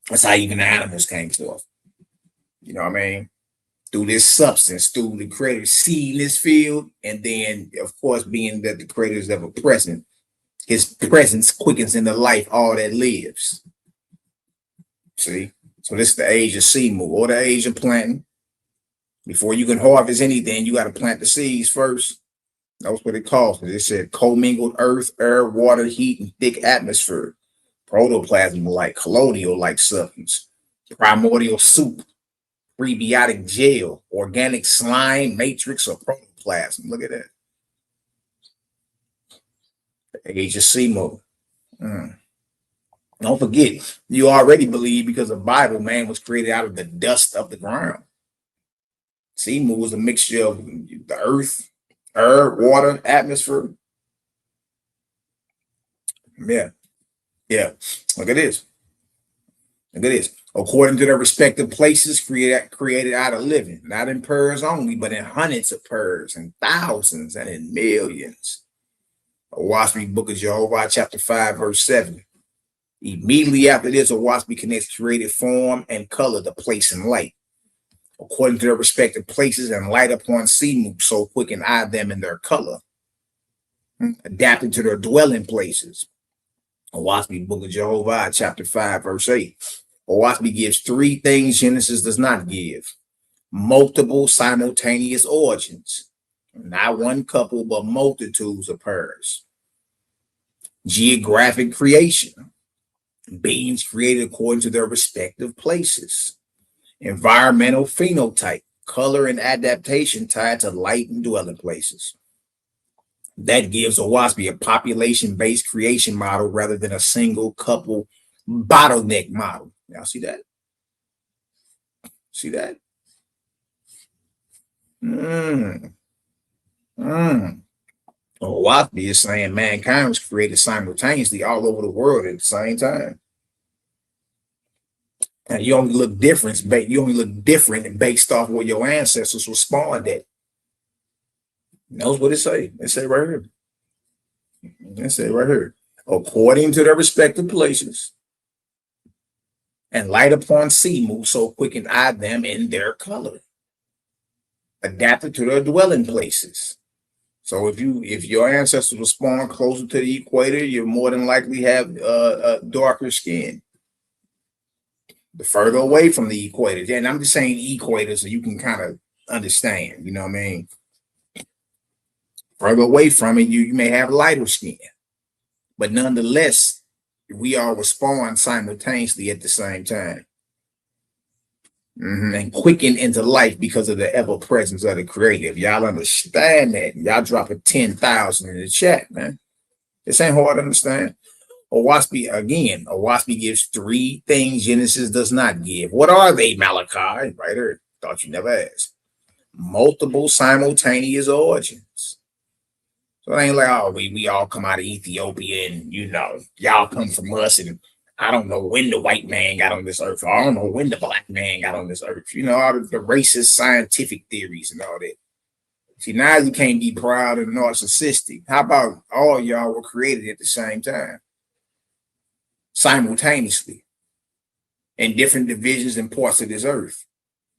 That's how even the animals came forth. You know what I mean? Through this substance, through the Creator's seed in this field, and then, of course, being that the Creator is ever present, his presence quickens into life all that lives. See? So this is the age of Simu, or the age of planting, Before you can harvest anything, you got to plant the seeds first. That was what it calls it. It said commingled earth, air, water, heat, and thick atmosphere. Protoplasm like colloidal-like substance. Primordial soup, prebiotic gel, organic slime, matrix, or protoplasm. Look at that. Age of Seymour. Don't forget, you already believe because the Bible, man was created out of the dust of the ground. Seymour was a mixture of the earth, air, water, atmosphere. Yeah. Look at this. According to their respective places, created out of living, not in pairs only, but in hundreds of pairs, and thousands, and in millions. Owaspie Book of Jehovah, chapter 5, verse 7. Immediately after this, Owaspie connects created form and color to place and light. According to their respective places, and light upon Seymour, so quicken I them in their color. Adapted to their dwelling places. Owaspie Book of Jehovah, chapter 5, verse 8. Owaspie gives three things Genesis does not give: multiple simultaneous origins, not one couple, but multitudes of pairs; geographic creation, beings created according to their respective places; environmental phenotype, color and adaptation tied to light and dwelling places. That gives Owaspie a population-based creation model rather than a single couple bottleneck model. Y'all see that? See that? Owaspie is saying mankind was created simultaneously all over the world at the same time. And you only look different. You only look different based off where your ancestors were spawned at. Knows what it say. It say right here. It say right here. According to their respective places, and light upon Seymour, so quicken I them in their color. Adapted to their dwelling places. So if your ancestors were spawned closer to the equator, you more than likely have darker skin. The further away from the equator, and I'm just saying equator so you can kind of understand, you know what I mean? Further away from it, you may have lighter skin, but nonetheless, we all were spawned simultaneously at the same time. And quicken into life because of the ever presence of the creator. Y'all understand that? Y'all drop a 10,000 in the chat, man. This ain't hard to understand. Owaspie gives three things Genesis does not give. What are they, Malachi? Right here. Thought you never asked. Multiple simultaneous origins. So it ain't like, oh, we all come out of Ethiopia and, y'all come from us, and I don't know when the white man got on this earth. Or I don't know when the black man got on this earth. All the racist scientific theories and all that. See, now you can't be proud and narcissistic. How about all y'all were created at the same time? Simultaneously. In different divisions and parts of this earth.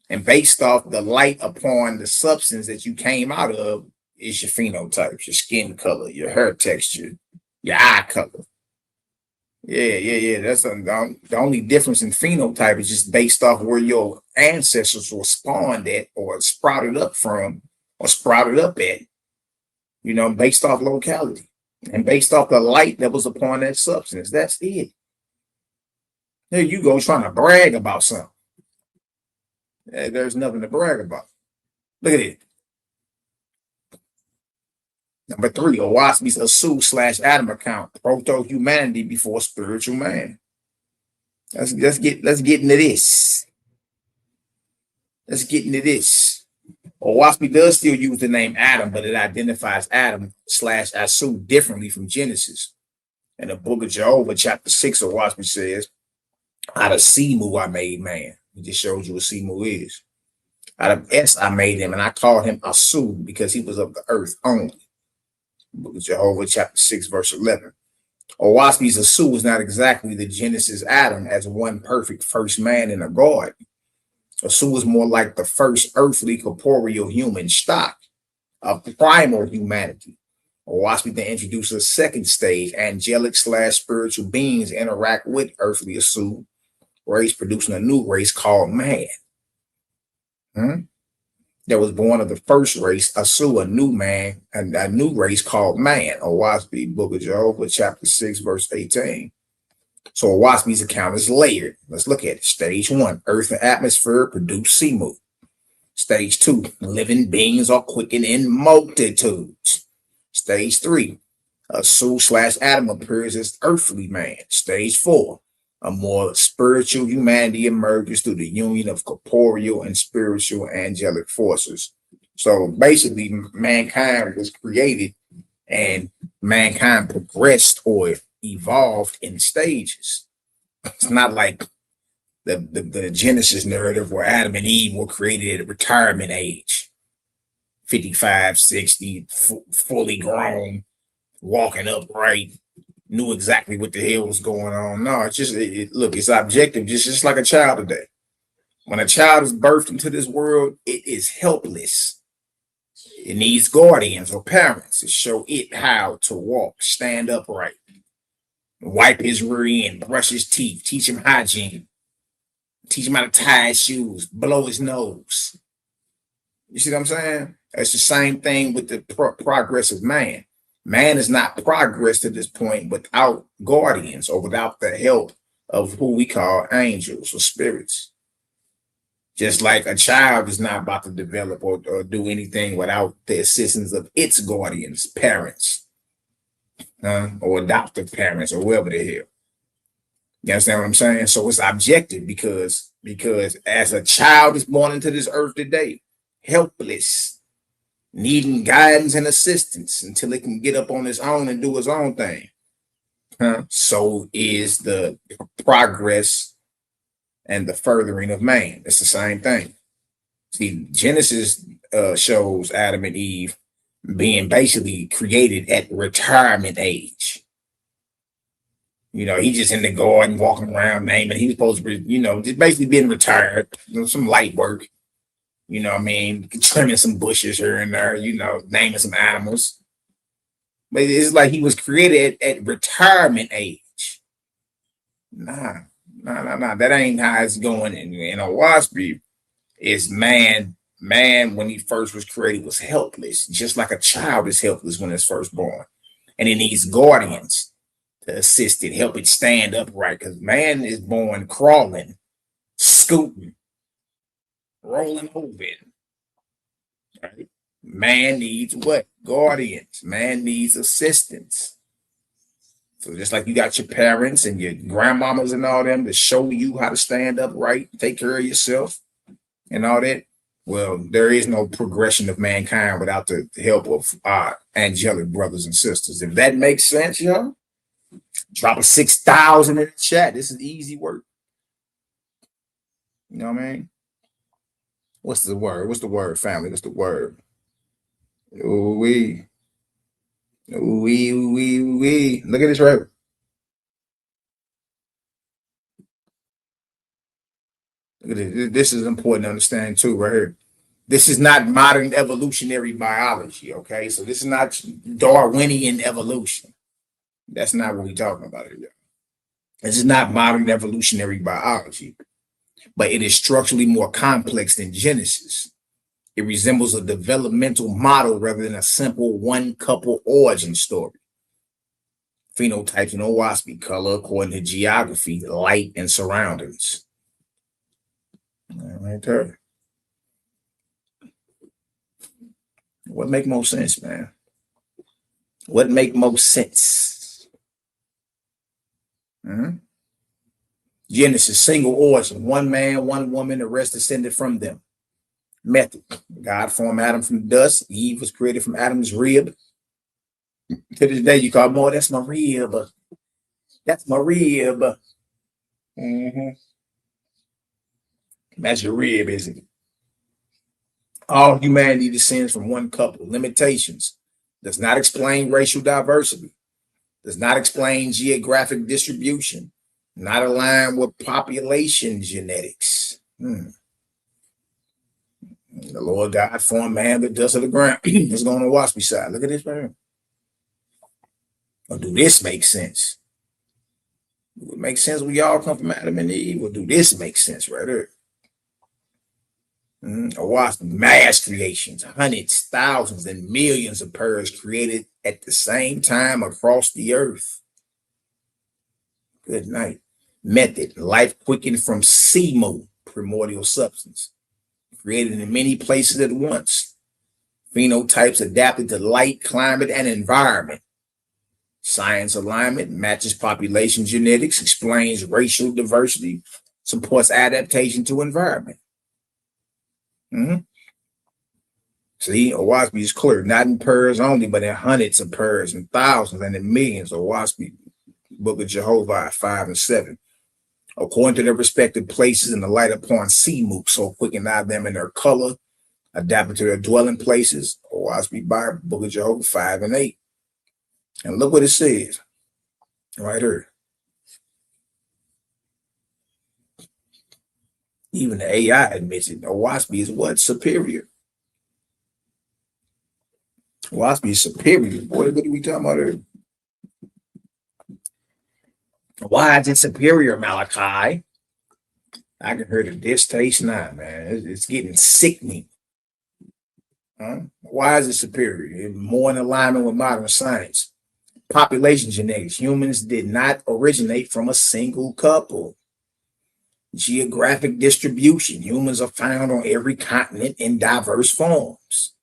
And based off the light upon the substance that you came out of, is your phenotypes, your skin color, your hair texture, your eye color. Yeah. That's the only difference in phenotype is just based off where your ancestors were spawned at, or sprouted up from, or sprouted up at, based off locality and based off the light that was upon that substance. That's it. There you go, trying to brag about something. There's nothing to brag about. Look at it. Number 3, Owaspie's Asu/Adam account, proto-humanity before spiritual man. Let's get into this. Owaspie does still use the name Adam, but it identifies Adam/Asu differently from Genesis. In the Book of Jehovah, chapter 6, Owaspie says, out of Seymour I made man. He just shows you what Seymour is. Out of S I made him, and I called him Asu because he was of the earth only. Book of Jehovah, chapter 6, verse 11. Owaspie's Asu is not exactly the Genesis Adam as one perfect first man in a garden. Asu is more like the first earthly corporeal human stock of primal humanity. Owaspie then introduces a second stage, angelic/spiritual beings interact with earthly Asu race, producing a new race called man. that was born of the first race, a new man, and a new race called man. Owaspi, Book of Jehovah, chapter 6, verse 18. So Owaspi's account is layered. Let's look at it. Stage 1, earth and atmosphere produce Simu. Stage 2, living beings are quickened in multitudes. Stage 3, Asu/Adam appears as earthly man. Stage 4, a more spiritual humanity emerges through the union of corporeal and spiritual angelic forces. So basically, mankind was created and mankind progressed or evolved in stages. It's not like the Genesis narrative where Adam and Eve were created at a retirement age, 55, 60, fully grown, walking upright, knew exactly what the hell was going on. No, it's just, look, it's objective, just like a child today. When a child is birthed into this world, it is helpless. It needs guardians or parents to show it how to walk, stand upright, wipe his rear end, brush his teeth, teach him hygiene, teach him how to tie his shoes, blow his nose. You see what I'm saying? It's the same thing with the progress of man. Man is not progressed to this point without guardians or without the help of who we call angels or spirits. Just like a child is not about to develop or do anything without the assistance of its guardians, parents, or adoptive parents, or whoever the hell. You understand what I'm saying? So it's objective because as a child is born into this earth today, helpless, needing guidance and assistance until it can get up on its own and do its own thing. So is the progress and the furthering of man. It's the same thing. See, Genesis shows Adam and Eve being basically created at retirement age. You know, he just in the garden walking around naming. He was supposed to be, you know, just basically being retired, you know, some light work. You know what I mean? Trimming some bushes here and there, you know, naming some animals. But it's like he was created at retirement age. Nah. That ain't how it's going. In Owaspi's is man when he first was created was helpless, just like a child is helpless when it's first born. And it needs guardians to assist it, help it stand upright. Because man is born crawling, scooting, rolling, moving. Right? Man needs what? Guardians. Man needs assistance. So just like you got your parents and your grandmamas and all them to show you how to stand upright, take care of yourself and all that. Well, there is no progression of mankind without the help of our angelic brothers and sisters. If that makes sense, y'all, drop a 6,000 in the chat. This is easy work. You know what I mean? What's the word? What's the word, family? What's the word? Ooh-wee. Ooh-wee. Look at this right here. Look at this. This is important to understand too, right here. This is not modern evolutionary biology, okay? So this is not Darwinian evolution. That's not what we're talking about here. This is not modern evolutionary biology, but it is structurally more complex than Genesis. It resembles a developmental model rather than a simple one-couple origin story. Phenotypes in Owaspi color according to geography, light, and surroundings. Right there. What make most sense, man? What make most sense? Genesis, single origin, one man, one woman, the rest descended from them. Method. God formed Adam from dust. Eve was created from Adam's rib. To this day, you call, boy, that's my rib. That's my rib. That's your rib, isn't it? All humanity descends from one couple. Limitations. Does not explain racial diversity. Does not explain geographic distribution. Not aligned with population genetics. The Lord God formed man the dust of the ground. Let's go on the Waspy side. Look at this right here. Or do this make sense? Do it make sense when y'all come from Adam and Eve? Or do this make sense right here? A wasp, mass creations, hundreds, thousands, and millions of purrs created at the same time across the earth. Good night. Method, life quickened from SEMO, primordial substance, created in many places at once. Phenotypes adapted to light, climate, and environment. Science alignment matches population genetics, explains racial diversity, supports adaptation to environment. See, a wasp is clear, not in pairs only, but in hundreds of pairs and thousands and in millions. A wasp, Book of Jehovah 5 and 7. According to their respective places in the light upon Seamook, so quicken I them in their color, adapted to their dwelling places. A wasp by Book of Jehovah 5 and 8. And look what it says right here. Even the AI admits it. A wasp is what? Superior. Wasp is superior. Boy, what are we talking about here? Why is it superior, Malachi? I can hear the distaste now, man. It's getting sickening. Why is it superior? More in alignment with modern science. Population genetics. Humans did not originate from a single couple. Geographic distribution. Humans are found on every continent in diverse forms.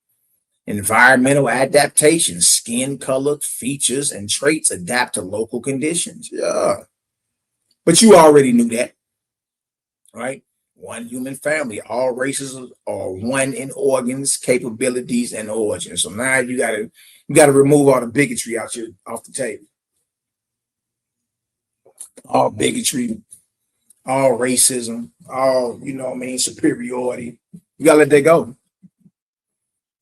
Environmental adaptation. Skin color, features, and traits adapt to local conditions. Yeah. But you already knew that, right? One human family. All races are one in organs, capabilities, and origins. So now you gotta remove all the bigotry off the table. All bigotry, all racism, all, superiority. You gotta let that go.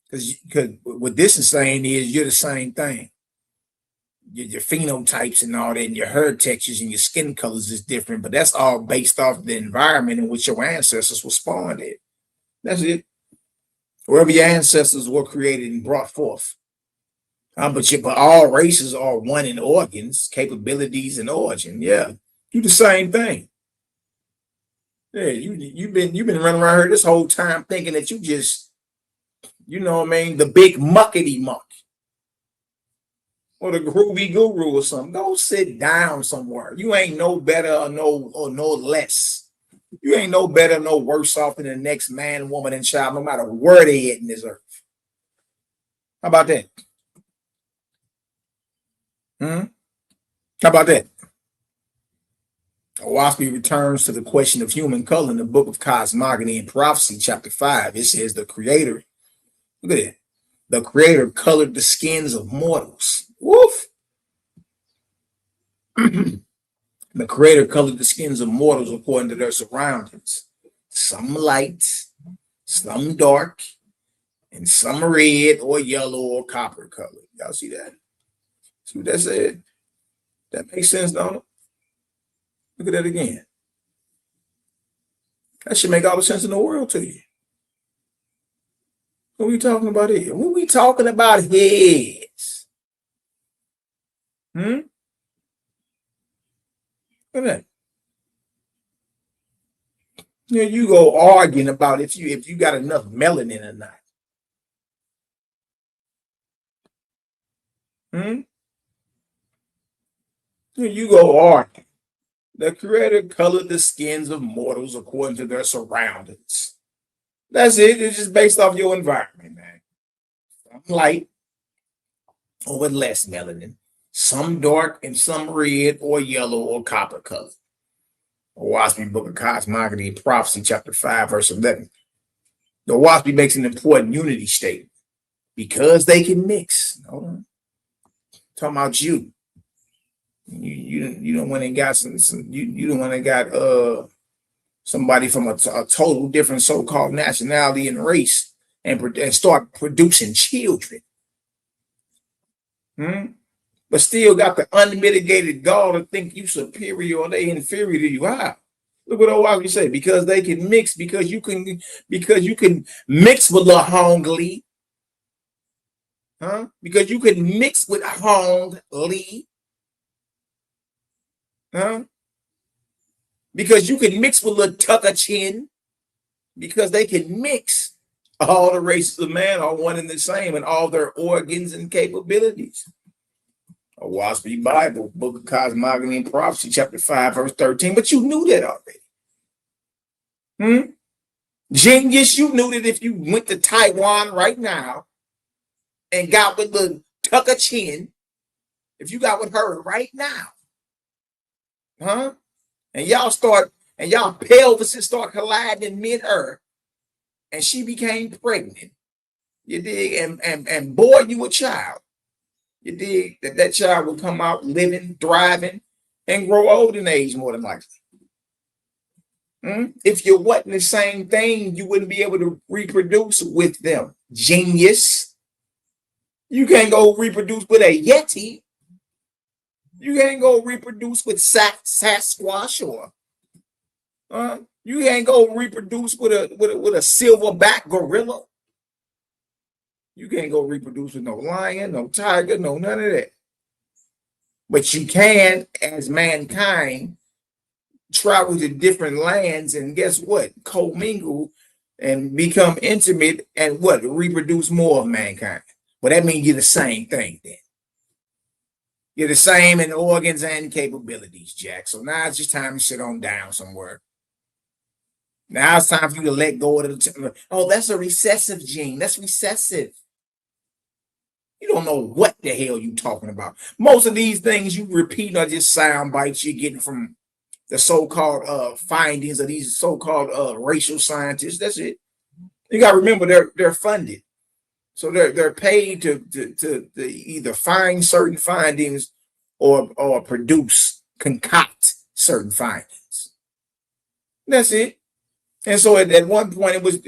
Because what this is saying is you're the same thing. Your phenotypes and all that, and your hair textures and your skin colors is different, but that's all based off the environment in which your ancestors were spawned in. That's it. Wherever your ancestors were created and brought forth. But all races are one in organs, capabilities, and origin. Yeah, you the same thing. Yeah, you've been running around here this whole time thinking that you just, the big muckety muck. Or the groovy guru or something. Go sit down somewhere. You ain't no better or no less. You ain't no better, no worse off than the next man, woman, and child, no matter where they at in this earth. How about that? How about that? Owaski returns to the question of human color in the book of Cosmogony and Prophecy, chapter 5. It says the creator, look at it, the creator colored the skins of mortals. Woof. The creator colored the skins of mortals according to their surroundings. Some light, some dark, and some red or yellow or copper color. Y'all see that? See what that said? That makes sense, don't it? Look at that again. That should make all the sense in the world to you. What are we talking about here? What are we talking about heads? Look at that. You go arguing about if you got enough melanin or not. You go argue. The creator colored the skins of mortals according to their surroundings. That's it. It's just based off your environment, man. Some light or with less melanin. Some dark and some red or yellow or copper color. Owaski Book of Cosmogony and Prophecy, chapter 5, verse 11. The Owaski makes an important unity statement. Because they can mix. Hold on. Talking about you. You don't want to got you don't want to got somebody from a total different so-called nationality and race and start producing children. But still got the unmitigated gall to think you superior or they inferior to you. How? Look what Owaski say. Because they can mix, because you can mix with the Hong-Li. Because you can mix with Hong-Li. Because you can mix with little Tucker Chin. because they can mix all the races of man are one and the same in all their organs and capabilities. A Waspi Bible, Book of Cosmogony and Prophecy, chapter 5, verse 13. But you knew that already. Genius, you knew that if you went to Taiwan right now and got with the Tucker Chin, if you got with her right now, and y'all pelvises start colliding in mid-earth, and she became pregnant, you dig, and bore you a child, you dig, that child will come out living, thriving, and grow old in age more than likely. If you wasn't the same thing, you wouldn't be able to reproduce with them. Genius. You can't go reproduce with a Yeti. You can't go reproduce with Sasquatch, or you can't go reproduce with a silverback gorilla. You can't go reproduce with no lion, no tiger, no none of that. But you can, as mankind, travel to different lands and guess what? Commingle and become intimate and what? Reproduce more of mankind. Well, that means you're the same thing then. You're the same in organs and capabilities, Jack. So now it's just time to sit on down somewhere. Now it's time for you to let go of the. Oh, that's a recessive gene. That's recessive. You don't know what the hell you're talking about. Most of these things you repeat are just sound bites you're getting from the so-called findings of these so-called racial scientists. That's it. You got to remember they're funded, so they're paid to either find certain findings or concoct certain findings. That's it. And so at one point it was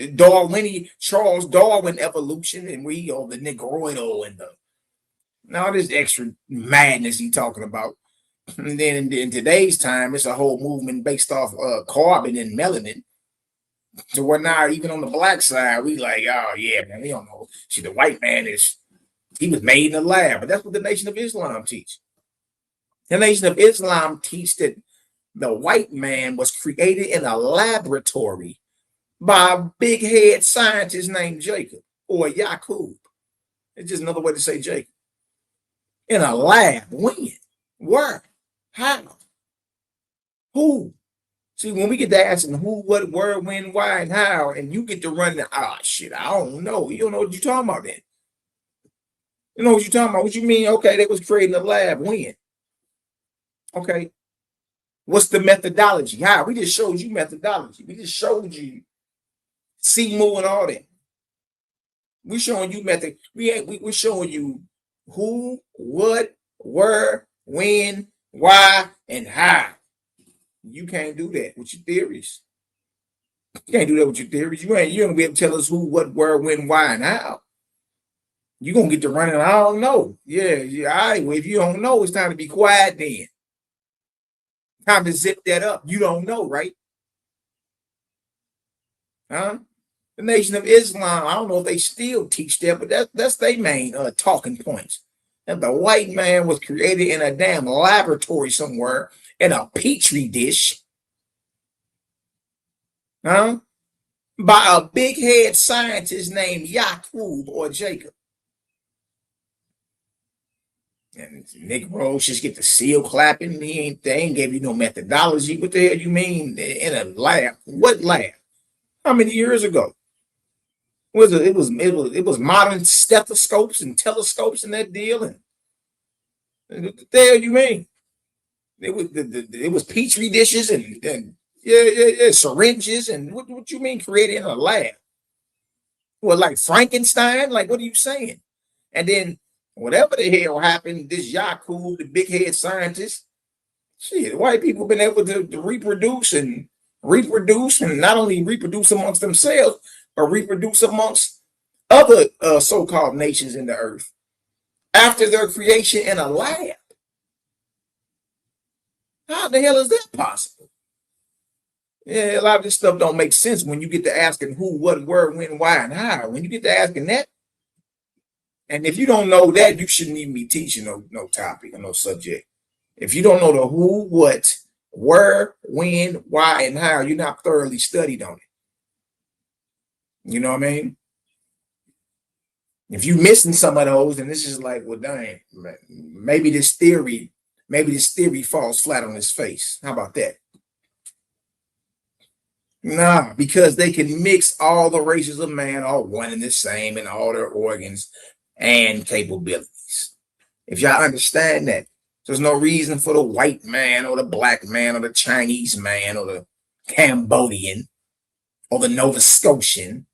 Charles Darwin evolution, and the Negroido and all this extra madness he talking about. And then in today's time, it's a whole movement based off carbon and melanin. So we're now even on the black side, we like, oh yeah, man, we don't know. See, the white man he was made in a lab, but that's what the Nation of Islam teach. The Nation of Islam teach that the white man was created in a laboratory by a big head scientist named Jacob or Yakub. It's just another way to say Jacob. In a lab. When? Where? How? Who? See, when we get to asking who, what, where, when, why, and how, and you get to run the, shit, I don't know. You don't know what you're talking about then. You know what you're talking about? What you mean? Okay, they was creating a lab. When? Okay. What's the methodology? How? We just showed you methodology. We just showed you CMU and all that. We're showing you method. We're showing you who, what, where, when, why, and how. You can't do that with your theories. You can't do that with your theories. You ain't gonna be able to tell us who, what, where, when, why, and how. You're gonna get to running. I don't know. Yeah. All right. Well, if you don't know, it's time to be quiet then. Time to zip that up. You don't know, right? The Nation of Islam, I don't know if they still teach that, but that's their main talking points. That the white man was created in a damn laboratory somewhere in a petri dish, by a big head scientist named Yakub or Jacob. And Nick Rose just get the seal clapping. They ain't gave you no methodology. What the hell you mean in a lab? What lab? How many years ago? It was modern stethoscopes and telescopes and that deal. And what the hell you mean? It was petri dishes and syringes and what you mean created in a lab? What, like Frankenstein? Like, what are you saying? And then whatever the hell happened, this Yakub, the big head scientist, shit, white people been able to reproduce and not only reproduce amongst themselves, but reproduce amongst other so-called nations in the earth after their creation in a lab. How the hell is that possible? Yeah, a lot of this stuff don't make sense when you get to asking who, what, where, when, why, and how. When you get to asking that, and if you don't know that, you shouldn't even be teaching no topic or no subject. If you don't know the who, what, where, when, why, and how, you're not thoroughly studied on it. You know what I mean? If you missing some of those, then this is like, well, dang, maybe this theory falls flat on its face. How about that? Nah, because they can mix all the races of man, all one and the same, in all their organs and capabilities. If y'all understand that, there's no reason for the white man or the black man or the Chinese man or the Cambodian or the Nova Scotian,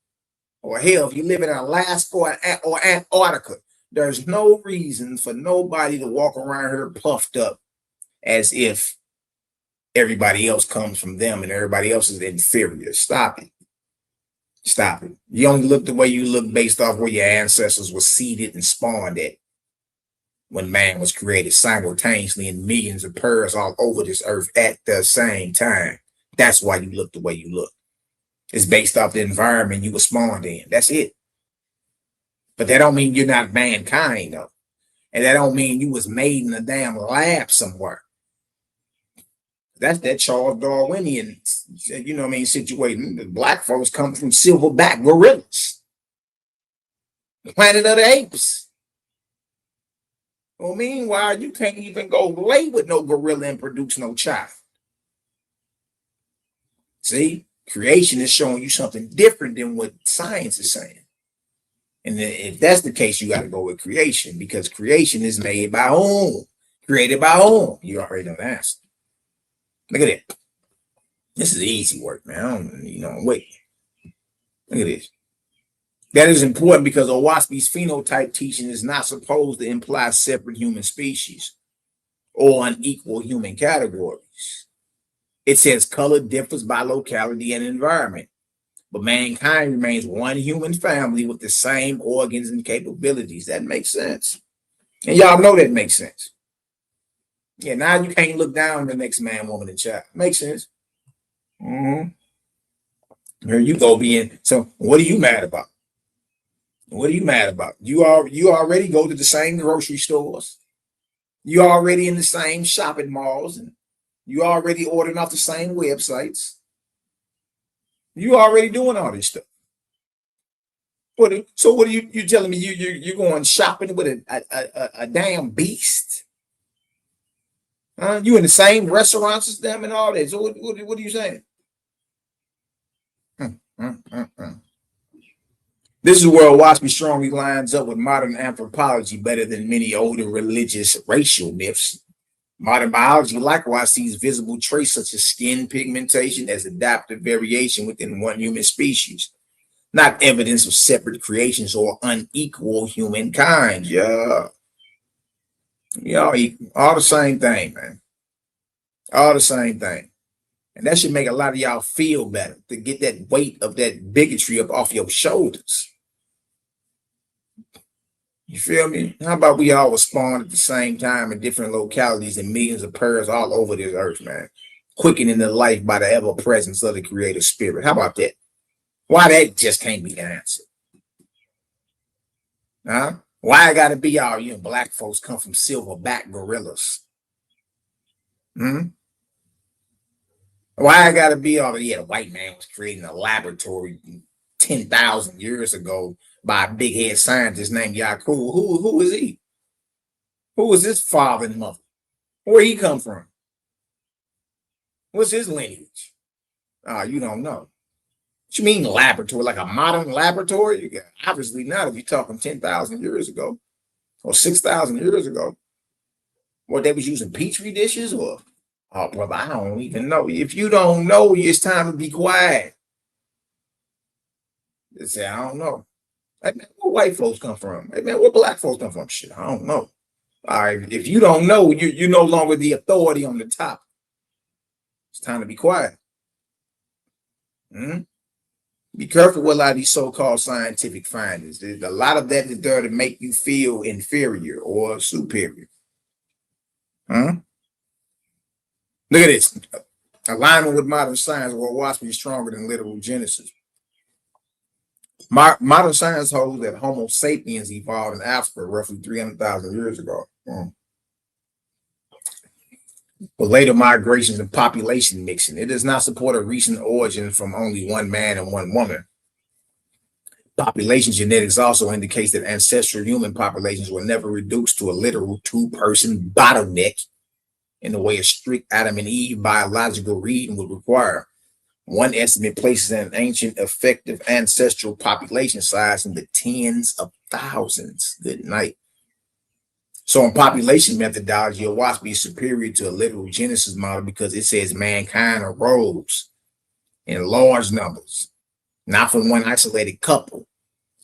or hell, if you live in Alaska or Antarctica, there's no reason for nobody to walk around here puffed up as if everybody else comes from them and everybody else is inferior. Stop it. Stop it. You only look the way you look based off where your ancestors were seeded and spawned at when man was created simultaneously in millions of pairs all over this earth at the same time. That's why you look the way you look. It's based off the environment you were spawned in. That's it. But that don't mean you're not mankind, though. And that don't mean you was made in a damn lab somewhere. That's that Charles Darwinian, you know what I mean, situation. The black folks come from silverback gorillas. The planet of the apes. Well, meanwhile, you can't even go lay with no gorilla and produce no child. See? Creation is showing you something different than what science is saying. And if that's the case, you got to go with creation, because creation is made by whom? Created by whom? You already know the answer. Look at it. This is easy work, man. Wait. Look at this. That is important because Owaspi's phenotype teaching is not supposed to imply separate human species or unequal human categories. It says color differs by locality and environment, but mankind remains one human family with the same organs and capabilities. That makes sense. And y'all know that makes sense. Yeah, now you can't look down the next man, woman, and child. Makes sense. Here you go being. So what are you mad about? What are you mad about? You already go to the same grocery stores. You already in the same shopping malls, and you already ordering off the same websites. You already doing all this stuff. So what are you telling me? You're going shopping with a damn beast? You in the same restaurants as them and all that. So what are you saying? This is where Owaspy strongly lines up with modern anthropology better than many older religious racial myths. Modern biology likewise sees visible traits such as skin pigmentation as adaptive variation within one human species, not evidence of separate creations or unequal humankind. Yeah. Y'all all the same thing, man. All the same thing. And that should make a lot of y'all feel better, to get that weight of that bigotry up off your shoulders. You feel me? How about we all were spawned at the same time in different localities and millions of pairs all over this earth, man? Quickening the life by the ever presence of the creative spirit. How about that? Why that just can't be the answer? Huh? Why I gotta be all black folks come from silverback gorillas? Why I gotta be all the white man was creating a laboratory 10,000 years ago by a big head scientist named Yakub. Who is he? Who is his father and mother? Where he come from? What's his lineage? You don't know. What you mean laboratory? Like a modern laboratory? Obviously not if you're talking 10,000 years ago or 6,000 years ago. What, they was using petri dishes or? Oh, brother, I don't even know. If you don't know, it's time to be quiet. They say, I don't know. Hey, man, where white folks come from? Hey, man, where black folks come from? Shit, I don't know. All right, if you don't know, you're no longer the authority on the top. It's time to be quiet. Be careful with a lot of these so-called scientific findings. There's a lot of that is there to make you feel inferior or superior. Look at this. Alignment with modern science, where Owaspy is stronger than literal Genesis. Modern science holds that Homo sapiens evolved in Africa roughly 300,000 years ago. But later migrations and population mixing. It does not support a recent origin from only one man and one woman. Population genetics also indicates that ancestral human populations were never reduced to a literal two-person bottleneck in the way a strict Adam and Eve biological reading would require. One estimate places an ancient effective ancestral population size in the tens of thousands. Good night. So in population methodology, a WASP is superior to a literal Genesis model because it says mankind arose in large numbers, not from one isolated couple.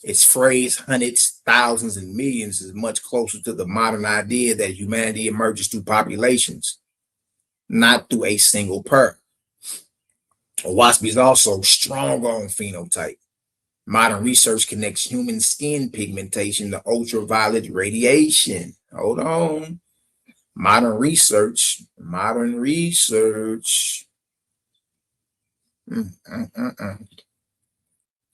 Its phrase, hundreds, thousands, and millions, is much closer to the modern idea that humanity emerges through populations, not through a single pair. A WASP is also strong on phenotype. Modern research connects human skin pigmentation to ultraviolet radiation. Hold on. Modern research.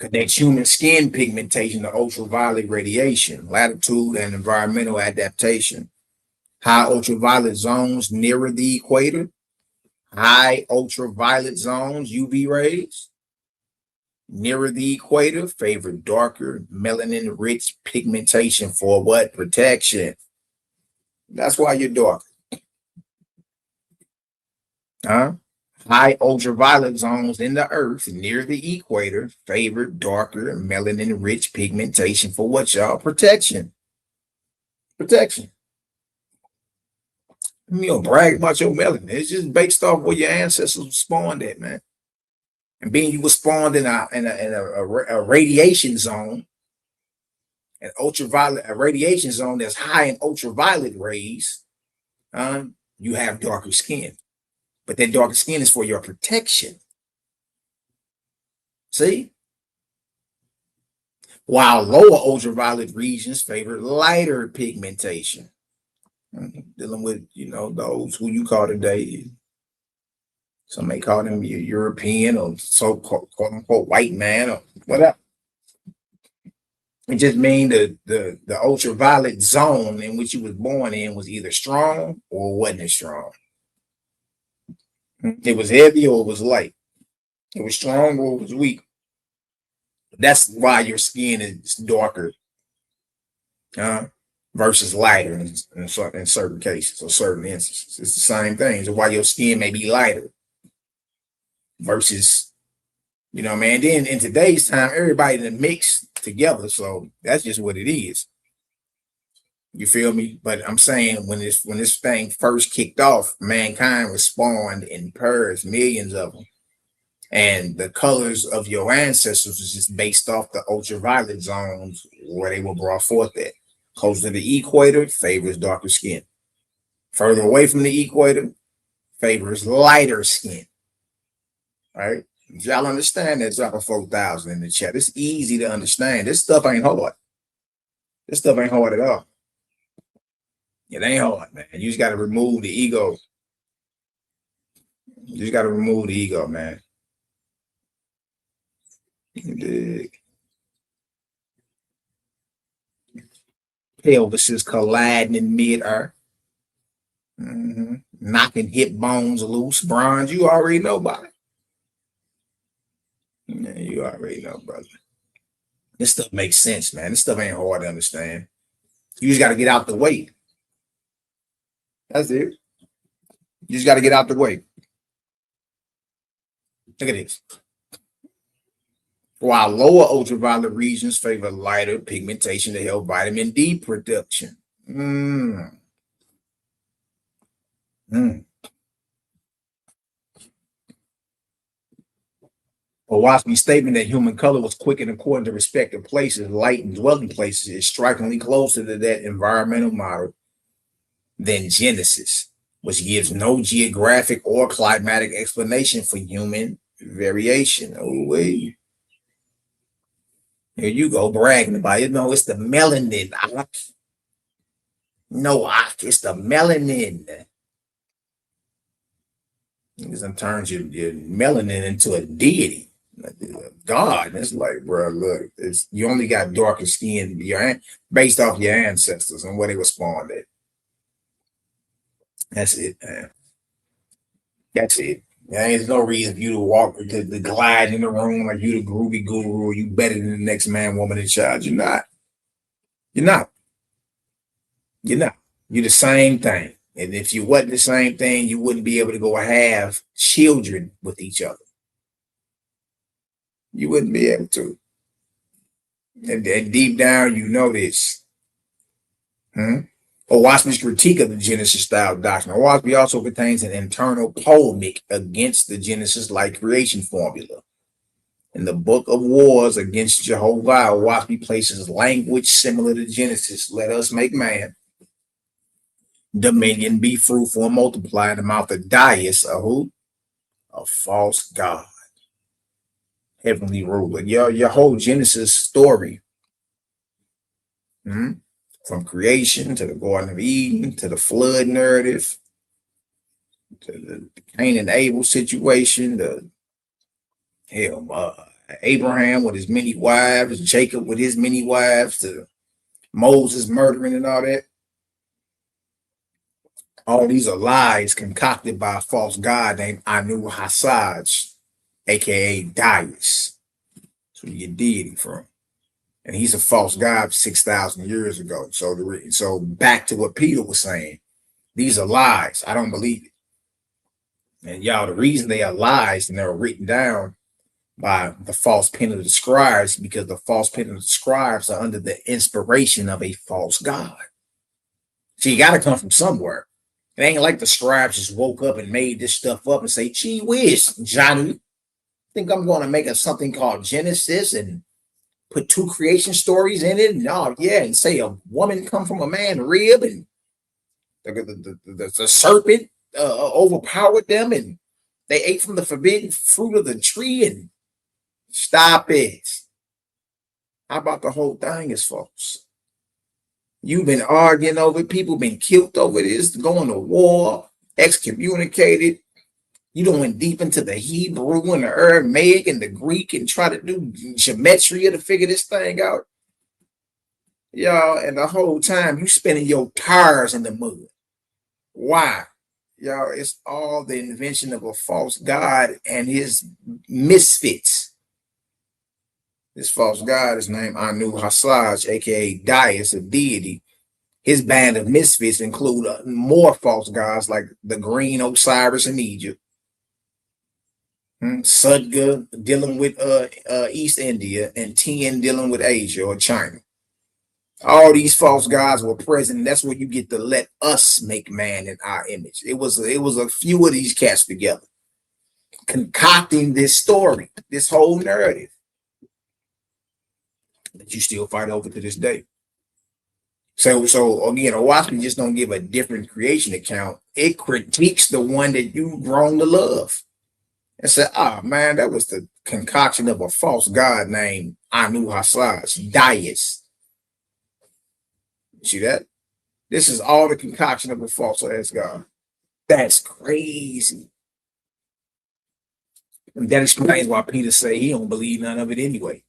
Connects human skin pigmentation to ultraviolet radiation, latitude, and environmental adaptation. High ultraviolet zones nearer the equator. High ultraviolet zones, UV rays, nearer the equator, favor darker, melanin-rich pigmentation for what? Protection. That's why you're darker. High ultraviolet zones in the earth near the equator favor darker, melanin-rich pigmentation for what, y'all? Protection. Protection. You don't brag about your melanin. It's just based off where your ancestors were spawned at, man. And being you were spawned in a radiation zone, an ultraviolet, a radiation zone that's high in ultraviolet rays, you have darker skin. But that darker skin is for your protection. See? While lower ultraviolet regions favor lighter pigmentation. Dealing with, those who you call today, some may call them European or so-called quote unquote white man or whatever. It just means the ultraviolet zone in which you was born in was either strong or wasn't strong. It was heavy or it was light. It was strong or it was weak. That's why your skin is darker versus lighter in certain cases or certain instances. It's the same thing. So why your skin may be lighter versus, man. Then in today's time, everybody done mix together. So that's just what it is. You feel me? But I'm saying when this thing first kicked off, mankind was spawned in pairs, millions of them. And the colors of your ancestors was just based off the ultraviolet zones where they were brought forth at. Closer to the equator favors darker skin. Further away from the equator favors lighter skin. Right? If y'all understand that, drop a 4,000 in the chat. It's easy to understand. This stuff ain't hard. This stuff ain't hard at all. It ain't hard, man. You just got to remove the ego. You just got to remove the ego, man. Pelvises colliding in mid-air. Knocking hip bones loose. Bronze, you already know about it. Yeah, you already know, brother. This stuff makes sense, man. This stuff ain't hard to understand. You just got to get out the way. That's it. You just got to get out the way. Look at this. While lower ultraviolet regions favor lighter pigmentation to help vitamin D production. Owaspi's statement that human color was quickened according to respective places, light and dwelling places, is strikingly closer to that environmental model than Genesis, which gives no geographic or climatic explanation for human variation. Oh, wait. Here you go bragging about it. No, it's the melanin. No, it's the melanin. It turns your melanin into a deity, God. It's like, bro, look, you only got darker skin based off your ancestors and where they were spawned at. That's it, man. That's it. There ain't no reason for you to walk to glide in the room like you the groovy guru. You better than the next man, woman, and child. You're not. You're not. You're not. You're the same thing. And if you wasn't the same thing, you wouldn't be able to go have children with each other. You wouldn't be able to. And deep down, you know this. Owaspi's critique of the Genesis style doctrine. Owaspi also contains an internal polemic against the Genesis-like creation formula. In the Book of Wars against Jehovah, Owaspi places language similar to Genesis. Let us make man. Dominion, be fruitful and multiply, in the mouth of Darius, a who? A false god. Heavenly ruler. Your whole Genesis story. From creation to the Garden of Eden to the flood narrative to the Cain and Abel situation, Abraham with his many wives, Jacob with his many wives, to Moses murdering and all that. All these are lies concocted by a false god named Anu Hassaj, aka Darius. That's where you get deity from. And he's a false god 6,000 years ago. So back to what Peter was saying. These are lies. I don't believe it. And y'all, the reason they are lies and they're written down by the false pen of the scribes, because the false pen of the scribes are under the inspiration of a false god. So you got to come from somewhere. It ain't like the scribes just woke up and made this stuff up and say, gee whiz, Johnny, think I'm going to make something called Genesis and put two creation stories in it? And and say a woman come from a man rib and the serpent overpowered them and they ate from the forbidden fruit of the tree. And stop it. How about the whole thing is false? You've been arguing over it. People been killed over this, going to war, excommunicated. You done went deep into the Hebrew and the Aramaic and the Greek and try to do geometry to figure this thing out. Y'all, and the whole time you spinning your tires in the mud. Why? Y'all, it's all the invention of a false god and his misfits. This false god is named Anu Hassaj, aka Darius, a deity. His band of misfits include more false gods like the green Osiris in Egypt, Sudga dealing with East India, and Tien dealing with Asia or China. All these false gods were present. That's where you get to let us make man in our image. It was a few of these cats together concocting this story, this whole narrative that you still fight over to this day. So again, Owaski just don't give a different creation account. It critiques the one that you've grown to love. And said, man, that was the concoction of a false god named Anu Hassaj, Darius. See that? This is all the concoction of a false ass god. That's crazy. And that explains why Peter say he don't believe none of it anyway.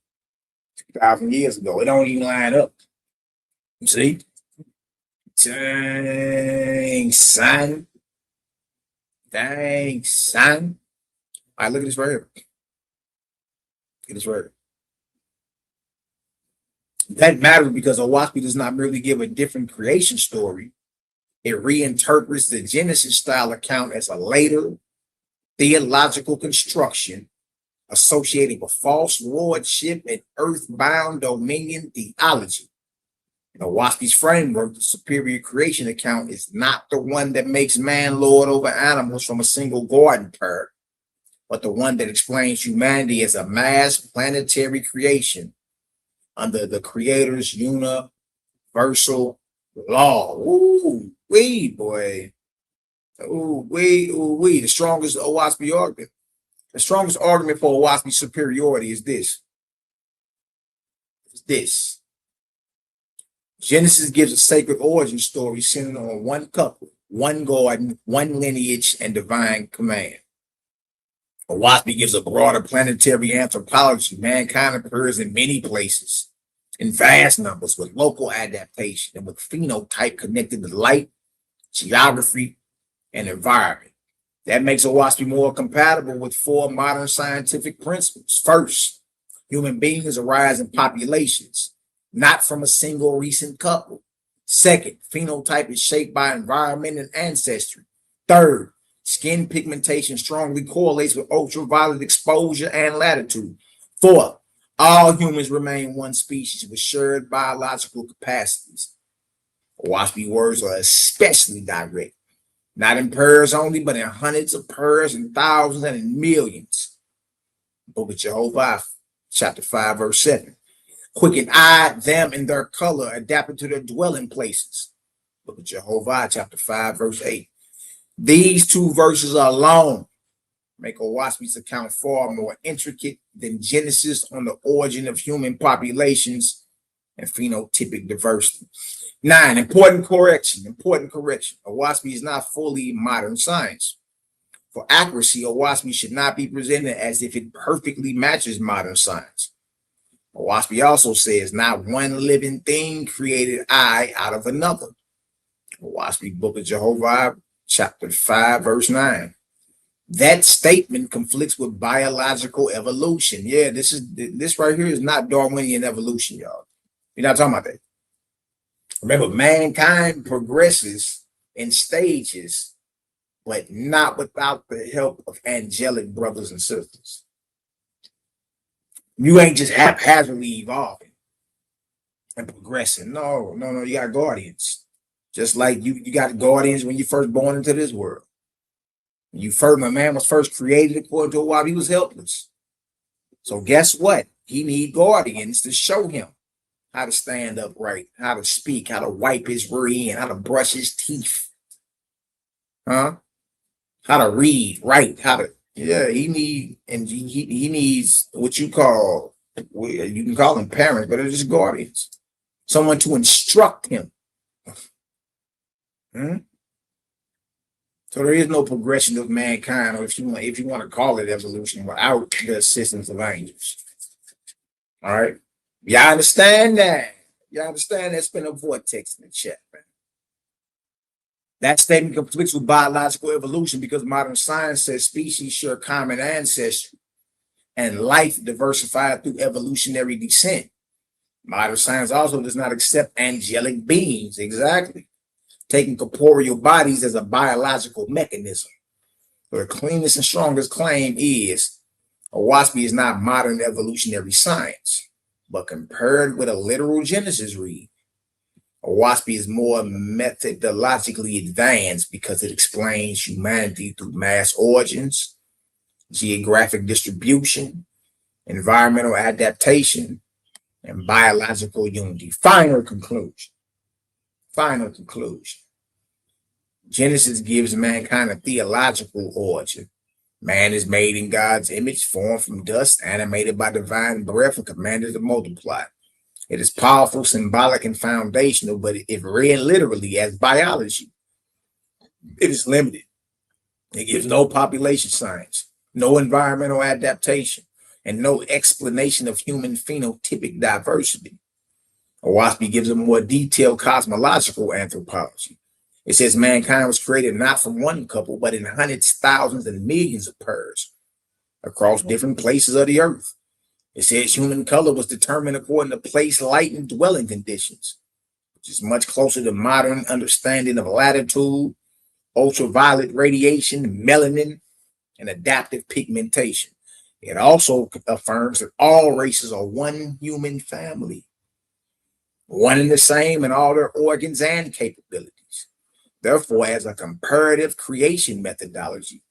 2,000 years ago. It don't even line up. You see? Dang, son. Dang, son. All right, look at this right here. Look at this right here. That matters because Owaski does not merely give a different creation story. It reinterprets the Genesis style account as a later theological construction associated with false lordship and earthbound dominion theology. In Owaski's framework, the superior creation account is not the one that makes man lord over animals from a single garden pair, but the one that explains humanity as a mass planetary creation under the Creator's universal law. Ooh, wee, boy. Ooh, wee. The strongest Owaski argument. The strongest argument for Owaski's superiority is this. It's this. Genesis gives a sacred origin story centered on one couple, one garden, one lineage, and divine command. Owaski gives a broader planetary anthropology. Mankind occurs in many places, in vast numbers, with local adaptation and with phenotype connected to light, geography, and environment. That makes Owaspy more compatible with four modern scientific principles. First, human beings arise in populations, not from a single recent couple. Second, phenotype is shaped by environment and ancestry. Third, skin pigmentation strongly correlates with ultraviolet exposure and latitude. Fourth, all humans remain one species with shared biological capacities. Owaspy words are especially direct, not in pairs only, but in hundreds of pairs and thousands and in millions. Book of Jehovah, chapter 5, verse 7. Quicken eyed them in their color, adapted to their dwelling places. Book of Jehovah, chapter 5, verse 8. These two verses alone make Owaspy's account far more intricate than Genesis on the origin of human populations and phenotypic diversity. 9, important correction. Owaspy is not fully modern science. For accuracy, Owaspy should not be presented as if it perfectly matches modern science. Owaspy also says not one living thing created I out of another. Owaspy, Book of Jehovah, chapter 5, verse 9. That statement conflicts with biological evolution. Yeah, this right here is not Darwinian evolution, y'all. We're not talking about that. Remember, mankind progresses in stages, but not without the help of angelic brothers and sisters. You ain't just haphazardly evolving and progressing. No, you got guardians. Just like you got guardians when you first born into this world. When man was first created, according to Owaspy, he was helpless. So guess what? He need guardians to show him how to stand upright, how to speak, how to wipe his rear end, how to brush his teeth, how to read, write, he needs what you can call them parents, but they're just guardians, someone to instruct him. So there is no progression of mankind, or if you want to call it evolution, without the assistance of angels. All right. Y'all understand that? Y'all understand that's been a vortex in the chat, man. That statement conflicts with biological evolution because modern science says species share common ancestry and life diversified through evolutionary descent. Modern science also does not accept angelic beings, exactly, taking corporeal bodies as a biological mechanism. So the cleanest and strongest claim is Owaspy is not modern evolutionary science, but compared with a literal Genesis read, Owaspy is more methodologically advanced because it explains humanity through mass origins, geographic distribution, environmental adaptation, and biological unity. Final conclusion. Genesis gives mankind a theological origin. Man is made in God's image, formed from dust, animated by divine breath, and commanded to multiply. It is powerful, symbolic, and foundational, but if read literally as biology, it is limited. It gives no population science, no environmental adaptation, and no explanation of human phenotypic diversity. Owaspy gives a more detailed cosmological anthropology. It says mankind was created not from one couple, but in hundreds, thousands, and millions of pairs across different places of the earth. It says human color was determined according to place, light, and dwelling conditions, which is much closer to modern understanding of latitude, ultraviolet radiation, melanin, and adaptive pigmentation. It also affirms that all races are one human family, one and the same in all their organs and capabilities. Therefore, as a comparative creation methodology,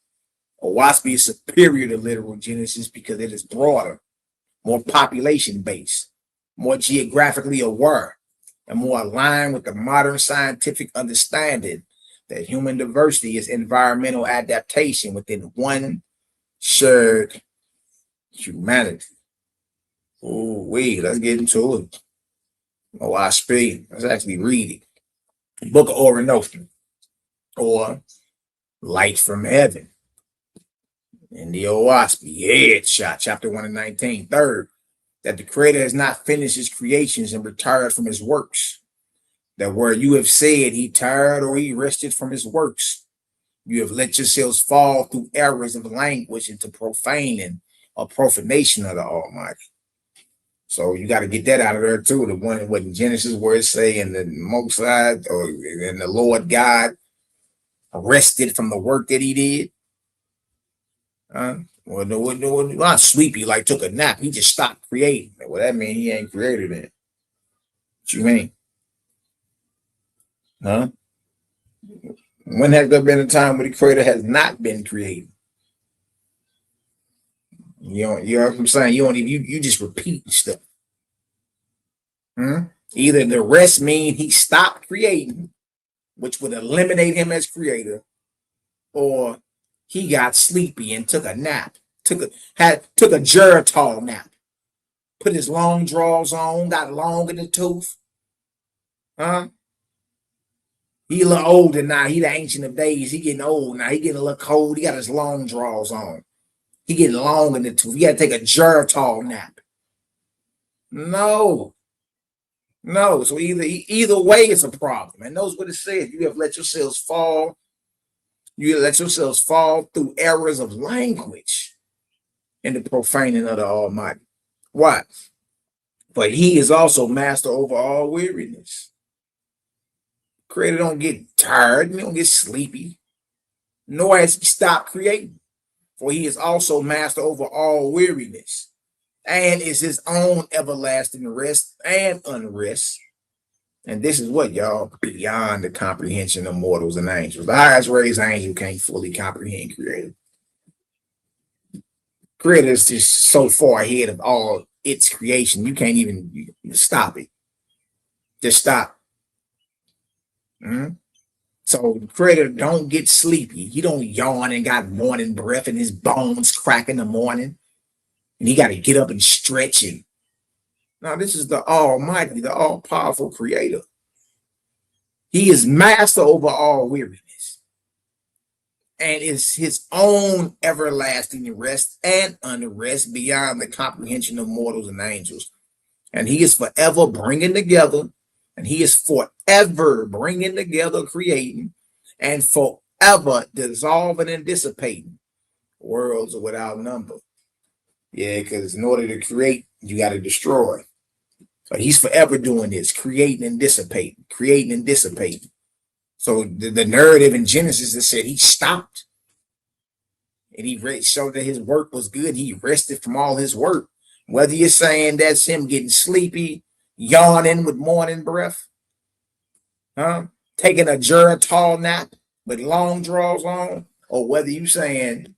Owaspy is superior to literal Genesis because it is broader, more population-based, more geographically aware, and more aligned with the modern scientific understanding that human diversity is environmental adaptation within one shared humanity. Let's get into it. Owaspy, let's actually read it. Book of Orinoco, or Light from Heaven. In the Owaspy, Headshot, chapter 1 and 19. Third, that the Creator has not finished his creations and retired from his works. That where you have said he tired or he rested from his works, You have let yourselves fall through errors of language into profaning or profanation of the Almighty. So you got to get that out of there too. The one what in Genesis where it say, and the Most High or and the Lord God rested from the work that he did. Well, not sleepy, like took a nap. He just stopped creating. Well, that means he ain't created it. What you mean? Huh? When has there been a time when the creator has not been created? You know what I'm saying? You don't even you just repeat stuff. Either the rest mean he stopped creating, which would eliminate him as creator, or he got sleepy and took a nap, took a Geritol nap, put his long drawers on, got long in the tooth. He a little older now. He the ancient of days. He getting old now. He getting a little cold. He got his long drawers on. He getting long in the tooth. He got to take a Geritol nap. No. So either way, it's a problem. And knows what it says. You have let yourselves fall. You let yourselves fall through errors of language and the profaning of the Almighty. Why? But he is also master over all weariness. Creator don't get tired, he don't get sleepy, nor has he stopped creating. For he is also master over all weariness, and is his own everlasting rest and unrest. And this is what, y'all, beyond the comprehension of mortals and angels. The highest raised angel can't fully comprehend Creator. Creator is just so far ahead of all its creation, you can't even stop it. Just stop. So the Creator don't get sleepy. He don't yawn and got morning breath and his bones crack in the morning. And he got to get up and stretch it. Now, this is the Almighty, the all-powerful Creator. He is master over all weariness and is his own everlasting rest and unrest beyond the comprehension of mortals and angels. And he is forever bringing together, and he is forever bringing together, creating, and forever dissolving and dissipating worlds without number. Yeah, because in order to create, you got to destroy. So he's forever doing this, creating and dissipating, creating and dissipating. So the narrative in Genesis that said he stopped and he showed that his work was good. He rested from all his work. Whether you're saying that's him getting sleepy, yawning with morning breath, taking a Geritol nap with long draws on, or whether you saying,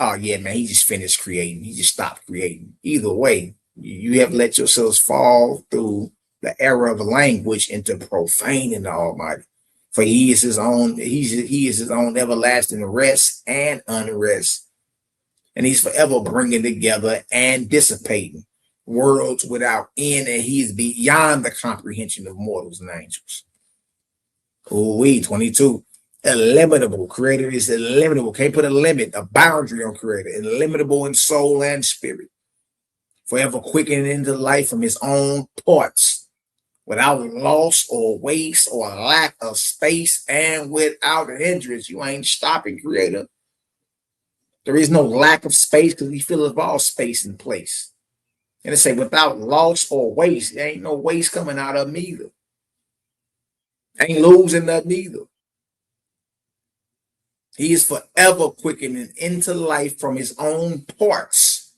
oh yeah, man, he just finished creating. He just stopped creating. Either way, you have let yourselves fall through the error of language into profaning the Almighty. For he is his own, he is his own everlasting rest and unrest. And he's forever bringing together and dissipating worlds without end, and he is beyond the comprehension of mortals and angels. 22. Illimitable. Creator is illimitable. Can't put a limit, a boundary on Creator. Illimitable in soul and spirit. Forever quickening into life from his own parts, without loss or waste or lack of space and without hindrance. You ain't stopping, Creator. There is no lack of space because we fill all space in place. And it say without loss or waste, there ain't no waste coming out of him either. Ain't losing nothing either. He is forever quickening into life from his own parts.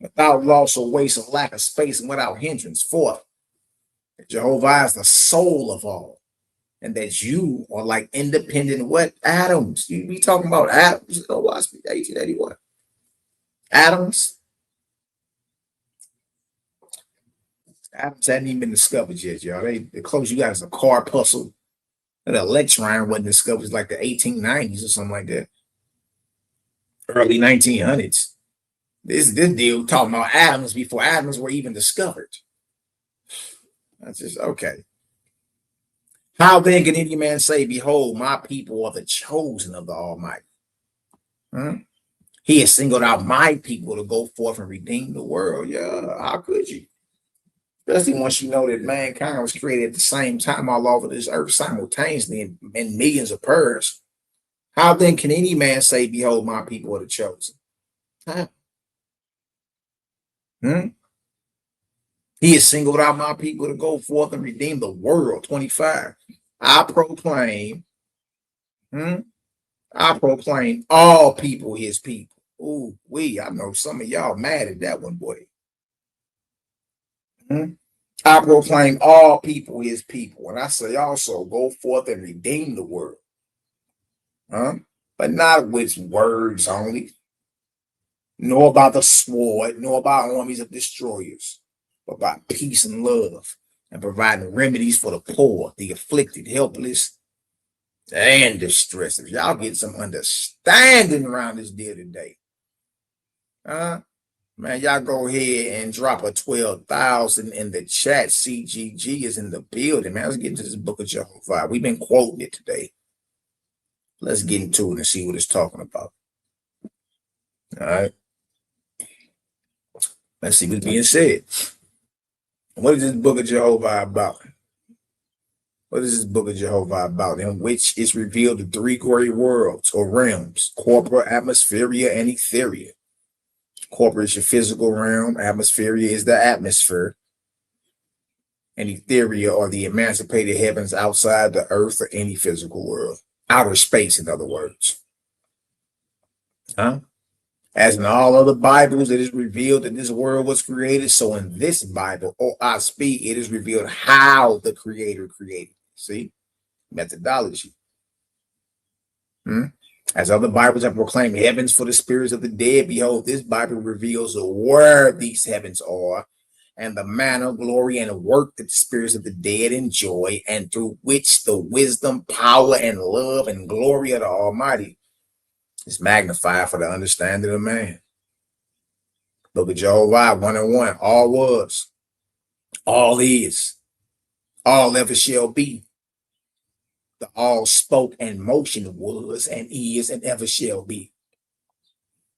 Without loss or waste or lack of space and without hindrance. Fourth, Jehovah is the soul of all. And that you are like independent what? Atoms. You be talking about atoms. Oh, watch me, 1881. Atoms. Atoms hadn't even been discovered yet, y'all. The closest you got is a corpuscle. The electron wasn't discovered until like the 1890s or something like that. Early 1900s. This deal talking about atoms before atoms were even discovered. That's just okay. How then can any man say, behold, my people are the chosen of the Almighty? He has singled out my people to go forth and redeem the world. Yeah, how could you? Especially once you know that mankind was created at the same time all over this earth simultaneously in millions of pairs. How then can any man say, behold, my people are the chosen? Huh? Hmm? He has singled out my people to go forth and redeem the world. 25. I proclaim, hmm? I proclaim all people his people. Ooh, I know some of y'all mad at that one, boy. Hmm? I proclaim all people his people. And I say also, go forth and redeem the world. Huh? But not with words only, nor by the sword, nor by armies of destroyers, but by peace and love, and providing remedies for the poor, the afflicted, helpless, and distressed. If y'all get some understanding around this deal today, man, y'all go ahead and drop a 12,000 in the chat. CGG is in the building, man. Let's get into this book of Jehovah. We've been quoting it today. Let's get into it and see what it's talking about. All right. Let's see what's being said. What is this book of Jehovah about? What is this book of Jehovah about? In which is revealed the three great worlds or realms: corporal, atmospheria, and etheria. Corporal is your physical realm. Atmospheria is the atmosphere. And etheria are the emancipated heavens outside the earth or any physical world. Outer space, in other words. Huh? As in all other Bibles, it is revealed that this world was created. So in this Bible, or I speak, it is revealed how the Creator created. See? Methodology. As other Bibles have proclaimed heavens for the spirits of the dead, behold, this Bible reveals where these heavens are, and the manner, glory, and work that the spirits of the dead enjoy, and through which the wisdom, power, and love and glory of the Almighty is magnified for the understanding of man. Book of Jehovah 1:1. All was, all is, all ever shall be. The all spoke and motion was and is and ever shall be.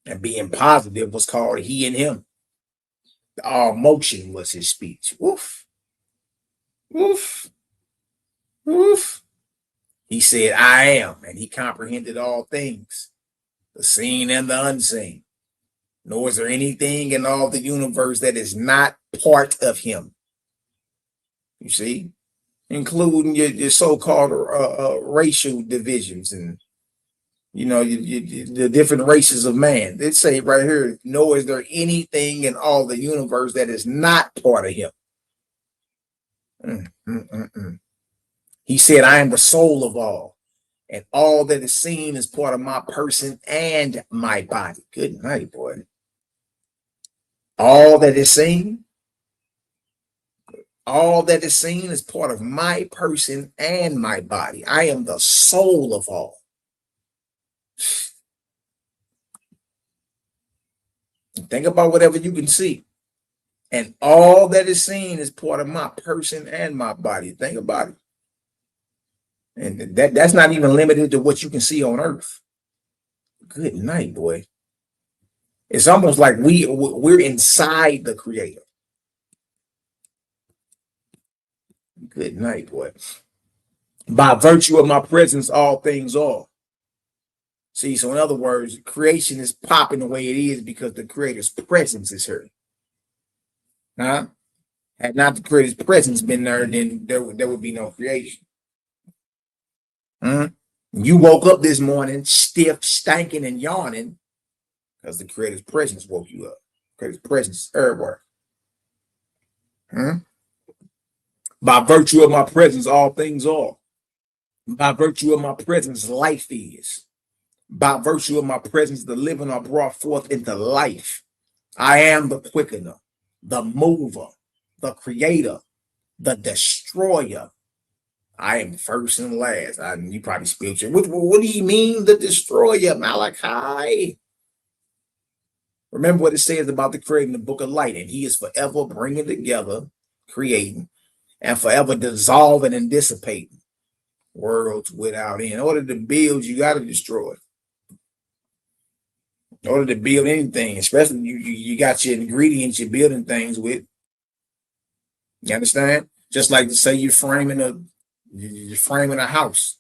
And being positive was called he and him. The all motion was his speech. Woof. Woof. Woof. He said, I am, and he comprehended all things, the seen and the unseen. Nor is there anything in all the universe that is not part of him. You see? Including your so-called racial divisions and the different races of man. They say right here, nor is there anything in all the universe that is not part of him. He said, I am the soul of all, and all that is seen is part of my person and my body. Good night, boy. All that is seen is part of my person and my body. I am the soul of all. Think about whatever you can see. And all that is seen is part of my person and my body. Think about it. And that's not even limited to what you can see on earth. Good night, boy. It's almost like we're inside the Creator. Good night, boy. By virtue of my presence, all things are. See, so in other words, creation is popping the way it is because the Creator's presence is here. Huh? Had not the Creator's presence been there, then there would be no creation. You woke up this morning stiff, stinking, and yawning because the Creator's presence woke you up. Creator's presence is everywhere. By virtue of my presence, all things are. By virtue of my presence, life is. By virtue of my presence, the living are brought forth into life. I am the quickener, the mover, the creator, the destroyer. I am first and last. You probably spilled your. What do you mean, the destroyer, Malachi? Remember what it says about the Creator in the book of light, and he is forever bringing together, creating, and forever dissolving and dissipating worlds without end. In order to build, you got to destroy. In order to build anything, especially you got your ingredients you're building things with. You understand? Just like to say you're framing a house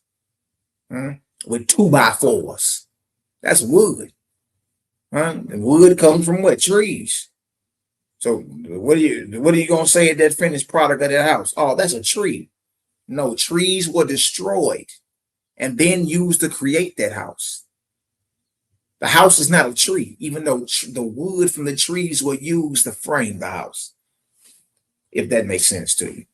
with 2x4s. That's wood. And wood comes from what? Trees. So what are you gonna say at that finished product of that house? Oh, that's a tree. No, trees were destroyed and then used to create that house. The house is not a tree, even though the wood from the trees were used to frame the house. If that makes sense to you.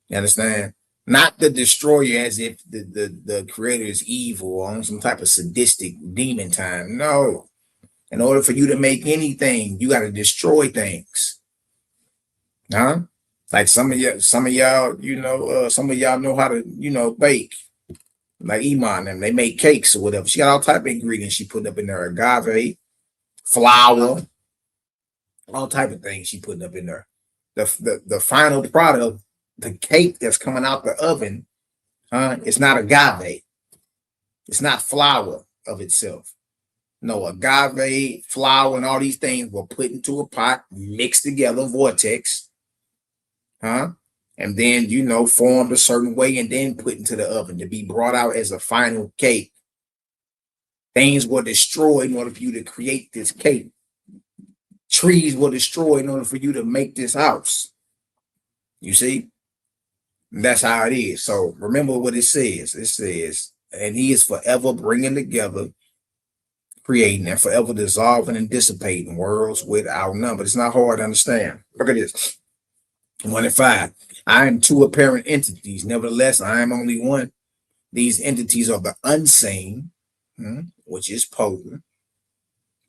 You understand? Not the destroyer as if the creator is evil or on some type of sadistic demon time. No. In order for you to make anything, you got to destroy things. Huh? Like some of y'all, some of y'all know how to, bake. Like Iman and they make cakes or whatever. She got all type of ingredients she put up in there. Agave, flour, all type of things she put up in there. The final product, the cake that's coming out the oven, it's not agave. It's not flour of itself. No, agave, flour, and all these things were put into a pot, mixed together, vortex, and then, formed a certain way and then put into the oven to be brought out as a final cake. Things were destroyed in order for you to create this cake. Trees were destroyed in order for you to make this house. You see? And that's how it is. So remember what it says. It says, and he is forever bringing together, creating, and forever dissolving and dissipating worlds without number. It's not hard to understand. Look at this. 1 and 5. I am two apparent entities. Nevertheless, I am only one. These entities are the unseen, which is potent.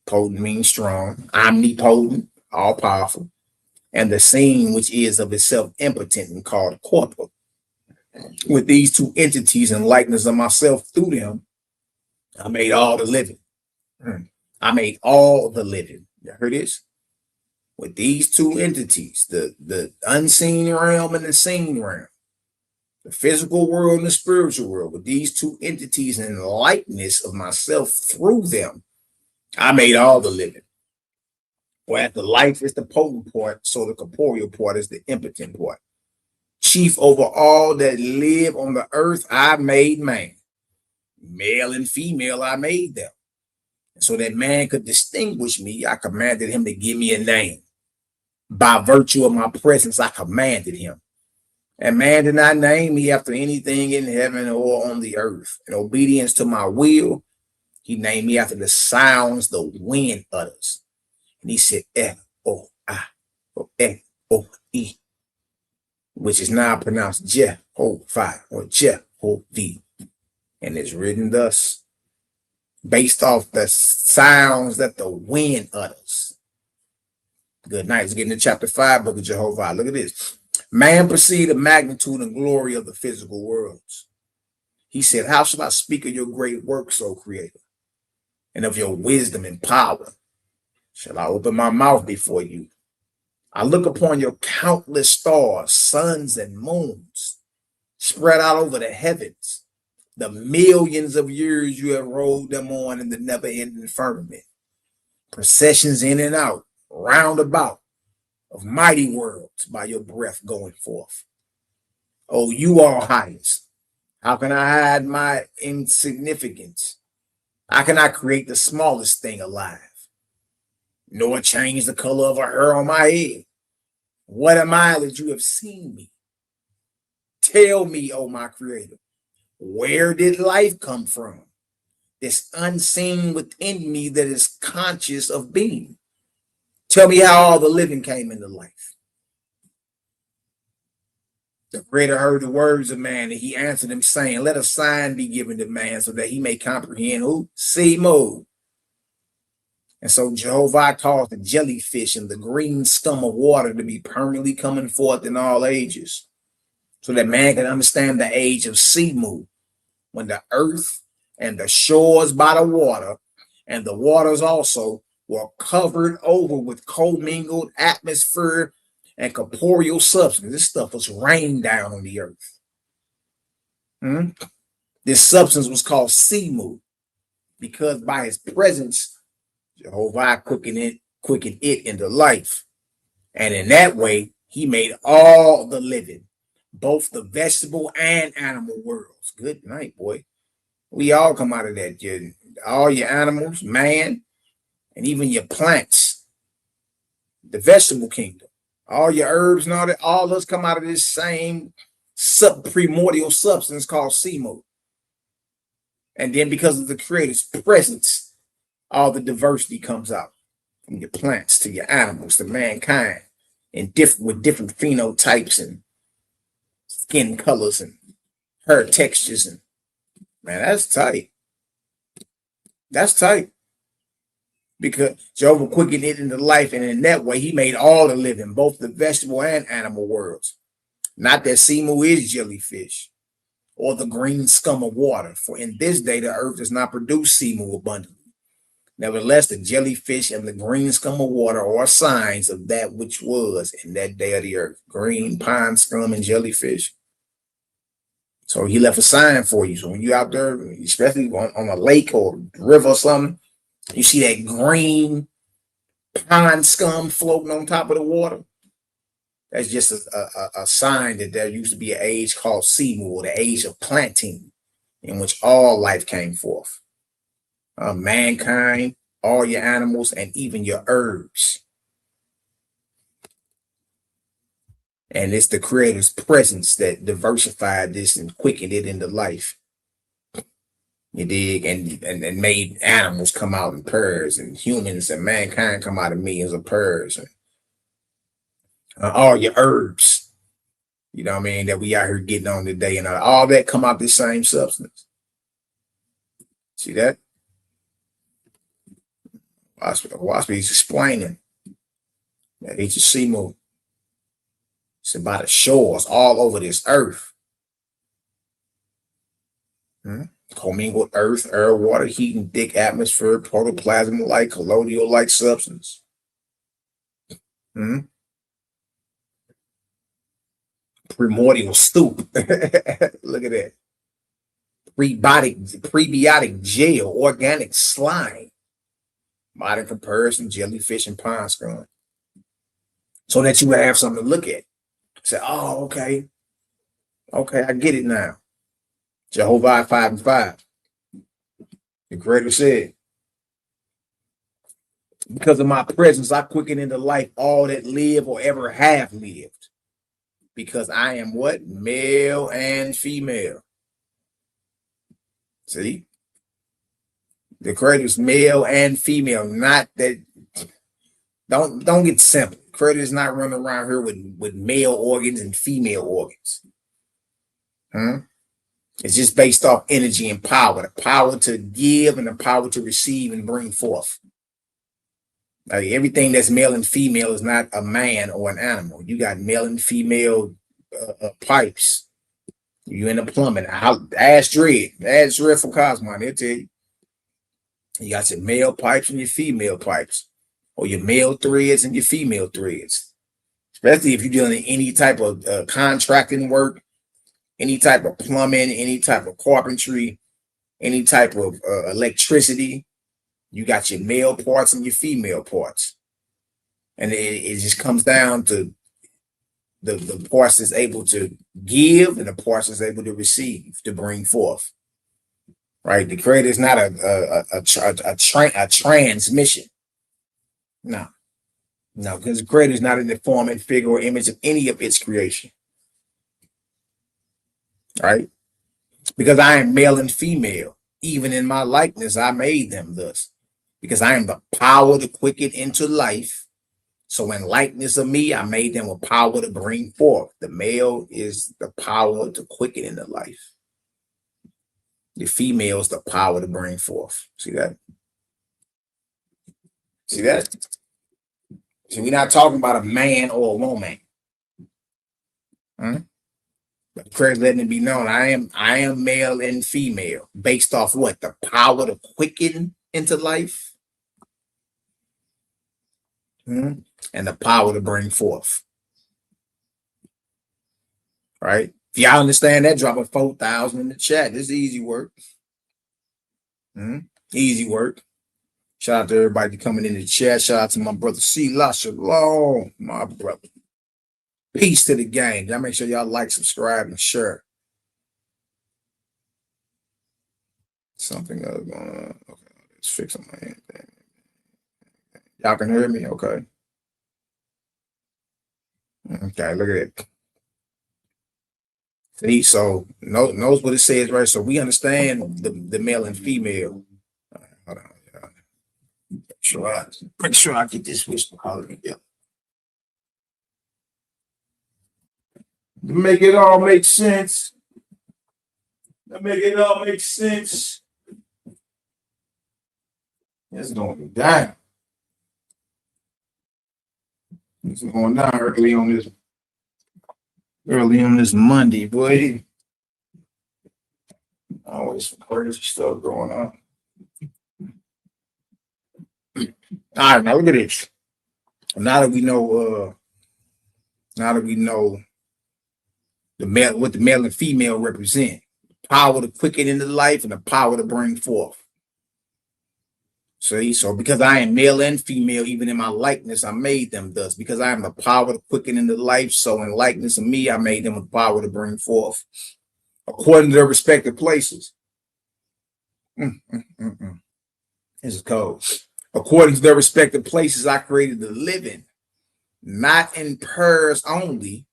Potent means strong. Omnipotent, all powerful. And the seen, which is of itself impotent and called corporal. With these two entities and likeness of myself through them, I made all the living. I made all the living. You heard this? With these two entities, the unseen realm and the seen realm, the physical world and the spiritual world, with these two entities and likeness of myself through them, I made all the living. Whereas the life is the potent part, so the corporeal part is the impotent part. Chief over all that live on the earth, I made man. Male and female, I made them. So that man could distinguish me, I commanded him to give me a name. By virtue of my presence, I commanded him. And man did not name me after anything in heaven or on the earth. In obedience to my will, he named me after the sounds the wind utters. And he said, F-O-I or F-O-E, which is now pronounced Jehovah or Jehovah. And it's written thus, based off the sounds that the wind utters. Good night. Let's get into chapter 5, book of Jehovah. Look at this. Man perceived the magnitude and glory of the physical worlds. He said, how shall I speak of your great works, O Creator, and of your wisdom and power? Shall I open my mouth before you? I look upon your countless stars, suns, and moons spread out over the heavens, the millions of years you have rolled them on in the never-ending firmament, processions in and out, round about of mighty worlds by your breath going forth. Oh, you are highest. How can I hide my insignificance? How can I create the smallest thing alive, nor change the color of a hair on my head? What am I that you have seen me? Tell me, oh my Creator, where did life come from? This unseen within me that is conscious of being. Tell me how all the living came into life. The Creator heard the words of man, and he answered him, saying, let a sign be given to man so that he may comprehend who? See mode. And so Jehovah caused the jellyfish and the green scum of water to be permanently coming forth in all ages, so that man can understand the age of Simu, when the earth and the shores by the water and the waters also were covered over with commingled atmosphere and corporeal substance. This stuff was rained down on the earth. This substance was called Simu, because by his presence, Jehovah quickened it into life. And in that way, He made all the living, both the vegetable and animal worlds. Good night, boy. We all come out of that. All your animals, man, and even your plants, the vegetable kingdom, all your herbs and all that, all those come out of this same primordial substance called SEMO. And then because of the creator's presence, all the diversity comes out from your plants to your animals to mankind, and with different phenotypes and skin colors and hair textures. And man, that's tight. That's tight. Because Jehovah quickened it into life, and in that way, he made all the living, both the vegetable and animal worlds. Not that SEMO is jellyfish or the green scum of water, for in this day the earth does not produce SEMO abundantly. Nevertheless, the jellyfish and the green scum of water are signs of that which was in that day of the earth. Green, pond scum, and jellyfish. So he left a sign for you. So when you're out there, especially on a lake or river or something, you see that green pond scum floating on top of the water. That's just a sign that there used to be an age called SEMO, or the age of planting, in which all life came forth. Mankind, all your animals, and even your herbs. And it's the creator's presence that diversified this and quickened it into life. You dig? And made animals come out in pairs, and humans and mankind come out of millions of pairs. And all your herbs, you know what I mean, that we out here getting on today, and all that come out the same substance. See that? Wasp is explaining that HCMO, it's about the shores all over this earth. Commingled earth, air, water, heat, and thick atmosphere, protoplasm-like, colloidal-like substance. Primordial stoop. Look at that. Prebiotic gel, organic slime. Modern comparison, jellyfish and pond scum. So that you would have something to look at. Say, oh, okay. Okay, I get it now. Jehovah 5:5. The creator said, because of my presence, I quicken into life all that live or ever have lived. Because I am what? Male and female. See? The creator's male and female, not that. Don't get simple. Creator is not running around here with male organs and female organs. It's just based off energy and power, the power to give and the power to receive and bring forth. Like everything that's male and female is not a man or an animal. You got male and female pipes. You in the plumbing. Ask Dread from Cosmon. They'll tell you. You got your male pipes and your female pipes, or your male threads and your female threads. Especially if you're doing any type of contracting work, any type of plumbing, any type of carpentry, any type of electricity. You got your male parts and your female parts. And it just comes down to the parts that's able to give and the parts that's able to receive, to bring forth. Right? The creator is not a transmission. No, because the creator is not in the form and figure or image of any of its creation. Right? Because I am male and female. Even in my likeness, I made them thus. Because I am the power to quicken into life. So in likeness of me, I made them with power to bring forth. The male is the power to quicken into life. The female is the power to bring forth. See that? See that? So we're not talking about a man or a woman. But Christ letting it be known, I am male and female, based off what? The power to quicken into life. And the power to bring forth. Right? If y'all understand that, drop a 4,000 in the chat. This is easy work. Easy work. Shout out to everybody coming in the chat. Shout out to my brother C. La Shalom, my brother. Peace to the gang. Y'all make sure y'all like, subscribe, and share. Something else going on. Okay, let's fix my hand. Y'all can hear me? Okay. Okay, look at it. See, so knows what it says, right? So we understand the male and female. Hold on, y'all. Pretty sure I get this whisper color together. To make it all make sense. To make it all make sense. It's going down. It's going down early on this Monday, boy. Always some crazy stuff going on. All right, now look at this. Now that we know what the male and female represent, power to quicken into life and the power to bring forth. See, so because I am male and female, even in my likeness, I made them thus. Because I am the power to quicken into life, so in likeness of me, I made them with power to bring forth, according to their respective places. This is cold. According to their respective places, I created the living, not in pairs only,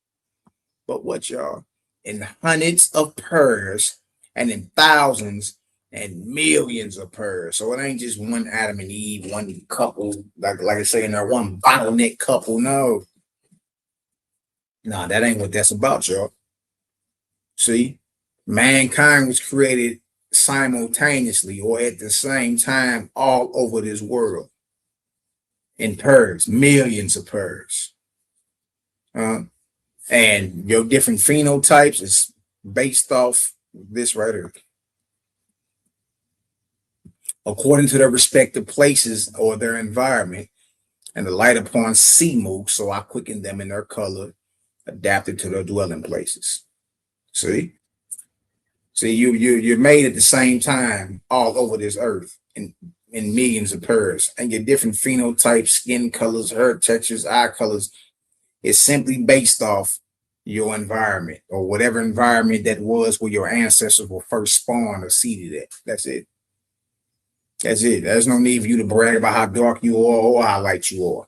but what, y'all? In hundreds of pairs and in thousands and millions of pairs. So it ain't just one Adam and Eve, one couple, like I say in there, one bottleneck couple. No, that ain't what that's about, y'all. See, mankind was created simultaneously or at the same time all over this world in pairs, millions of pairs. And your different phenotypes is based off this right here. According to their respective places or their environment, and the light upon sea moves, so I quicken them in their color, adapted to their dwelling places. See, you're made at the same time all over this earth in millions of pairs, and your different phenotypes, skin colors, hair textures, eye colors is simply based off your environment or whatever environment that was where your ancestors were first spawned or seeded at. That's it. That's it. There's no need for you to brag about how dark you are or how light you are.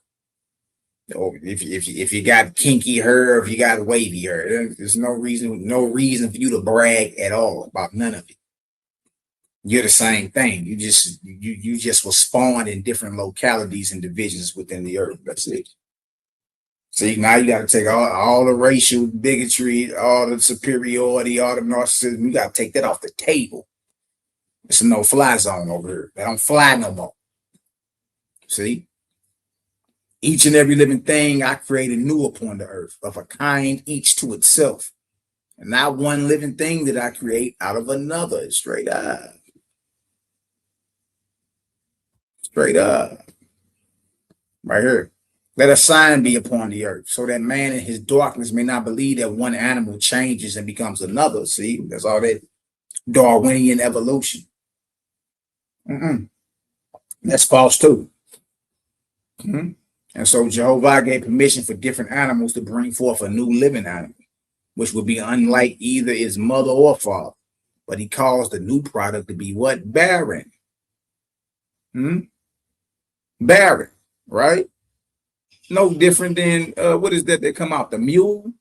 Or if you got kinky hair, if you got wavy hair, there's no reason for you to brag at all about none of it. You're the same thing. You just were spawned in different localities and divisions within the earth. That's it. See, now you got to take all the racial bigotry, all the superiority, all the narcissism. You got to take that off the table. It's a no-fly zone over here. They don't fly no more. See? Each and every living thing I created new upon the earth, of a kind, each to itself. And not one living thing that I create out of another. Straight up. Straight up. Right here. Let a sign be upon the earth, so that man in his darkness may not believe that one animal changes and becomes another. See? That's all that Darwinian evolution. That's false too. And so Jehovah gave permission for different animals to bring forth a new living animal, which would be unlike either its mother or father. But he caused the new product to be what? Barren. Barren, right? No different than what is that they come out? The mule?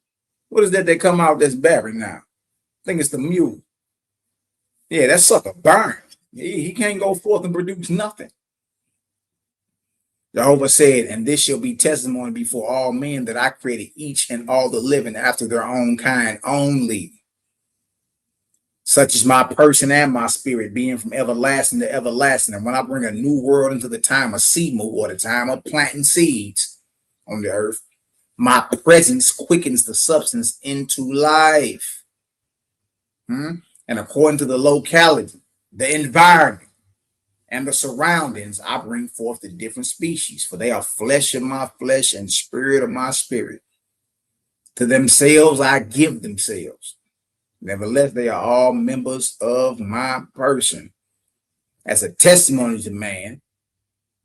What is that they come out that's barren now? I think it's the mule. Yeah, that sucker burned. He can't go forth and produce nothing. Jehovah said, and this shall be testimony before all men that I created each and all the living after their own kind only. Such is my person and my spirit, being from everlasting to everlasting. And when I bring a new world into the time of seed move or the time of planting seeds on the earth, my presence quickens the substance into life. And according to the locality, the environment, and the surroundings, I bring forth the different species, for they are flesh of my flesh and spirit of my spirit. To themselves I give themselves. Nevertheless, they are all members of my person. As a testimony to man,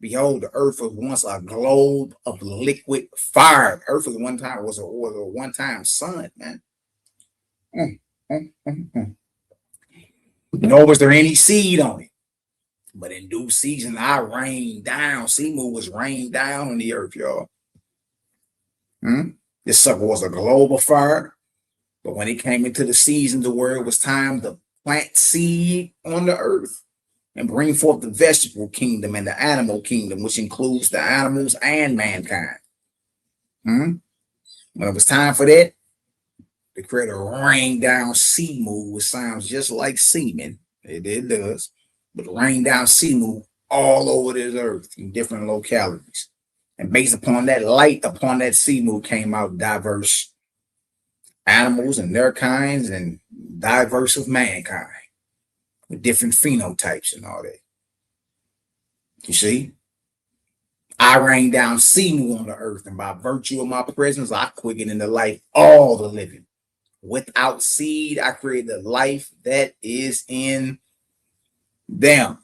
Behold, the earth was once a globe of liquid fire. The earth was was a one-time sun, man. Nor was there any seed on it. But in due season, I rained down. Seymour was rained down on the earth, y'all. This sucker was a globe of fire. But when it came into the season to where it was time to plant seed on the earth and bring forth the vegetable kingdom and the animal kingdom, which includes the animals and mankind. When it was time for that, the creator rained down Seymour, which sounds just like semen. It does. But rain down Seymour all over this earth in different localities. And based upon that light, upon that Seymour came out diverse animals and their kinds and diverse of mankind with different phenotypes and all that. You see? I rain down Seymour on the earth, and by virtue of my presence, I quicken into life all the living. Without seed, I create the life that is in them.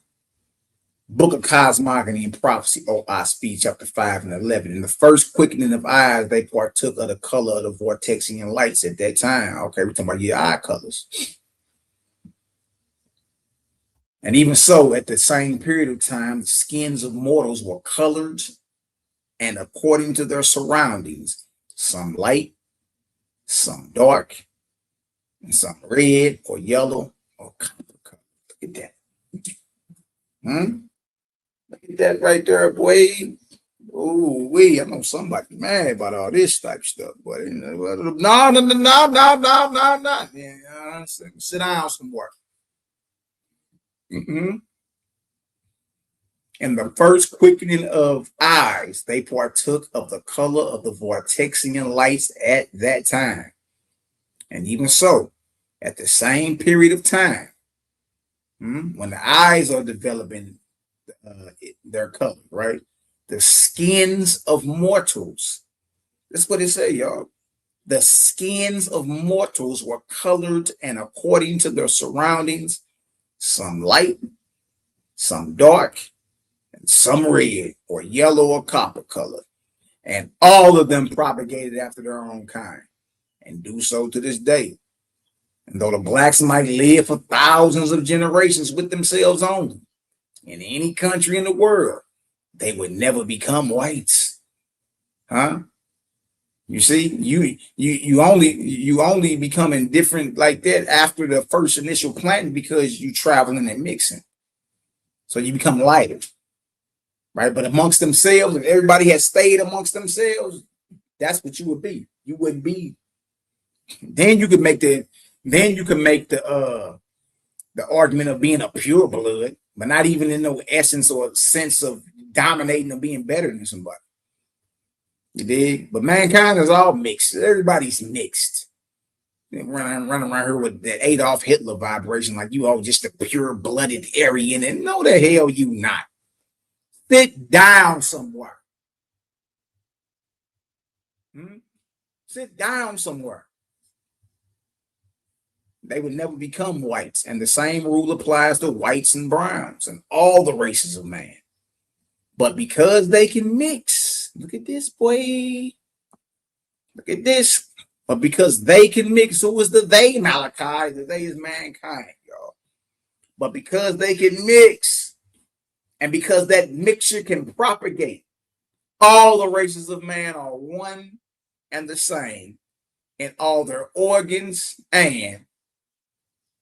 Book of Cosmogony and Prophecy, I speak, chapter 5 and 11. In the first quickening of eyes, they partook of the color of the vortexian lights at that time. Okay, we're talking about your eye colors. And even so, at the same period of time, the skins of mortals were colored and according to their surroundings, some light, some dark, and some red or yellow or copper color. Look at that. Look at that right there, boy. Oh, I know somebody mad about all this type of stuff, but no. Yeah, sit down some more. In the first quickening of eyes, they partook of the color of the vortexian lights at that time. And even so, at the same period of time, when the eyes are developing their color, right? The skins of mortals. That's what it say, y'all. The skins of mortals were colored and according to their surroundings, some light, some dark, and some red or yellow or copper color. And all of them propagated after their own kind and do so to this day. And though the blacks might live for thousands of generations with themselves only, in any country in the world, they would never become whites. You see, you only become indifferent like that after the first initial planting because you traveling and mixing. So you become lighter, right? But amongst themselves, if everybody had stayed amongst themselves, that's what you would be. You wouldn't be. Then you could make the argument of being a pure blood, but not even in no essence or sense of dominating or being better than somebody. You dig? But mankind is all mixed. Everybody's mixed. Running around here with that Adolf Hitler vibration, like you all just a pure-blooded Aryan, and no, the hell you not. Sit down somewhere. Sit down somewhere. They would never become whites. And the same rule applies to whites and browns and all the races of man. But because they can mix, look at this, boy. Look at this. But because they can mix, who is the they, Malachi? The they is mankind, y'all. But because they can mix, and because that mixture can propagate, all the races of man are one and the same in all their organs and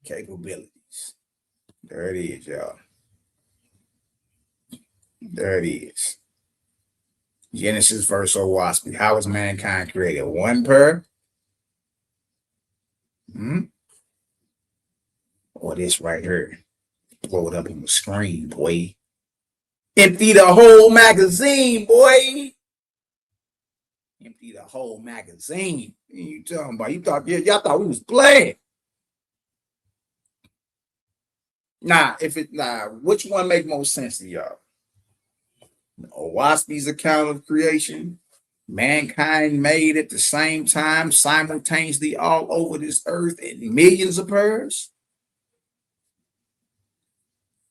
capabilities. There it is, y'all. There it is. Genesis verse Owaspy. How was mankind created? One per? Or this right here. Blow it up on the screen, boy. Empty the whole magazine, boy. Empty the whole magazine. What are you talking about? Y'all thought we was playing. Which one make most sense to y'all? Owaspi's account of creation, mankind made at the same time, simultaneously all over this earth in millions of pairs,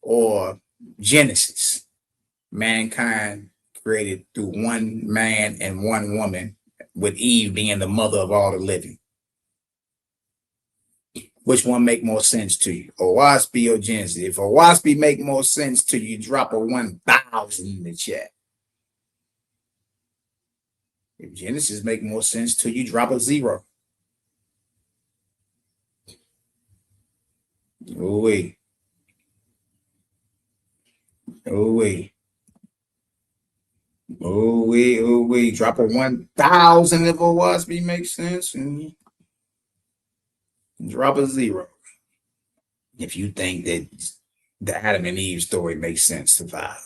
or Genesis, mankind created through one man and one woman, with Eve being the mother of all the living. Which one make more sense to you, Owaspy or Genesis? If Owaspy make more sense to you, drop a 1,000 in the chat. If Genesis make more sense to you, drop a 0. Oh wait. Oh wait. Oh wait. Oh wait. Drop a 1,000 if Owaspy makes sense, and drop a 0 if you think that the Adam and Eve story makes sense to vibe.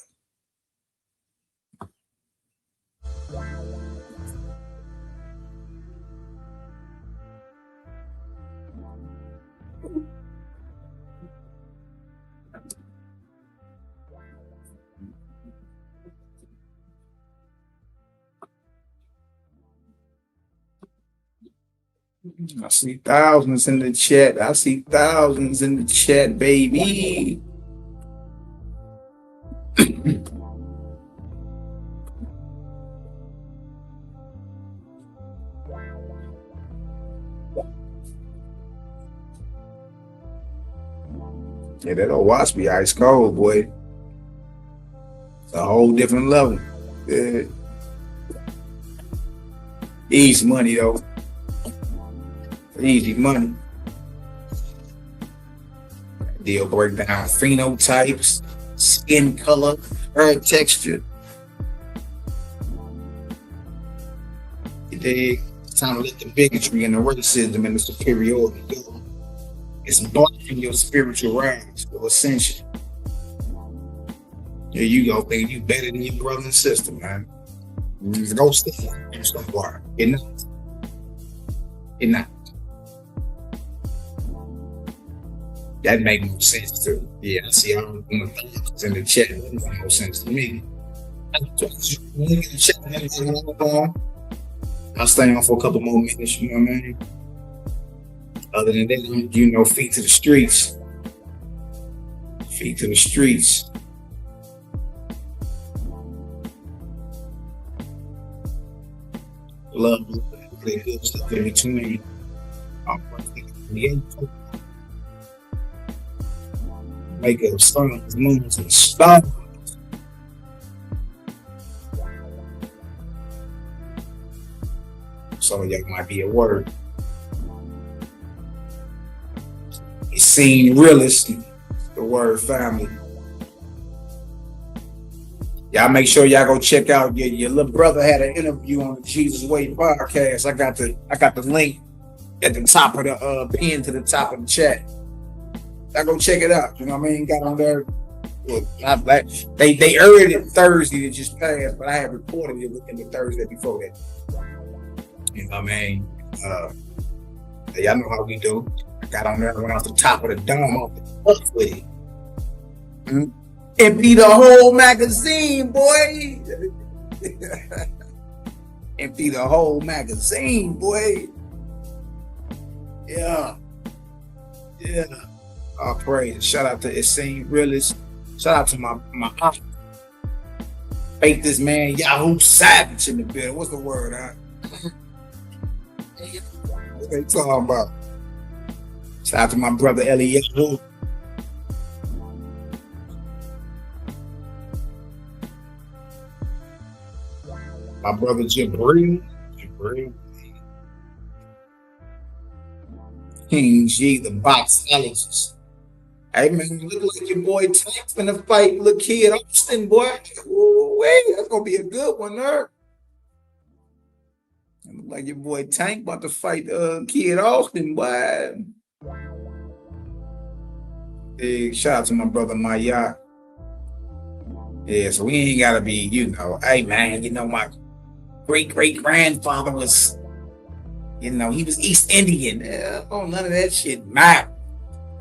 I see thousands in the chat. I see thousands in the chat, baby. Yeah, that Owaspy ice cold, boy. It's a whole different level. Yeah. Easy money, though. Easy money. They'll break down phenotypes, skin color, hair texture. You dig? It's time to let the bigotry and the racism and the superiority go. It's blocking your spiritual rise or ascension. Here you go, thinking you better than your brother and sister, man. Just go stay somewhere. You're not. You're not. That makes no sense too. Yeah, I see all the things in the chat. That makes no sense to me. I'll stay on for a couple more minutes, you know what I mean? Other than that, you know, feet to the streets. Feet to the streets. Love, the good stuff in between. Make a song, moments and stop. Some of y'all might be at work. It seemed realist, the word family. Y'all make sure y'all go check out your little brother had an interview on the Jesus Way podcast. I got the link at the top of the pin to the top of the chat. I go check it out. You know what I mean? Got on there. Well, they aired it Thursday that just passed, but I had reported it within the Thursday before that. You know what I mean? Y'all know how we do. I got on there, went off the top of the dome, off the bus with it. Mm-hmm. Empty the whole magazine, boy. Empty the whole magazine, boy. Yeah. Yeah. All praise. Shout out to It Seemed Realist. Shout out to my aunt. Fake this man, Yahoo Savage in the building. What's the word, huh? What they talking about? Shout out to my brother Elliot. My brother Jabril. King G, the boxologist. Hey man, you look like your boy Tank finna fight little kid Austin, boy. Ooh, wait, that's gonna be a good one there. It look like your boy Tank about to fight kid Austin, boy. Big shout out to my brother Maya. Yeah, so we ain't gotta be, you know, hey man, you know, my great-great-grandfather was, you know, he was East Indian. Oh, none of that shit matter.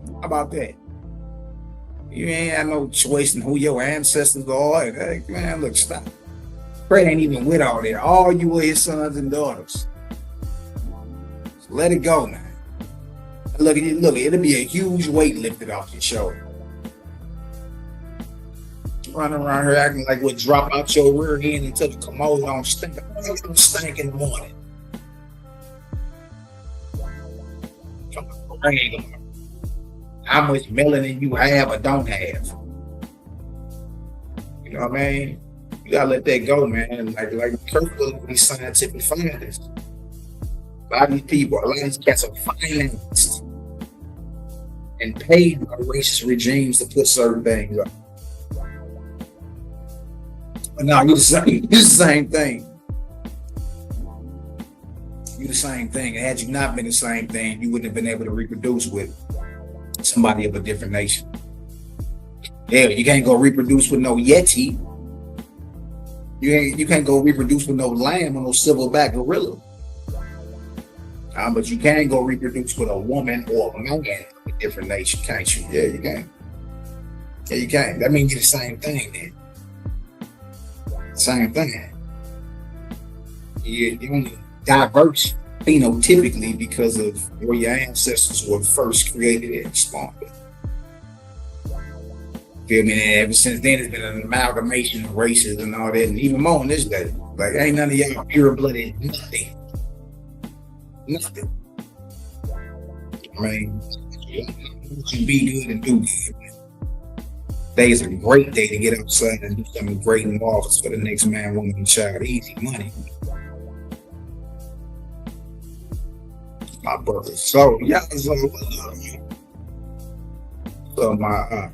How about that? You ain't had no choice in who your ancestors are. Hey, man, look, stop. Fred ain't even with all that. All you were his sons and daughters. So let it go, man. Look, it'll be a huge weight lifted off your shoulder. Running around here acting like we'll drop out your rear end until the commode don't stink. It don't stink in the morning. How much melanin you have or don't have. You know what I mean? You gotta let that go, man. Like Kirk will these scientific findings. A lot of these people, a lot of these cats are financed and paid by racist regimes to put certain things up. But no, you're the same thing. You're the same thing. And had you not been the same thing, you wouldn't have been able to reproduce with somebody of a different nation. Hell, you can't go reproduce with no Yeti. You can't go reproduce with no lamb or no silverback gorilla. But you can go reproduce with a woman or a man of a different nation, can't you? Yeah, you can. Yeah, you can. That means you're the same thing then. Same thing. You're only diverse phenotypically because of where your ancestors were first created and spawned. Feel me? And ever since then, it's been an amalgamation of races and all that, and even more on this day. Like, ain't none of y'all pure-blooded nothing. Nothing. I mean, you be good and do good. Today is a great day to get outside and do something great and marvelous for the next man, woman, and child. Easy money. My brother. So, yeah, so my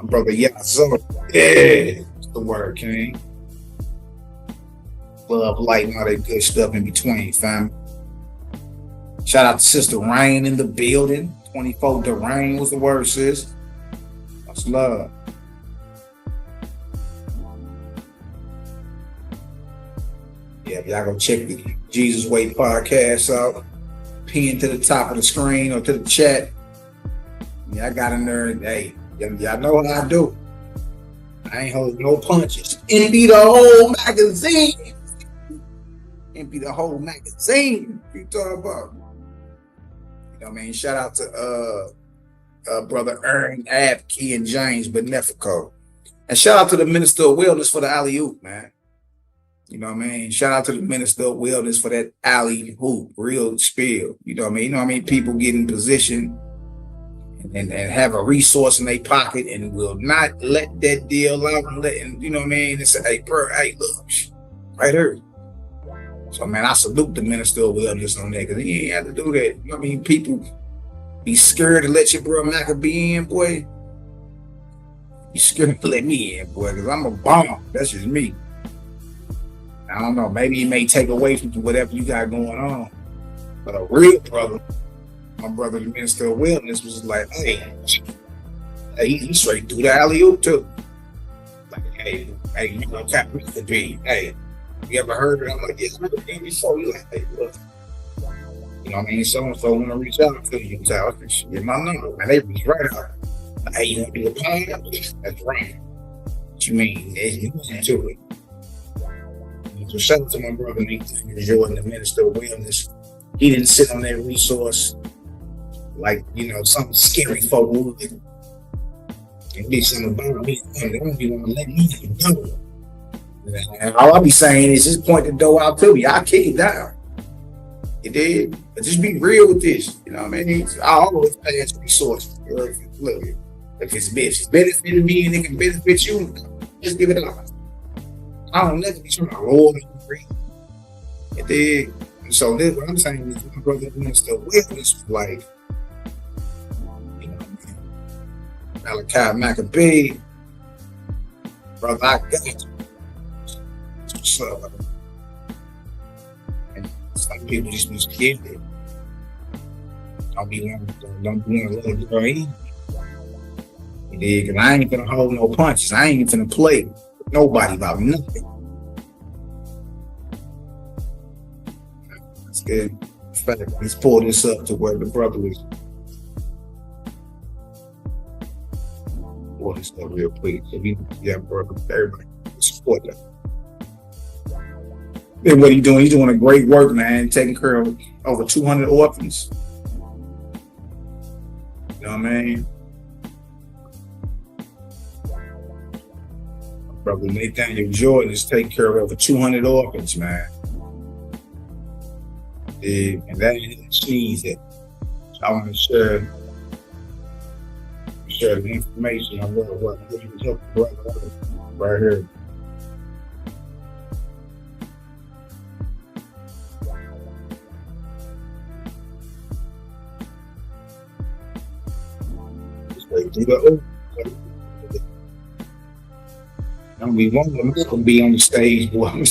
brother, yeah, so, yeah, that's the word, King. Love, light, and all that good stuff in between, fam. Shout out to Sister Rain in the building. 24 Derain was the word, sis. That's love. Yeah, y'all go check the Jesus Way podcast out. Pin to the top of the screen or to the chat. Yeah, I got in there and hey, y'all know how I do. I ain't holding no punches. Empty the whole magazine. Empty the whole magazine. What you talking about? You know what I mean? Shout out to Brother Ern, Ab, Key, and James Benefico. And shout out to the Minister of Wellness for the alley-oop, man. You know what I mean? Shout out to the Minister of Wellness for that alley-oop, real spill. You know what I mean? You know what I mean? People get in position and have a resource in their pocket and will not let that deal out and letting, you know what I mean? And say, hey, bro, hey, look, right here. So, man, I salute the Minister of Wellness on that because he ain't have to do that. You know what I mean? People be scared to let your bro Macabee in, boy. You scared to let me in, boy, because I'm a bomb. That's just me. I don't know. Maybe he may take away from whatever you got going on. But a real brother, my brother, the Minister of Wellness, was like, hey, he straight through the alley-oop, too. Like, hey, you know, Captain to be. Hey, you ever heard it? I'm like, yeah, I heard it before. You like, hey, look. You know what I mean? So-and-so want to reach out to you. So I can get my number. Man, they reach right out. Hey, you want to do a podcast? That's right. What you mean? You listen to it. So shout out to my brother Nathan Jordan, the Minister of Wellness. He didn't sit on that resource like, you know, something scary folk would. And be something about me. They don't be want to let me go. And all I'll be saying is just point the door out to me. I'll kick it down. You did? But just be real with this. You know what I mean? I always pass resources. Look, if it's benefiting me and it can benefit you, just give it up. I don't never be trying to roll and free. You did? So this, what I'm saying is my brother Minister Wellness was like, you know, Malaki Macabee, brother, I got you. What's up? And some people just be scared. Don't be one to let it go in. You did? Because I ain't gonna hold no punches. I ain't gonna play with nobody about nothing. That's good. In fact, let's pull this up to where the brother is. Pull this up real quick. So we got brother, everybody support that. And what he's doing a great work, man, taking care of over 200 orphans. You know what I mean? Brother Nathaniel Jordan is taking care of over 200 orphans, man. And that ain't cheese it. So I want to share the information on what he was helping brother right here. And we want them to be on the stage, boy.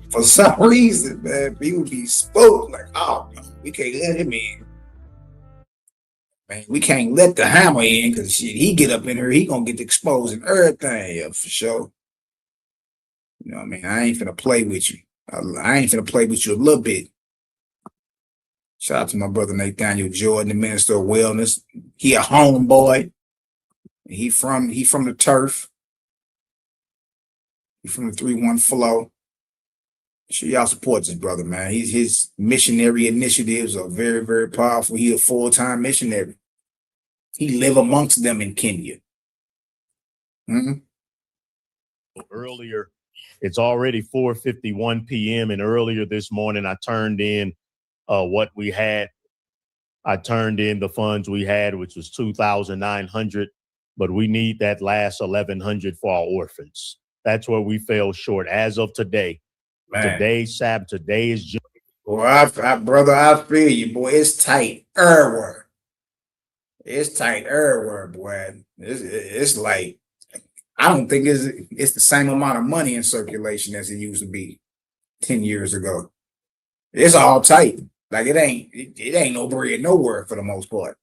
For some reason, man, people be spoke like, oh, no, we can't let him in. Man, we can't let the hammer in because shit, he get up in here, he gonna get exposed and everything, yeah, for sure. You know what I mean? I ain't finna play with you. I ain't finna play with you a little bit. Shout out to my brother Nathaniel Jordan, the minister of wellness. He a homeboy. He from the turf. He from the 3-1 flow. Sure y'all support this brother, man. His missionary initiatives are very, very powerful. He a full-time missionary. He live amongst them in Kenya. Earlier, it's already 4:51 p.m. and earlier this morning I turned in what we had. I turned in the funds we had, which was $2,900, but we need that last $1,100 for our orphans. That's where we fell short as of today. Man. Today's Sabbath. Today is June. Well, brother, I feel you, boy. It's tight everywhere. It's tight everywhere, boy. It's like, I don't think it's the same amount of money in circulation as it used to be 10 years ago. It's all tight. Like it ain't no bread nowhere for the most part.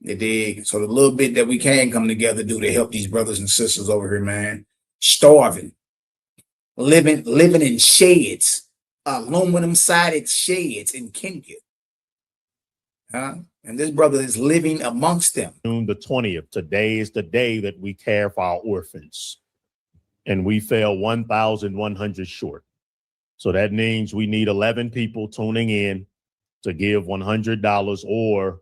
You dig? So the little bit that we can come together do to help these brothers and sisters over here, man, starving, living in sheds, aluminum sided sheds in Kenya. And this brother is living amongst them. June the 20th. Today is the day that we care for our orphans. And we fell 1,100 short. So that means we need 11 people tuning in to give $100, or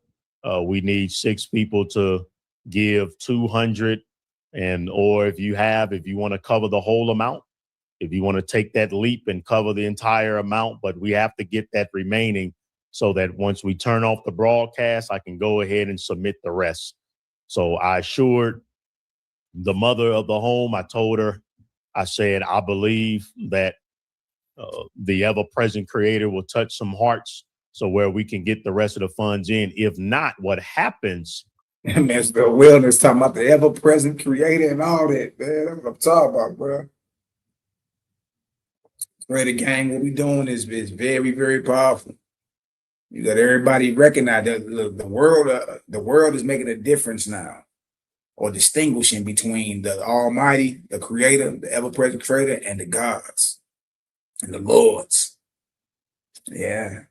we need 6 people to give 200. And or if you want to cover the whole amount, if you want to take that leap and cover the entire amount, but we have to get that remaining so that once we turn off the broadcast, I can go ahead and submit the rest. So I assured the mother of the home, I told her, I said, I believe that the ever-present creator will touch some hearts so where we can get the rest of the funds in. If not, what happens? Man, the wellness talking about the ever-present creator and all that, man. That's what I'm talking about, bro. Ready gang, what we doing is very, very powerful. You got everybody recognize that the world is making a difference now, or distinguishing between the Almighty, the Creator, the ever-present Creator, and the gods and the lords. Yeah.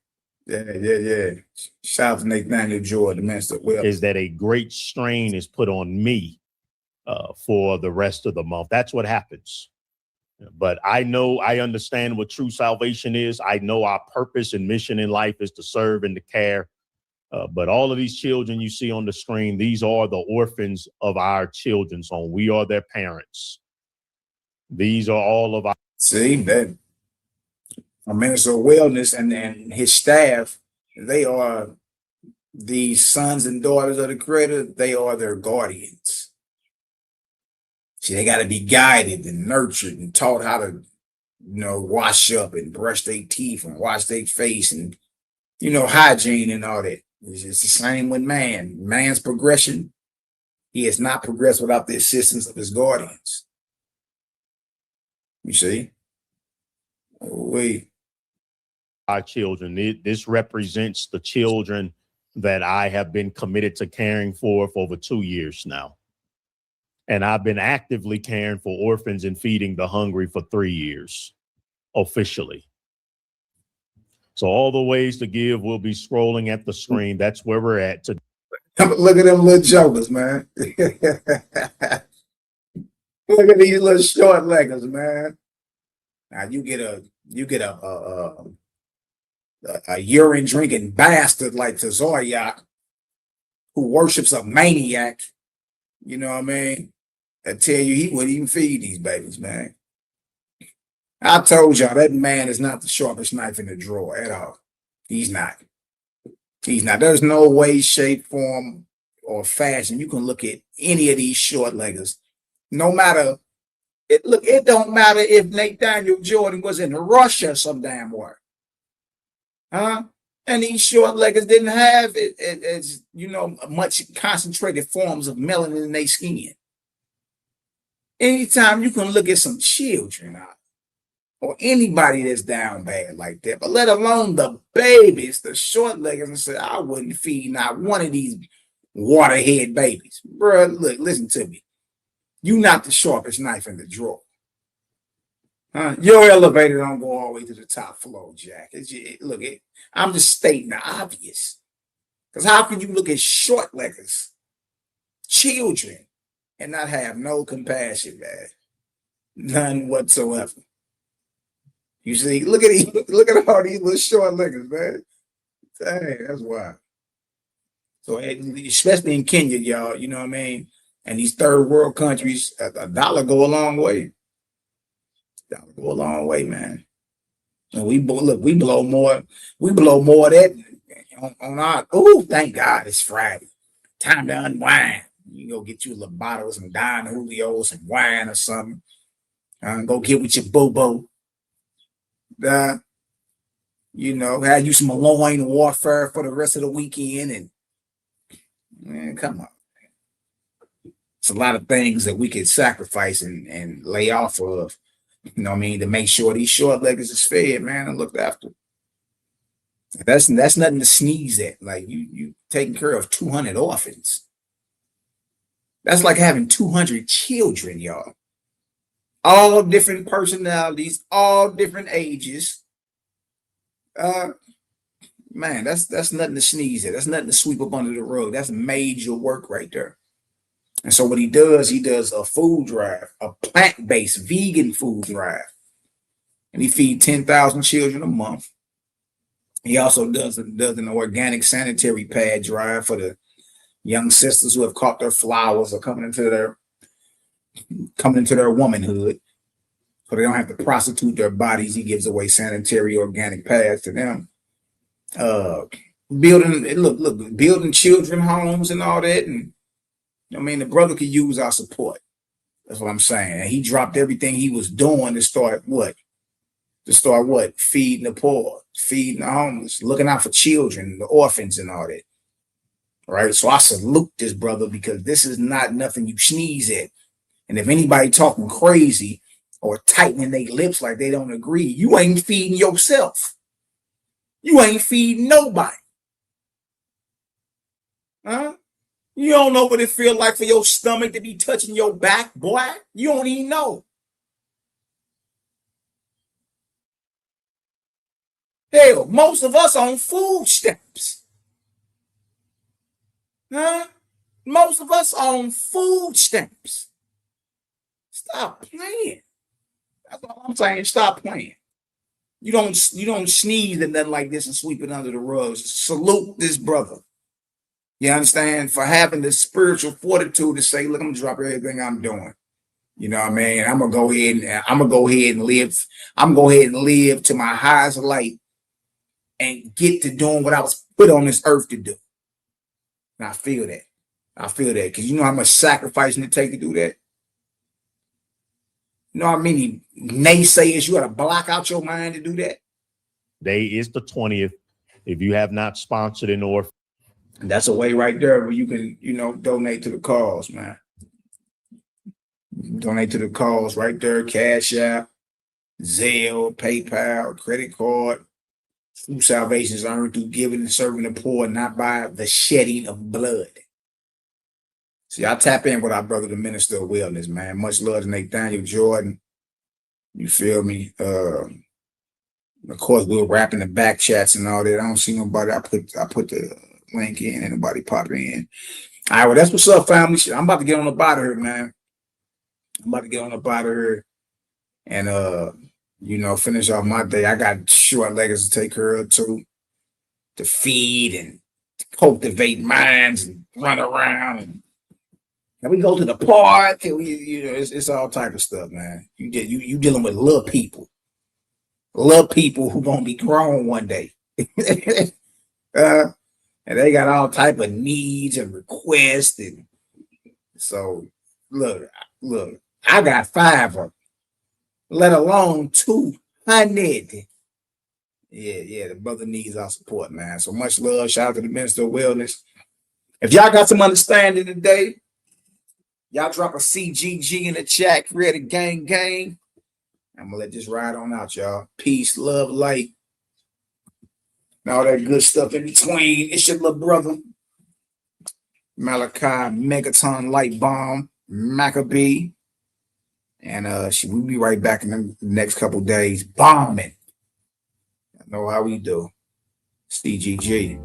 Shout out to Nathaniel Jordan, the minister of wellness. Is that a great strain is put on me for the rest of the month. That's what happens. But I understand what true salvation is. I know our purpose and mission in life is to serve and to care. But all of these children you see on the screen, these are the orphans of our children's home. We are their parents. These are all of our. See, that a minister of wellness and his staff, they are the sons and daughters of the Creator. They are their guardians. See, they got to be guided and nurtured and taught how to, wash up and brush their teeth and wash their face and, hygiene and all that. It's the same with man. Man's progression, he has not progressed without the assistance of his guardians. You see? Our children. This represents the children that I have been committed to caring for over 2 years now. And I've been actively caring for orphans and feeding the hungry for 3 years, officially. So all the ways to give will be scrolling at the screen. That's where we're at today. Look at them little jokers, man. Look at these little short leggers, man. Now you get a urine drinking bastard like Tazoryak who worships a maniac. You know what I mean? I tell you, he wouldn't even feed these babies, man. I told y'all that man is not the sharpest knife in the drawer at all. He's not. He's not. There's no way, shape, form, or fashion you can look at any of these short leggers. No matter it. Look, it don't matter if Nathaniel Jordan was in Russia some damn where, huh? And these short leggers didn't have it as much concentrated forms of melanin in their skin. Anytime you can look at some children or anybody that's down bad like that, but let alone the babies, the short leggers, and say, I wouldn't feed not one of these waterhead babies. Bruh, look, listen to me. You not the sharpest knife in the drawer. Huh? Your elevator don't go all the way to the top floor, Jack. I'm just stating the obvious. Because how can you look at short leggers, children, and not have no compassion, man? None whatsoever. You see, look at all these little short leggers, man. Dang, that's wild. So especially in Kenya, y'all, you know what I mean? And these third world countries, a dollar go a long way. Dollar go a long way, man. And we blow more of that on our. Oh, thank God it's Friday. Time to unwind. You go get you a little bottle of some Don Julio, some wine or something. Go get with your boo-boo. Have you some loin warfare for the rest of the weekend, and man, come on. It's a lot of things that we could sacrifice and lay off of, you know what I mean, to make sure these short leggers is fed, man, and looked after. That's nothing to sneeze at. Like you taking care of 200 orphans. That's like having 200 children, y'all. All different personalities, all different ages. Man, that's nothing to sneeze at. That's nothing to sweep up under the rug. That's major work right there. And so what he does a food drive, a plant-based vegan food drive. And he feeds 10,000 children a month. He also does an organic sanitary pad drive for the young sisters who have caught their flowers or coming into their womanhood, so they don't have to prostitute their bodies. He gives away sanitary organic pads to them. Building children homes and all that. And I mean, the brother could use our support. That's what I'm saying. And he dropped everything he was doing to start what? Feeding the poor, feeding the homeless, looking out for children, the orphans and all that. Right? So I salute this brother, because this is not nothing you sneeze at. And if anybody talking crazy or tightening their lips like they don't agree, you ain't feeding yourself. You ain't feeding nobody. Huh? You don't know what it feels like for your stomach to be touching your back, boy. You don't even know. Hell, most of us on food stamps. Huh? Most of us on food stamps. Stop playing. That's all I'm saying. Stop playing. You don't sneeze at nothing like this and sweep it under the rug. Salute this brother. You understand? For having the spiritual fortitude to say, look, I'm gonna drop everything I'm doing. You know what I mean? I'm gonna go ahead and live to my highest light and get to doing what I was put on this earth to do. And I feel that. Because you know how much sacrifice it takes to do that? You know how many naysayers you got to block out your mind to do that? Day is the 20th. If you have not sponsored an orphan, that's a way right there where you can, donate to the cause, man. Donate to the cause right there. Cash App, Zelle, PayPal, credit card. True salvation is earned through giving and serving the poor, not by the shedding of blood. See, I tap in with our brother, the minister of wellness, man. Much love to Nathaniel Jordan. You feel me? Of course, we're wrapping the back chats and all that. I don't see nobody. I put the link in. Ain't nobody pop in. All right, well, that's what's up, family. I'm about to get on up out of here, man. And finish off my day. I got short leggers to take care of too, to feed and cultivate minds and run around and And we go to the park, and it's all type of stuff, man. You dealing with little people who gonna be grown one day. And they got all type of needs and requests, and so look, I got 5 of them, let alone 200. Yeah, the brother needs our support, man. So much love. Shout out to the Minister of Wellness. If y'all got some understanding today, y'all drop a CGG in the chat, create a gang. I'm gonna let this ride on out, y'all. Peace, love, light, and all that good stuff in between. It's your little brother, Malaki Megaton Light Bomb Macabee. And we'll be right back in the next couple days bombing. I know how we do. CGG.